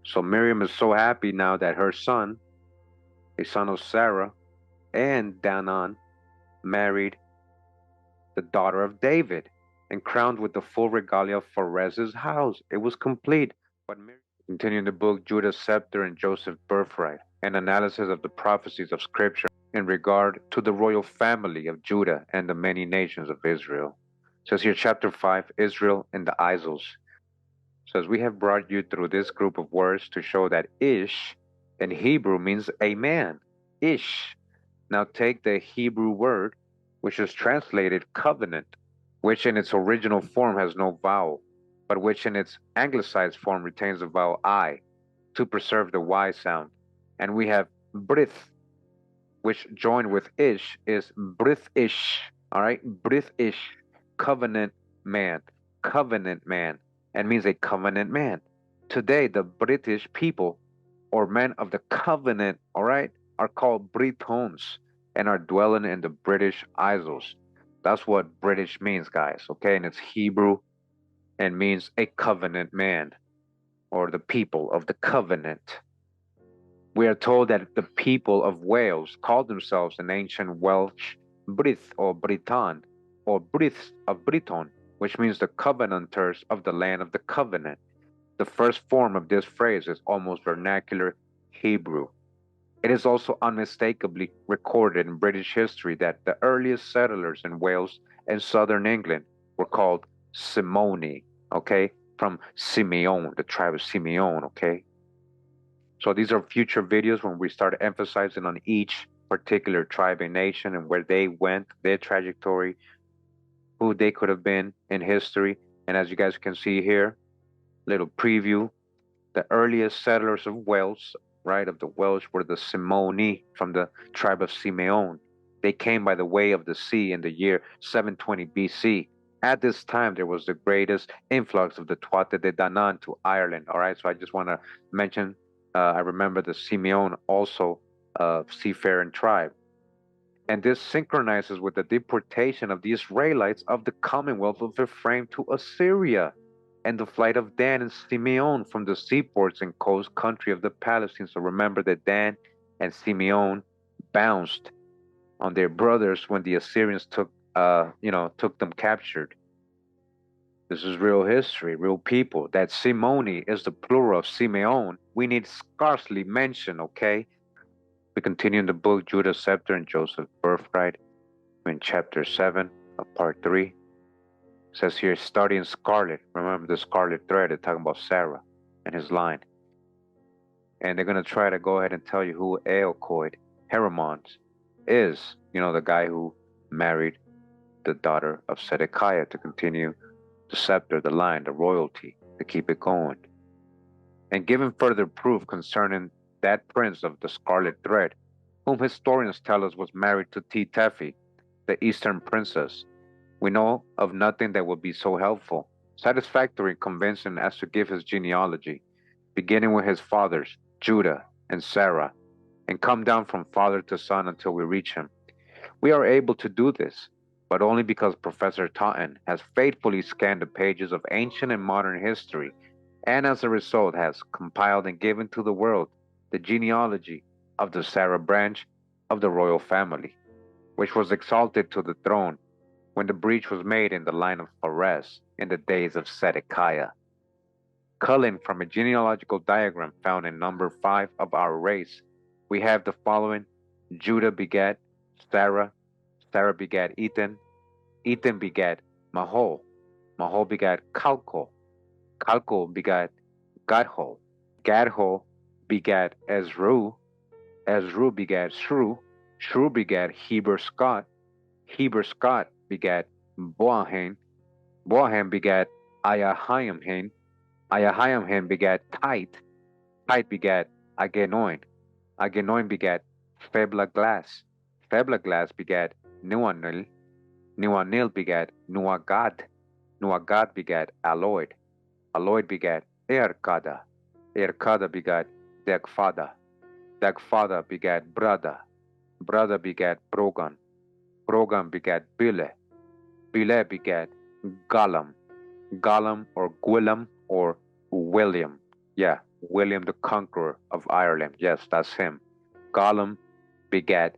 so Miriam is so happy now that her son, a son of Sarah, and Danan married the daughter of David and crowned with the full regalia of Perez's house. It was complete. But Miriam, continuing the book, Judah's Scepter and Joseph's Birthright, an analysis of the prophecies of Scripture in regard to the royal family of Judah and the many nations of Israel. It says here, chapter 5, Israel and the Isles. Says, we have brought you through this group of words to show that Ish in Hebrew means a man. Ish. Now take the Hebrew word, which is translated covenant, which in its original form has no vowel, but which in its anglicized form retains the vowel I to preserve the Y sound. And we have brith, which joined with ish is brith-ish, all right? Brith-ish, covenant man, and means a covenant man. Today, the British people, or men of the covenant, all right, are called Britons and are dwelling in the British Isles. That's what British means, guys, okay? And it's Hebrew and means a covenant man, or the people of the covenant. We are told that the people of Wales called themselves in ancient Welsh Brith or Briton, or Briths of Briton, which means the covenanters of the land of the covenant. The first form of this phrase is almost vernacular Hebrew. It is also unmistakably recorded in British history that the earliest settlers in Wales and southern England were called Simoni, okay, from Simeon, the tribe of Simeon, okay. So these are future videos when we start emphasizing on each particular tribe and nation and where they went, their trajectory, who they could have been in history. And as you guys can see here, little preview The earliest settlers of Wales, right, of the Welsh were the Simoni from the tribe of Simeon. They came by the way of the sea in the year 720 BC. At this time, there was the greatest influx of the Tuatha De Canaan to Ireland. All right, so I just want to mention, I remember the Simeon also seafaring tribe. And this synchronizes with the deportation of the Israelites of the Commonwealth of Ephraim to Assyria and the flight of Dan and Simeon from the seaports and coast country of the Palestine. So remember that Dan and Simeon bounced on their brothers when the Assyrians took them captured. This is real history, real people. That Simoni is the plural of Simeon. We need scarcely mention, okay? We continue in the book Judah's Scepter and Joseph's Birthright in chapter 7 of part 3. It says here, starting Scarlet. Remember the Scarlet Thread, they're talking about Sarah and his line. And they're going to try to go ahead and tell you who Eochaidh, Heremon, is. You know, the guy who married the daughter of Zedekiah to continue the scepter, the line, the royalty, to keep it going. And given further proof concerning that prince of the Scarlet Thread, whom historians tell us was married to Tephi, the eastern princess, we know of nothing that would be so helpful, satisfactory, and convincing as to give his genealogy, beginning with his fathers, Judah and Zarah, and come down from father to son until we reach him. We are able to do this, but only because Professor Totten has faithfully scanned the pages of ancient and modern history, and as a result has compiled and given to the world the genealogy of the Zarah branch of the royal family, which was exalted to the throne when the breach was made in the line of Pharez in the days of Zedekiah. Culling from a genealogical diagram found in number 5 of our race, we have the following: Judah begat Zarah, Zarah begat Ethan, Ethan begat Mahol, Mahol begat Calcol, Calcol begat Gadhol, Gadhol begat Ezru, Ezru begat Shru, Shru begat Heber Scott, Heber Scott begat Boahan, Boahan begat Ayahiamhin, Ayahiamhin begat Tite, Tite begat Agenoin, Agenoin begat Feblaglas, Feblaglas begat Nuanil, Nuanil begat Nuagad, Nuagad begat Aloid, Aloid begat Erkada, Erkada begat Dagfada, Dagfada begat Brada, Brada begat Brogan, Brogan begat Bile, Bile begat Galam, Galam or Gwilym or William. Yeah, William the Conqueror of Ireland. Yes, that's him. Galam begat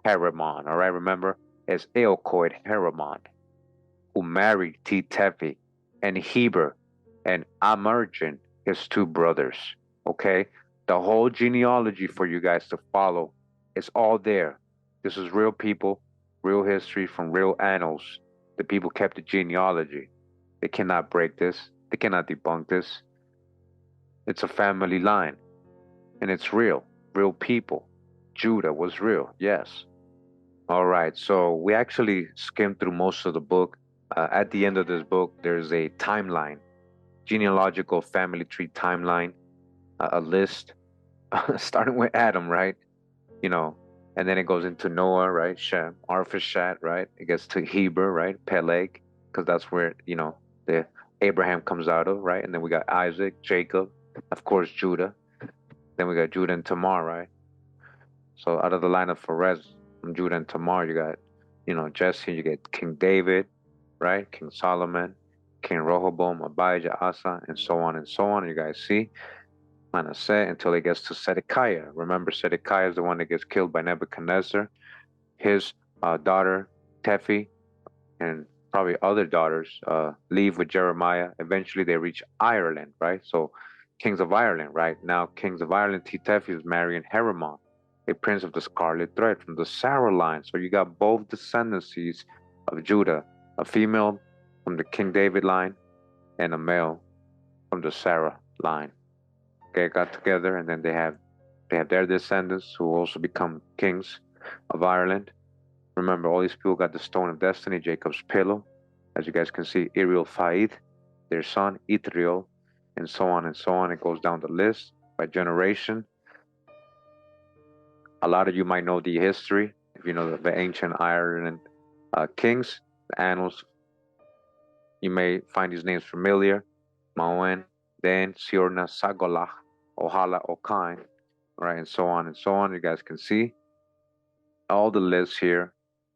Heremon. All right, remember, it's Eochaidh Heremon, who married Tephi and Heber and Amergin, his 2 brothers. Okay, the whole genealogy for you guys to follow is all there. This is real people, real history from real annals. The people kept the genealogy. They cannot break this. They cannot debunk this. It's a family line, and it's real. Real people. Judah was real, yes. All right, so we actually skimmed through most of the book. At the end of this book, there's a timeline, genealogical family tree timeline, a list, starting with Adam, right? You know, and then it goes into Noah, right? Shem, Arphaxad, right? It gets to Heber, right? Peleg, because that's where, the Abraham comes out of, right? And then we got Isaac, Jacob, of course, Judah. Then we got Judah and Tamar, right? So out of the line of Perez, from Judah and Tamar, you got, Jesse, you get King David, right? King Solomon, King Rehoboam, Abijah, Asa, and so on and so on. You guys see, Manasseh, until it gets to Zedekiah. Remember, Zedekiah is the one that gets killed by Nebuchadnezzar. His daughter, Tephi, and probably other daughters leave with Jeremiah. Eventually, they reach Ireland, right? So, kings of Ireland, right? Now, kings of Ireland, Tephi is marrying Heremon, a prince of the Scarlet Thread from the Sarah line. So you got both descendancies of Judah, a female from the King David line and a male from the Sarah line. They got together, and then they have their descendants who also become kings of Ireland. Remember, all these people got the Stone of Destiny, Jacob's pillow. As you guys can see, Eochaidh, their son, Ithriel, and so on and so on. It goes down the list by generation. A lot of you might know the history, if you know the ancient Ireland kings, the annals. You may find these names familiar. Mauen, Dan, Siorna, Sagolach, Ohala, Okain, right, and so on and so on. You guys can see all the lists here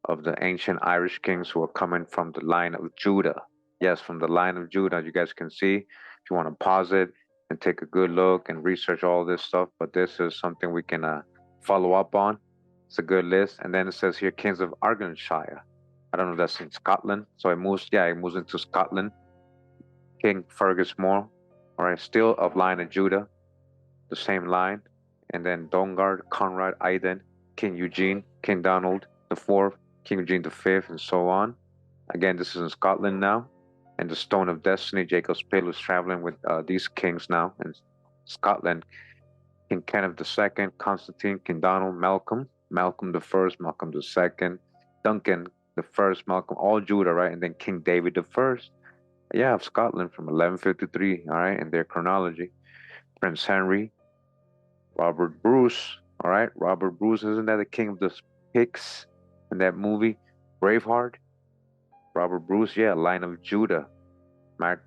of the ancient Irish kings who are coming from the line of Judah. Yes, from the line of Judah. You guys can see if you want to pause it and take a good look and research all this stuff. But this is something we can follow up on. It's a good list. And then it says here, kings of Argyllshire. I don't know if that's in Scotland. So it moves into Scotland. King Fergus More, all right, still of line of Judah, the same line. And then Dongard, Conrad, Aidan, King Eugene, King Donald IV, King Eugene V, and so on. Again, this is in Scotland now. And the Stone of Destiny, Jacob Spale is traveling with these kings now in Scotland. King Kenneth II, Constantine, King Donald, Malcolm, Malcolm the First, Malcolm the Second, Duncan the First, Malcolm, all Judah, right? And then King David the First, yeah, of Scotland from 1153, all right, in their chronology. Prince Henry, Robert Bruce, all right, Robert Bruce, isn't that the king of the Picts in that movie, Braveheart? Robert Bruce, yeah, line of Judah.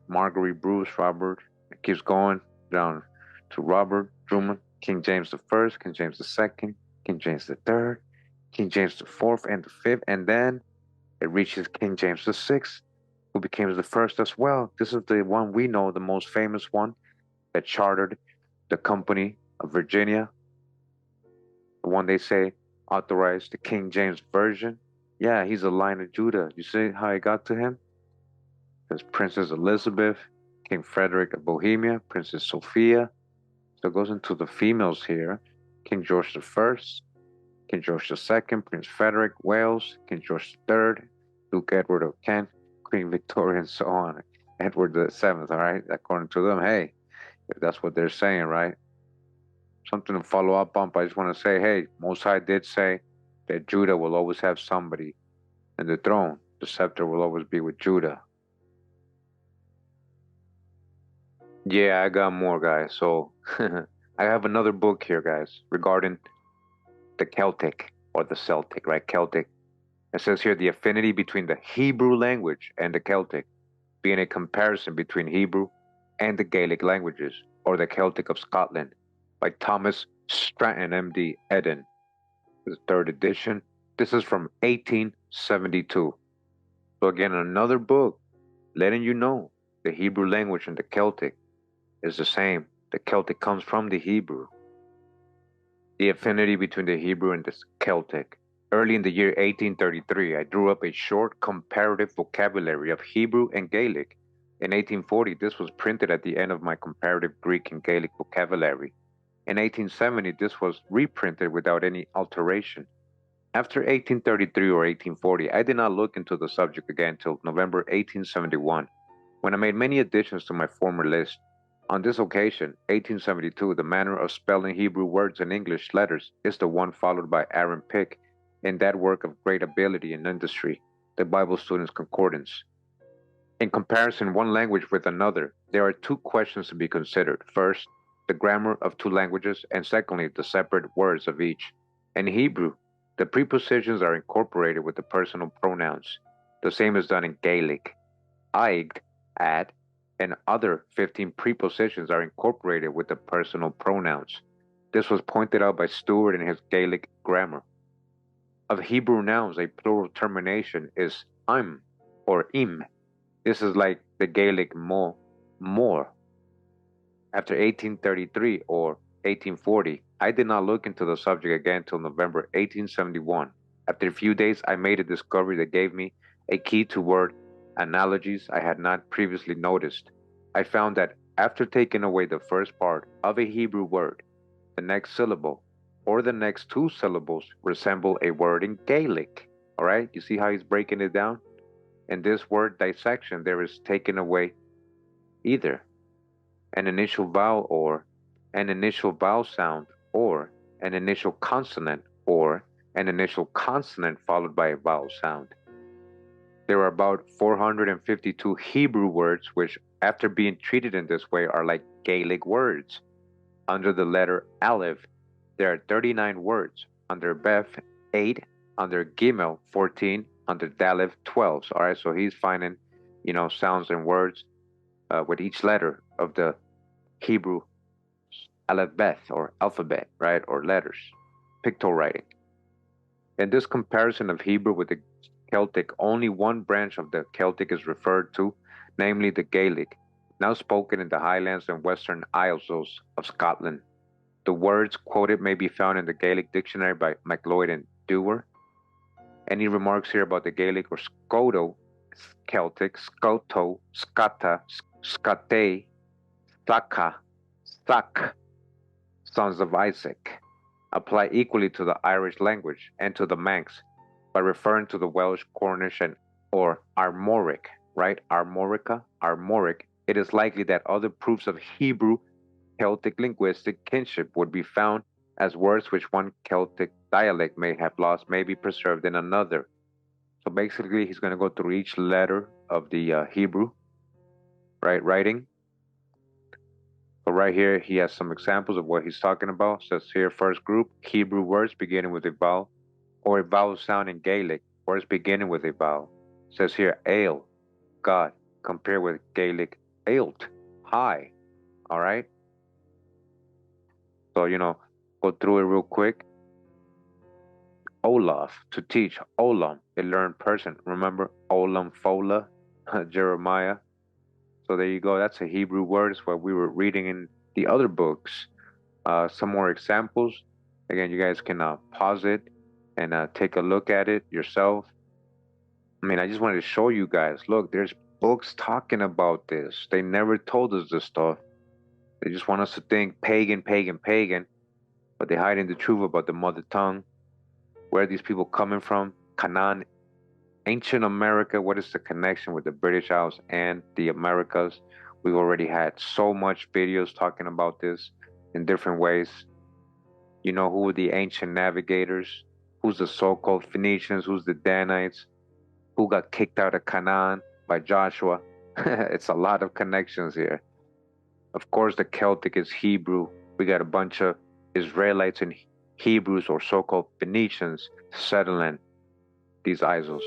Marguerite Bruce, Robert, it keeps going down to Robert Drummond, King James I, King James II, King James III, King James IV and V, and then it reaches King James VI, who became the first as well. This is the one we know, the most famous one, that chartered the Company of Virginia, the one they say authorized the King James Version. Yeah, he's a line of Judah. You see how I got to him? There's Princess Elizabeth, King Frederick of Bohemia, Princess Sophia. So it goes into the females here. King George I, King George II, Prince Frederick, Wales, King George III, Duke Edward of Kent, Queen Victoria, and so on. Edward VII, all right? According to them, hey, if that's what they're saying, right? Something to follow up on, but I just want to say, hey, Most High did say that Judah will always have somebody in the throne. The scepter will always be with Judah. Yeah, I got more, guys. So I have another book here, guys, regarding the Celtic or the Celtic, right? Celtic. It says here the affinity between the Hebrew language and the Celtic, being a comparison between Hebrew and the Gaelic languages, or the Celtic of Scotland, by Thomas Stratton, MD, Eden. The third edition. This is from 1872. So again, another book letting you know the Hebrew language and the Celtic is the same. The Celtic comes from the Hebrew. The affinity between the Hebrew and the Celtic. Early in the year 1833, I drew up a short comparative vocabulary of Hebrew and Gaelic. In 1840, this was printed at the end of my comparative Greek and Gaelic vocabulary. In 1870, this was reprinted without any alteration. After 1833 or 1840, I did not look into the subject again until November 1871, when I made many additions to my former list. On this occasion, 1872, the manner of spelling Hebrew words in English letters is the one followed by Aaron Pick in that work of great ability and industry, the Bible Student's Concordance. In comparison one language with another, there are two questions to be considered. First, the grammar of two languages, and secondly, the separate words of each. In Hebrew, the prepositions are incorporated with the personal pronouns. The same is done in Gaelic. Aig, at, and other 15 prepositions are incorporated with the personal pronouns. This was pointed out by Stewart in his Gaelic grammar. Of Hebrew nouns, a plural termination is im or im. This is like the Gaelic mo, more. After 1833 or 1840, I did not look into the subject again until November 1871. After a few days, I made a discovery that gave me a key to word analogies I had not previously noticed. I found that after taking away the first part of a Hebrew word, the next syllable or the next two syllables resemble a word in Gaelic. All right, you see how he's breaking it down? In this word dissection, there is taken away either an initial vowel or an initial vowel sound or an initial consonant or an initial consonant followed by a vowel sound. There are about 452 Hebrew words which after being treated in this way, are like Gaelic words. Under the letter Aleph, there are 39 words. Under Beth, 8. Under Gimel, 14. Under Daleth, 12. All right, so he's finding, sounds and words with each letter of the Hebrew alphabet or alphabet, right, or letters, pictorial writing. In this comparison of Hebrew with the Celtic, only one branch of the Celtic is referred to, namely the Gaelic, now spoken in the Highlands and Western Isles of Scotland. The words quoted may be found in the Gaelic dictionary by MacLeod and Dewar. Any remarks here about the Gaelic or Scoto, Celtic, Scoto, Scata, Scate, Saka, Sak, sons of Isaac, apply equally to the Irish language and to the Manx by referring to the Welsh, Cornish, or Armoric, right? Armoric. It is likely that other proofs of Hebrew Celtic linguistic kinship would be found, as words which one Celtic dialect may have lost may be preserved in another. So basically, he's going to go through each letter of the Hebrew, right, writing. So right here, he has some examples of what he's talking about. Says here, first group, Hebrew words beginning with a vowel, or a vowel sound in Gaelic, words beginning with a vowel. Says here, ale, God, compared with Gaelic, ailt, high. All right? So, go through it real quick. Olaf, to teach. Olam, a learned person. Remember, Ollam Fodla, Jeremiah. So there you go. That's a Hebrew word. It's what we were reading in the other books. Some more examples. Again, you guys can pause it and take a look at it yourself. I just wanted to show you guys. Look, there's books talking about this. They never told us this stuff. They just want us to think pagan, but they hiding the truth about the mother tongue. Where are these people coming from? Canaan, ancient America. What is the connection with the British Isles and the Americas? We've already had so much videos talking about this in different ways. Who were the ancient navigators? Who's the so-called Phoenicians? Who's the Danites? Who got kicked out of Canaan by Joshua? It's a lot of connections here. Of course, the Celtic is Hebrew. We got a bunch of Israelites and Hebrews or so-called Phoenicians settling these isles.